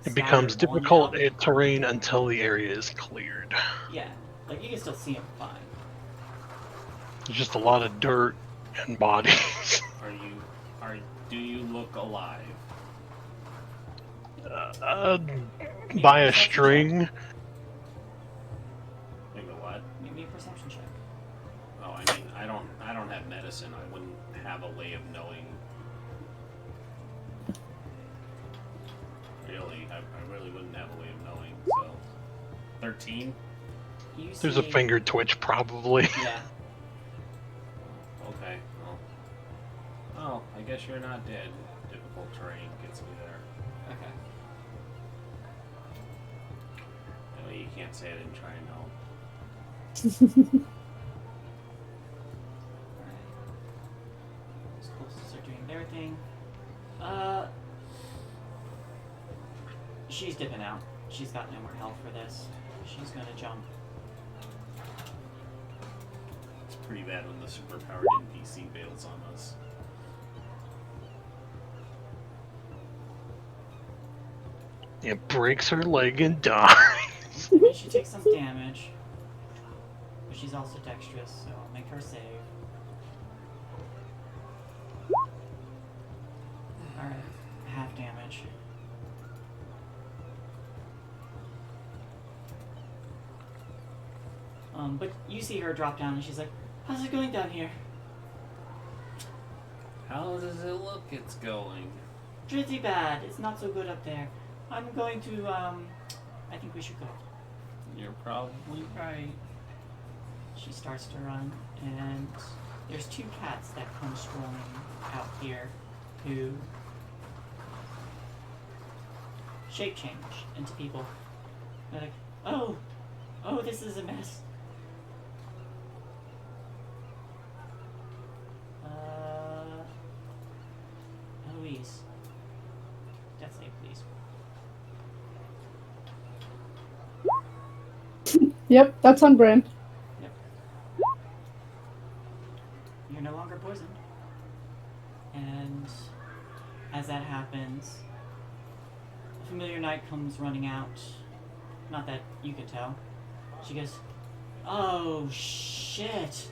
It becomes scattered on the difficult outer- terrain until the area is cleared. Yeah, like you can still see him fine. There's just a lot of dirt and bodies. Do you look alive? By a string. Maybe what? Make me a perception check. Oh, I mean, I don't have medicine. I wouldn't have a way of knowing. Really, I really wouldn't have a way of knowing. So, 13. There's a finger twitch, probably. Yeah. Okay. Well, I guess you're not dead. Difficult terrain gets me there. Okay. Anyway, you can't say I didn't try and help. Alright. Those closest are doing their thing. She's dipping out. She's got no more health for this. She's gonna jump. It's pretty bad when the superpowered NPC bails on us. It breaks her leg and dies. And she takes some damage. But she's also dexterous, so I'll make her save. Alright, half damage. But you see her drop down and she's like, how's it going down here? How does it look it's going? Pretty bad. It's not so good up there. I'm going to, I think we should go. You're probably right. She starts to run, and there's two cats that come strolling out here who shape change into people. They're like, oh, this is a mess. Eloise. Death save, please. Yep, that's on brand. Yep. You're no longer poisoned. And as that happens, a familiar knight comes running out. Not that you could tell. She goes, oh shit.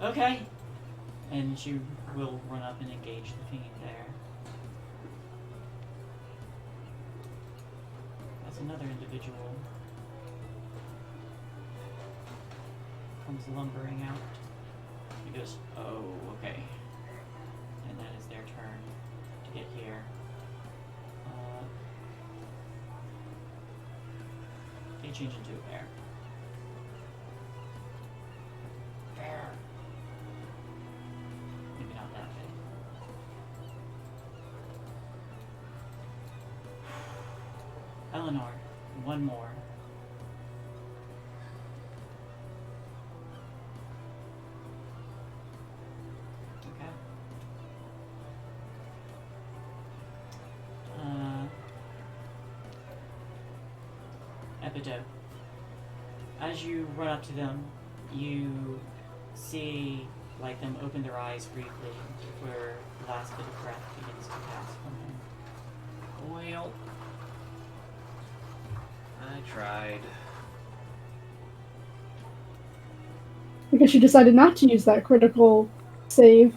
Okay. And she will run up and engage the fiend there. That's another individual. Comes lumbering out. He goes, oh, okay. And that is their turn to get here. They change into a bear. Bear! Maybe not that big. Eleanor, one more. Okay. Epido. As you run up to them, you see like them open their eyes briefly, where the last bit of breath begins to pass from them. Well, I tried. I guess you decided not to use that critical save.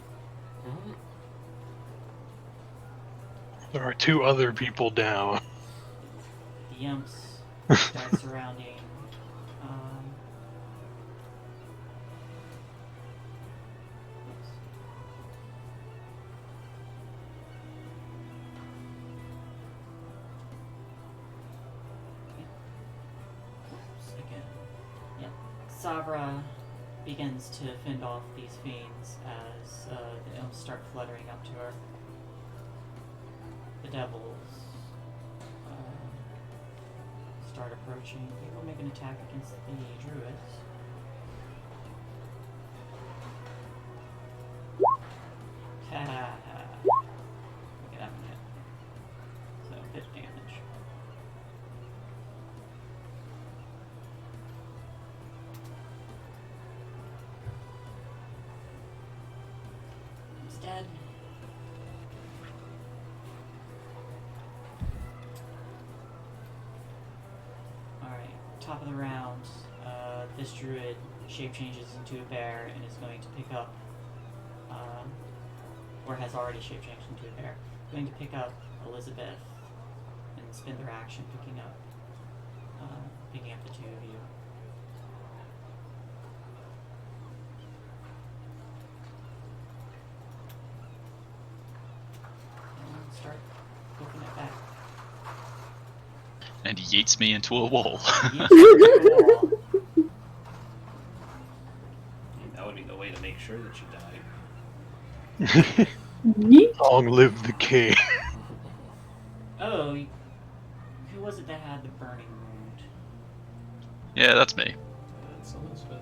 There are two other people down. The imps start surrounding. Oops. Oops, again. Yep. Savra begins to fend off these fiends as the imps start fluttering up to her. The devils start approaching. They will make an attack against the druids. Look at that dead. Alright, top of the round. This druid shape changes into a bear and is going to pick up, or has already shape changed into a bear. Going to pick up Elizabeth and spend their action picking up the two of you. And start poking it back. And he yeets me into a wall. Yeet. That would be the way to make sure that you die. Yeet. Long live the king. Oh, who was it that had the burning wound? Yeah, that's me. That's Elizabeth.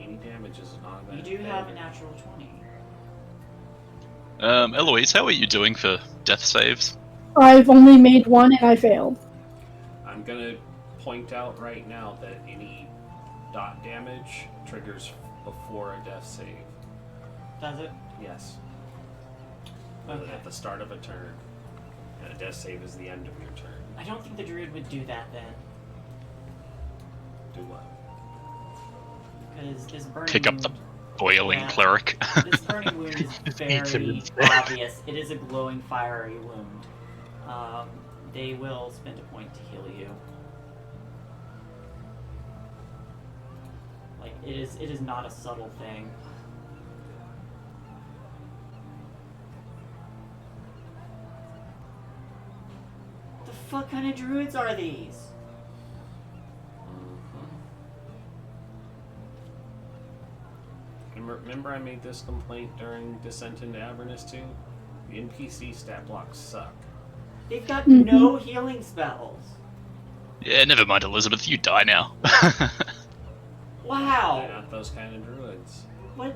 Any damage is an You automatic. do have a failure. natural 20. Eloise, how are you doing for death saves? I've only made one and I failed. I'm gonna point out right now that any dot damage triggers before a death save. Does it? Yes. Okay. At the start of a turn. And a death save is the end of your turn. I don't think the druid would do that then. Do what? Because this burning Pick up the wound, boiling Yeah. cleric. this burning wound is Just eats him very instead. obvious. It is a glowing, fiery wound. They will spend a point to heal you. Like it is not a subtle thing. The fuck kind of druids are these? Remember I made this complaint during Descent into Avernus too? The NPC stat blocks suck. They've got no healing spells. Yeah, never mind, Elizabeth. You die now. They're Wow. not those kind of druids. What?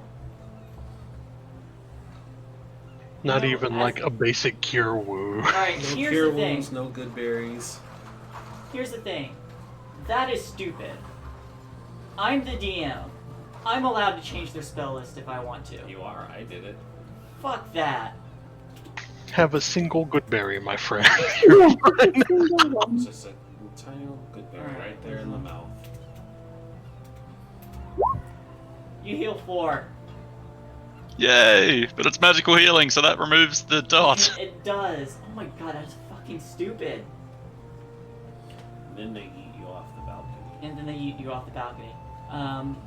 Not No, even as- like a basic cure woo. Alright, No here's cure the thing. wounds, no good berries. Here's the thing. That is stupid. I'm the DM. I'm allowed to change their spell list if I want to. You are, I did it. Fuck that. Have a single good berry, my friend. Yeah. It's just a tiny little good berry Alright. right there in the mouth. You heal 4. Yay! But it's magical healing, so that removes the dot. It does. Oh my god, that's fucking stupid. And then they eat you off the balcony. And then they eat you off the balcony.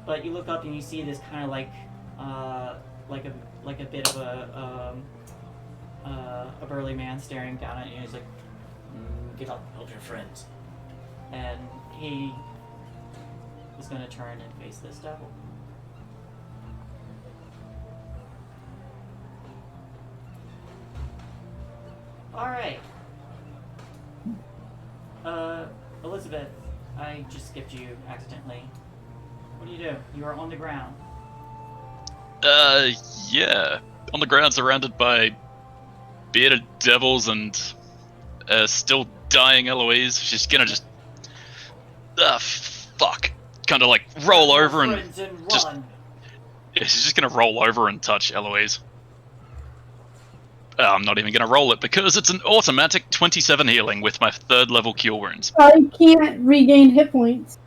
But you look up and you see this kind of like a bit of a burly man staring down at you. He's like, "Get up, help your friends." And he is going to turn and face this devil. All right. Elizabeth, I just skipped you accidentally. What do you do? You are on the ground. Yeah. On the ground, surrounded by bearded devils and still dying Eloise. She's gonna just. Fuck. Kind of like roll over and. Friends and just- run. Yeah, she's just gonna roll over and touch Eloise. I'm not even gonna roll it because it's an automatic 27 healing with my 3rd level cure wounds. I can't regain hit points.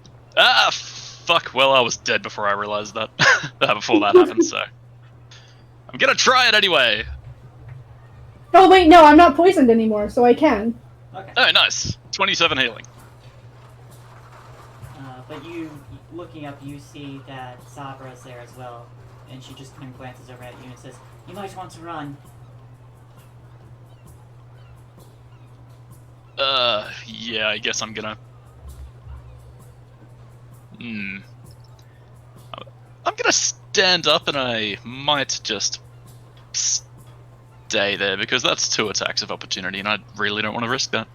Fuck. Well, I was dead before I realized that. Before that happened, so. I'm gonna try it anyway. Oh wait, no, I'm not poisoned anymore, so I can. Okay. Oh, nice. 27 healing. But you, looking up, you see that Sabra's there as well, and she just kind of glances over at you and says, "You might want to run." Yeah, I guess I'm gonna. I'm gonna stand up and I might just stay there because that's 2 attacks of opportunity and I really don't want to risk that.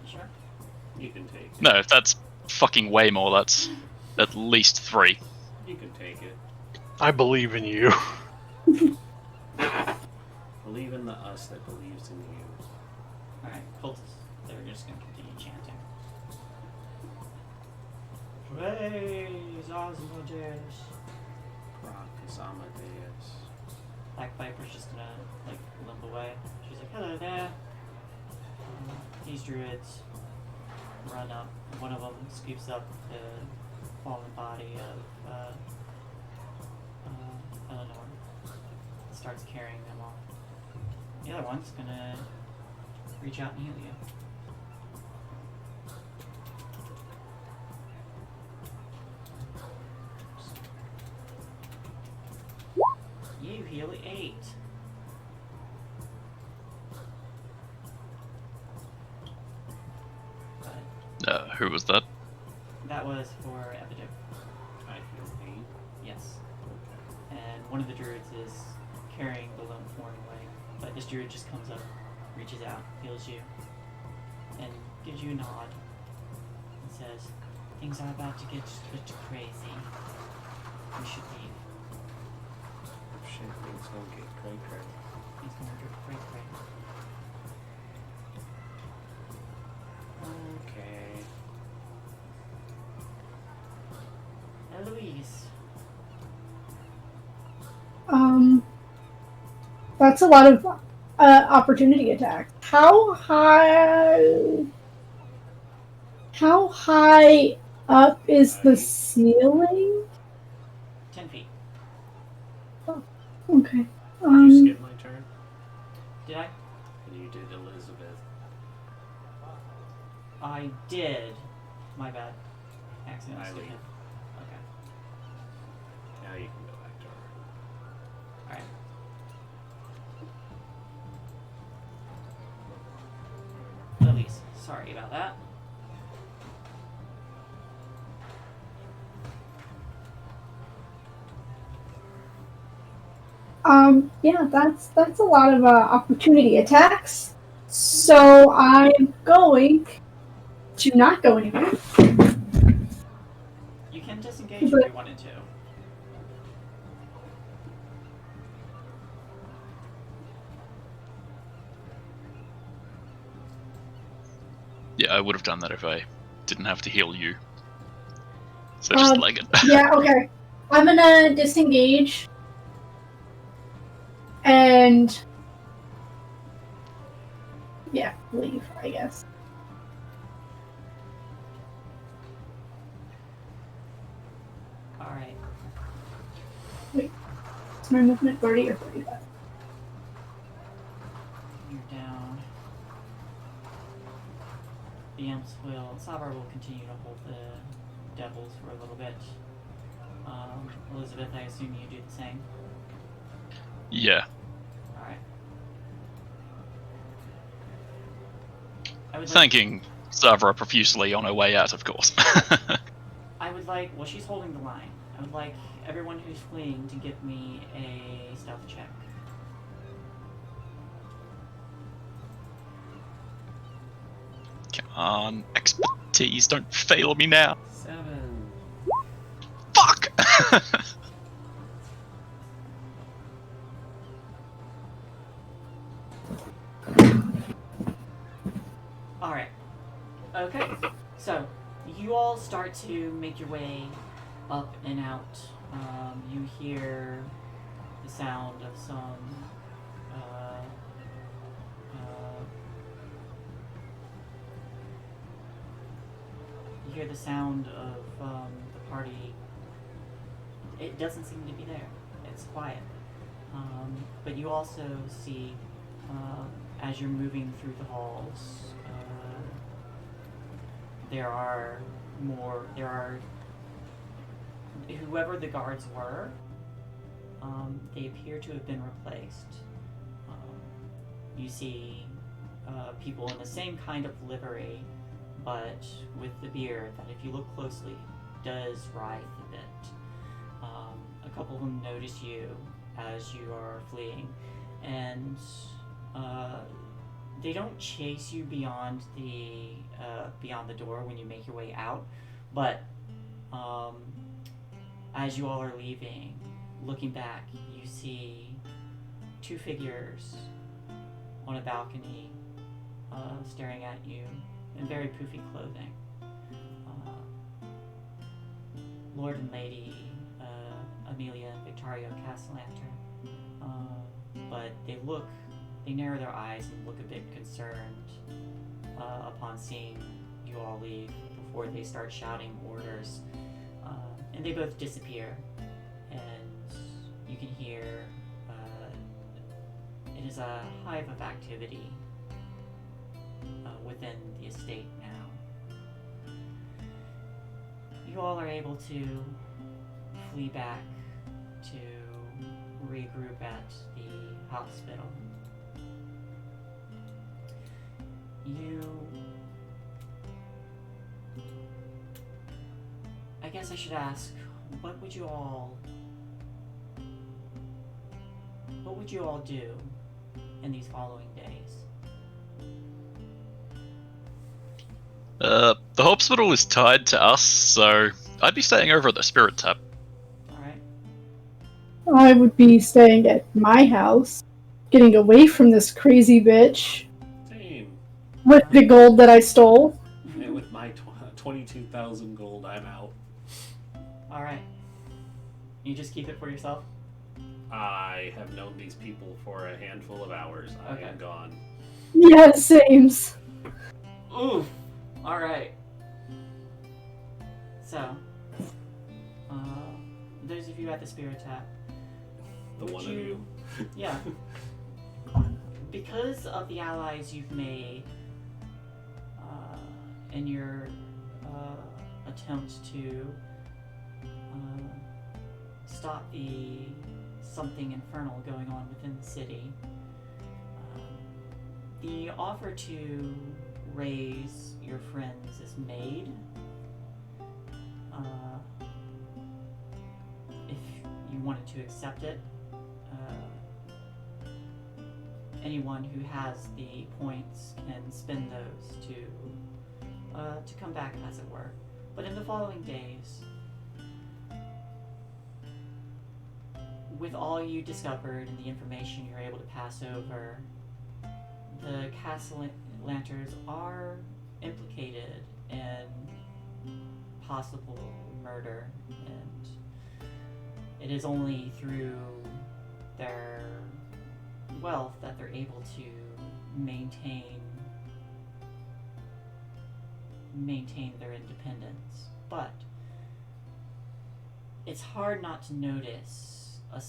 Sure. You can take it. No, that's fucking way more. That's at least 3. You can take it. I believe in you. Believe in the us that believes in you. Alright, cultists. They're just going to continue chanting. Praise Osmodeus. Rock is Amadeus. Black Viper's just gonna like limp away. She's like, "Hello there." These druids run up. One of them scoops up the fallen body of Eleanor. Starts carrying them off. The other one's gonna reach out and heal you. You heal 8. But Who was that? that was for Epidemic. I feel pain. Yes. And one of the druids is carrying the lone form away. But this druid just comes up, reaches out, heals you, and gives you a nod. And says, "Things are about to get a bit crazy. We should leave." Shit, things gonna get cray. He's going to get cray cray. Okay. Eloise. That's a lot of opportunity attacks. How high up is the ceiling? 10 feet. Okay. Did you skip my turn? Did I? And you did Elizabeth. I did. My bad. Accidentally I skipped leave. him. Okay. Now you can go back to her. Alright. Elise, sorry about that. Yeah, that's a lot of opportunity attacks. So I'm going to not go anywhere. You can disengage if you wanted to. Yeah, I would have done that if I didn't have to heal you. So just leg it. Yeah, okay. I'm gonna disengage. And yeah, leave, I guess. Alright. Is my movement 30 or 35? You're down. The imps will... Sabra will continue to hold the devils for a little bit. Elizabeth, I assume you do the same. Yeah. Alright. I would like, Thanking Zavra profusely on her way out, of course. I would like... Well, she's holding the line. I would like everyone who's fleeing to give me a stealth check. Come on, expertise, don't fail me now. 7. Fuck! Alright. Okay. So, you all start to make your way up and out. You hear the sound of some you hear the sound of the party. It doesn't seem to be there. It's quiet. But you also see, as you're moving through the halls, there are whoever the guards were, they appear to have been replaced. You see people in the same kind of livery, but with the beard that, if you look closely, does writhe a bit. A couple of them notice you as you are fleeing, and they don't chase you beyond the door when you make your way out, but as you all are leaving, looking back, you see 2 figures on a balcony staring at you in very poofy clothing. Lord and Lady Amelia and Victoria Castellanter. but they narrow their eyes and look a bit concerned upon seeing you all leave before they start shouting orders. And they both disappear, and you can hear it is a hive of activity within the estate now. You all are able to flee back to regroup at the hospital. I guess I should ask, what would you all do in these following days? The hospital is tied to us, so I'd be staying over at the Spirit Tap. Alright. I would be staying at my house, getting away from this crazy bitch Same. with the gold that I stole. And with my 22,000 gold, I'm out. Alright. You just keep it for yourself? I have known these people for a handful of hours. I Okay. am gone. Yeah, sames. Oof! Alright. So, those of you at the Spirit Tap, The would one of you. Yeah. Because of the allies you've made, and your attempt to stop the something infernal going on within the city, the offer to raise your friends is made. If you wanted to accept it, anyone who has the points can spend those to come back, as it were. But in the following days, with all you discovered and the information you're able to pass over, the Castellanters are implicated in possible murder, and it is only through their wealth that they're able to maintain their independence. But it's hard not to notice the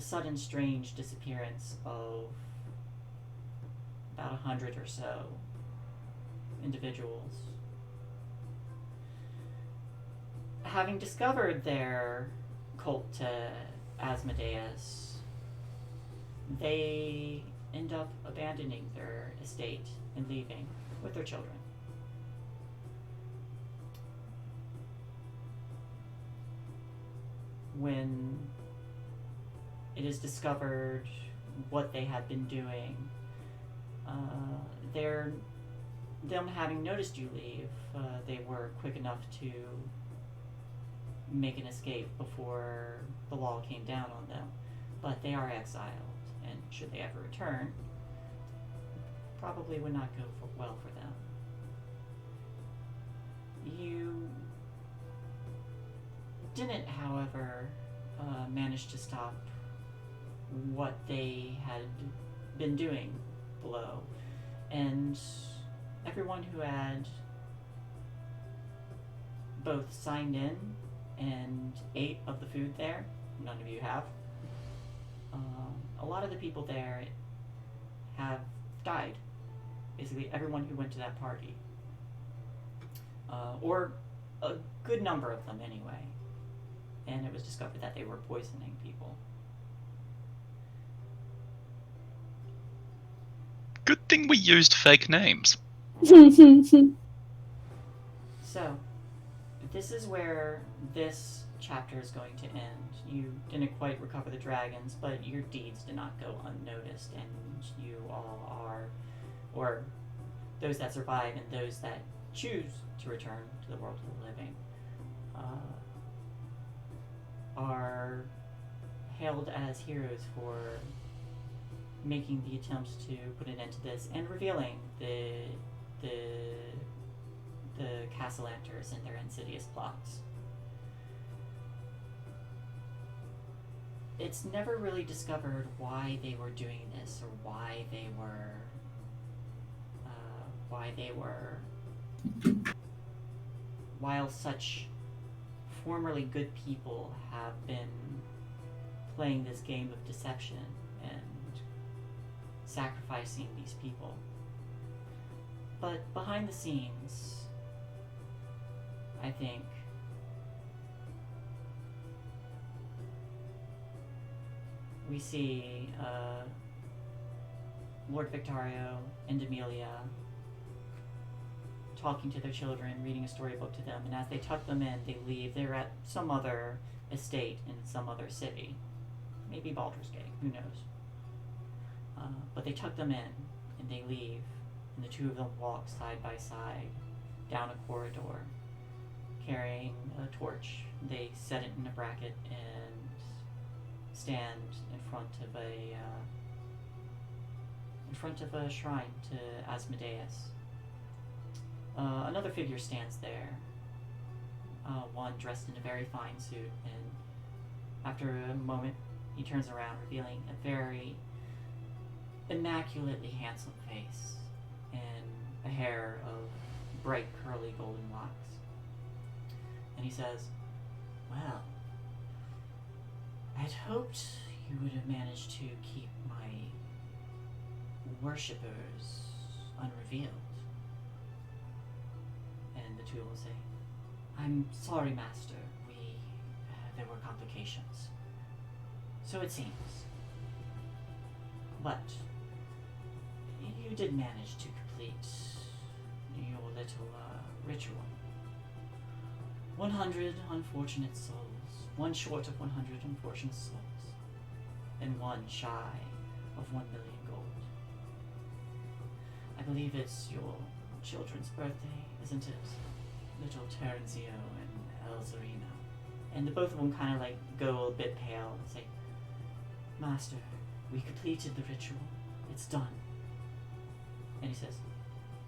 sudden strange disappearance of about 100 or so individuals. Having discovered their cult to Asmodeus, they end up abandoning their estate and leaving with their children. When it is discovered what they had been doing, them having noticed you leave, they were quick enough to make an escape before the law came down on them. But they are exiled, and should they ever return, probably would not go well for them. You didn't, however, manage to stop what they had been doing below, and everyone who had both signed in and ate of the food there, none of you have. A lot of the people there have died. Basically, everyone who went to that party. Or a good number of them, anyway. And it was discovered that they were poisoning people. Good thing we used fake names. So, this is where this chapter is going to end. You didn't quite recover the dragons, but your deeds did not go unnoticed, and you all are, or those that survive and those that choose to return to the world of the living, are hailed as heroes for making the attempts to put an end to this and revealing the Castellanters and their insidious plots. it's never really discovered why they were doing this or why they were while such formerly good people have been playing this game of deception and sacrificing these people. But behind the scenes, I think we see Lord Victario and Amelia talking to their children, reading a storybook to them, and as they tuck them in, they leave. They're at some other estate in some other city. Maybe Baldur's Gate, who knows. But they tuck them in, and they leave, and the two of them walk side by side down a corridor, carrying a torch. They set it in a bracket and stand in front of a shrine to Asmodeus. Another figure stands there, one dressed in a very fine suit, and after a moment he turns around, revealing a very immaculately handsome face and a hair of bright curly golden locks. And he says, "Well, I'd hoped you would have managed to keep my worshippers unrevealed." And the two will say, "I'm sorry, Master. There were complications. So it seems. But you did manage to complete your little ritual. 100 unfortunate souls. One short of 100 unfortunate souls. And one shy of 1 million gold. I believe it's your children's birthday, isn't it? Little Terenzio and Elzarina." And the both of them kind of like go a bit pale and say, "Master, we completed the ritual. It's done." And he says,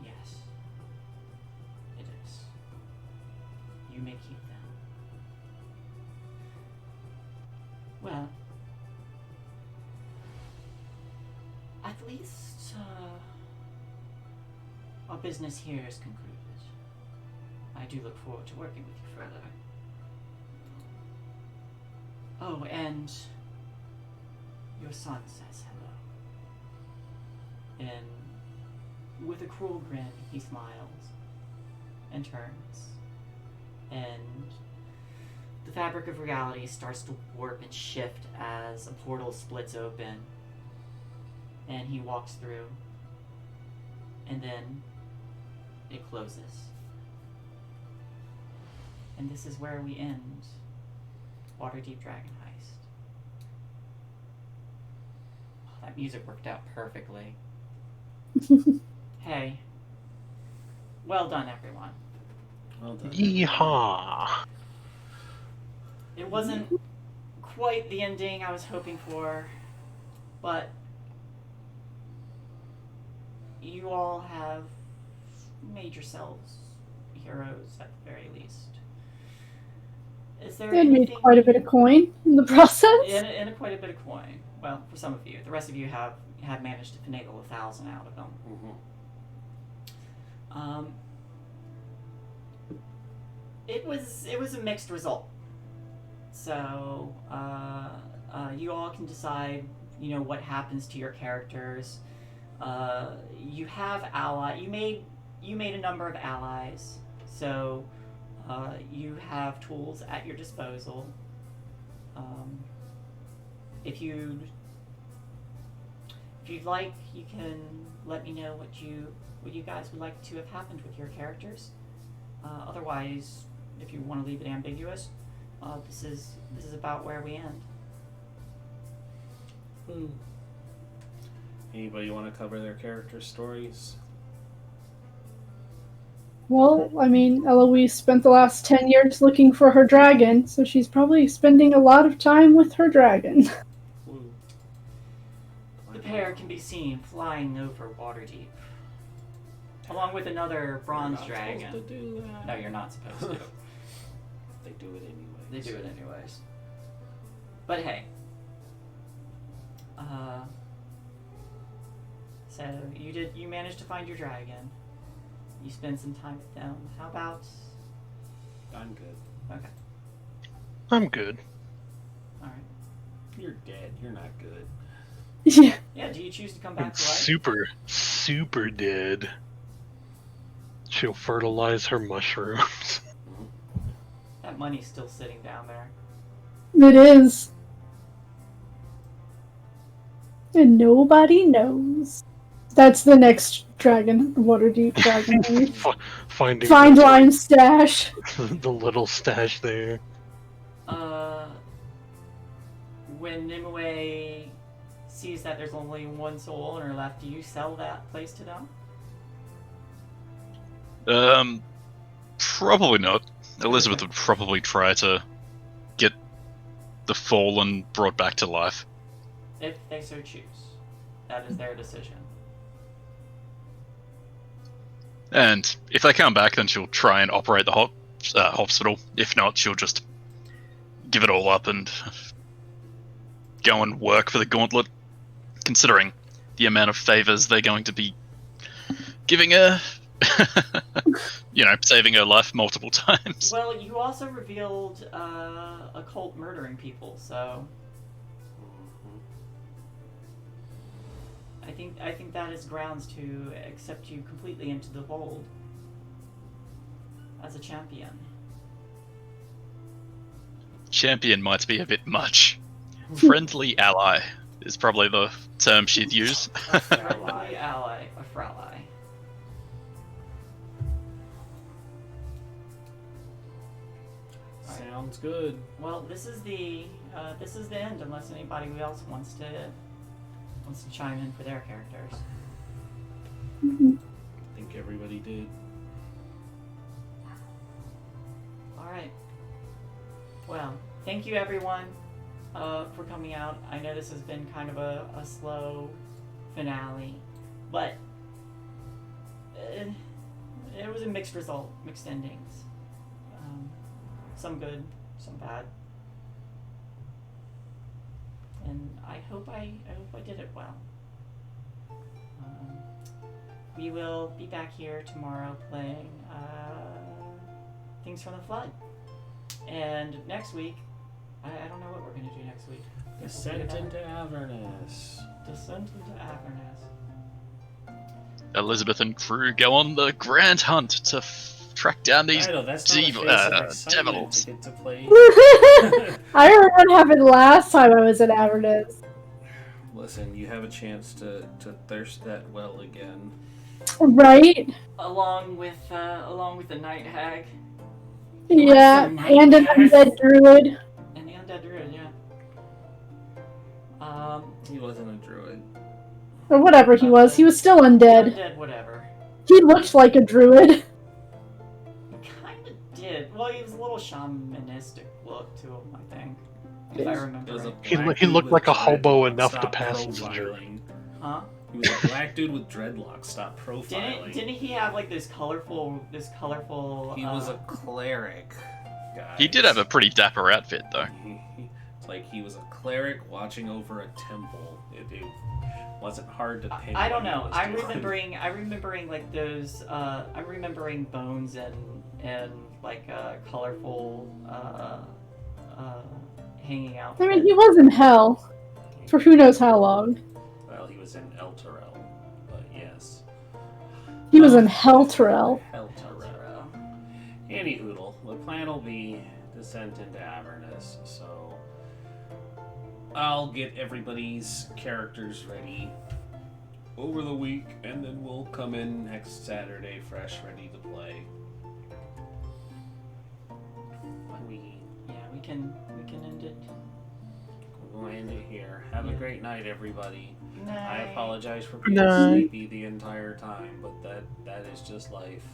"Yes, it is. You may keep them." Well, at least our business here is concluded. I do look forward to working with you further. Oh, and your son says hello. And with a cruel grin, he smiles and turns. And the fabric of reality starts to warp and shift as a portal splits open. And he walks through. And then it closes. And this is where we end Waterdeep Dragon Heist. Oh, that music worked out perfectly. Hey. Well done, everyone. Well done. Yeehaw! It wasn't quite the ending I was hoping for, but you all have made yourselves heroes at the very least. Is there They made anything... quite a bit of coin in the process. In quite a bit of coin. Well, for some of you. The rest of you have managed to finagle 1,000 out of them. Mm-hmm. It was a mixed result. So you all can decide, what happens to your characters. You have you made a number of allies, so you have tools at your disposal. If you'd like, you can let me know what you guys would like to have happened with your characters. Otherwise, if you want to leave it ambiguous, this is about where we end. Anybody want to cover their character stories? Well, I mean, Eloise spent the last 10 years looking for her dragon, so she's probably spending a lot of time with her dragon. The pair can be seen flying over Waterdeep, along with another bronze dragon. To do that. No, you're not supposed to. They do it anyway. They do it anyways. But hey, So you managed to find your dragon. You spend some time with them. How about? I'm good. Okay. I'm good. All right. You're dead. You're not good. Yeah. Yeah. Do you choose to come I'm back to life? super dead. She'll fertilize her mushrooms. That money's still sitting down there. It is. And nobody knows. That's the next dragon, Waterdeep dragon. Finding Find the, lime stash. the little stash there. When Nimue sees that there's only one soul owner left, do you sell that place to them? Probably not. Elizabeth would probably try to get the fallen brought back to life. If they so choose. That is their decision. And if they come back, then she'll try and operate the hospital. If not, she'll just give it all up and go and work for the Gauntlet, considering the amount of favors they're going to be giving her. Saving her life multiple times. Well, you also revealed a cult murdering people, so I think that is grounds to accept you completely into the fold as a champion. Champion might be a bit much. Friendly ally is probably the term she'd use. A friendly ally, a frally. Sounds good. Well, this is the end, unless anybody else wants to chime in for their characters. I think everybody did. All right. Well, thank you everyone for coming out. I know this has been kind of a slow finale, but it was a mixed result, mixed endings. Some good, some bad. And I hope I did it well. We will be back here tomorrow playing Things from the Flood. And next week, I don't know what we're going to do next week. Descent into Avernus. Descent into Avernus. Elizabeth and crew go on the grand hunt to track down these That's not a face of excitement devils. to get to play. I remember what happened last time I was in Avernus. Listen, you have a chance to thirst that well again. Right? Along with the Night Hag. Yeah, Night and an Hag. undead druid. And the Undead Druid, yeah. He wasn't a druid. Or whatever he was still undead. Undead, whatever. He looked like a druid. He kind of did. Well, he was a little shamanistic look to him, I think. If I remember right. He looked like a hobo enough to pass as a druid. Huh? He was a black dude with dreadlocks. Stop profiling. Didn't he have like this colorful? He was a cleric. Guys. He did have a pretty dapper outfit, though. It's like he was a cleric watching over a temple. It wasn't hard to pin. I don't know. I'm remembering like those. I'm remembering bones and like colorful hanging out. I mean, he was in hell for who knows how long. Well, he was in Elturel, but yes. He was in Helterel. Helturel. Anyhoodle, the plan will be Descent into Avernus, so I'll get everybody's characters ready over the week, and then we'll come in next Saturday fresh, ready to play. We can end it. We'll end it here. Have a great night, everybody. Night. I apologize for being Night. sleepy the entire time, but that is just life.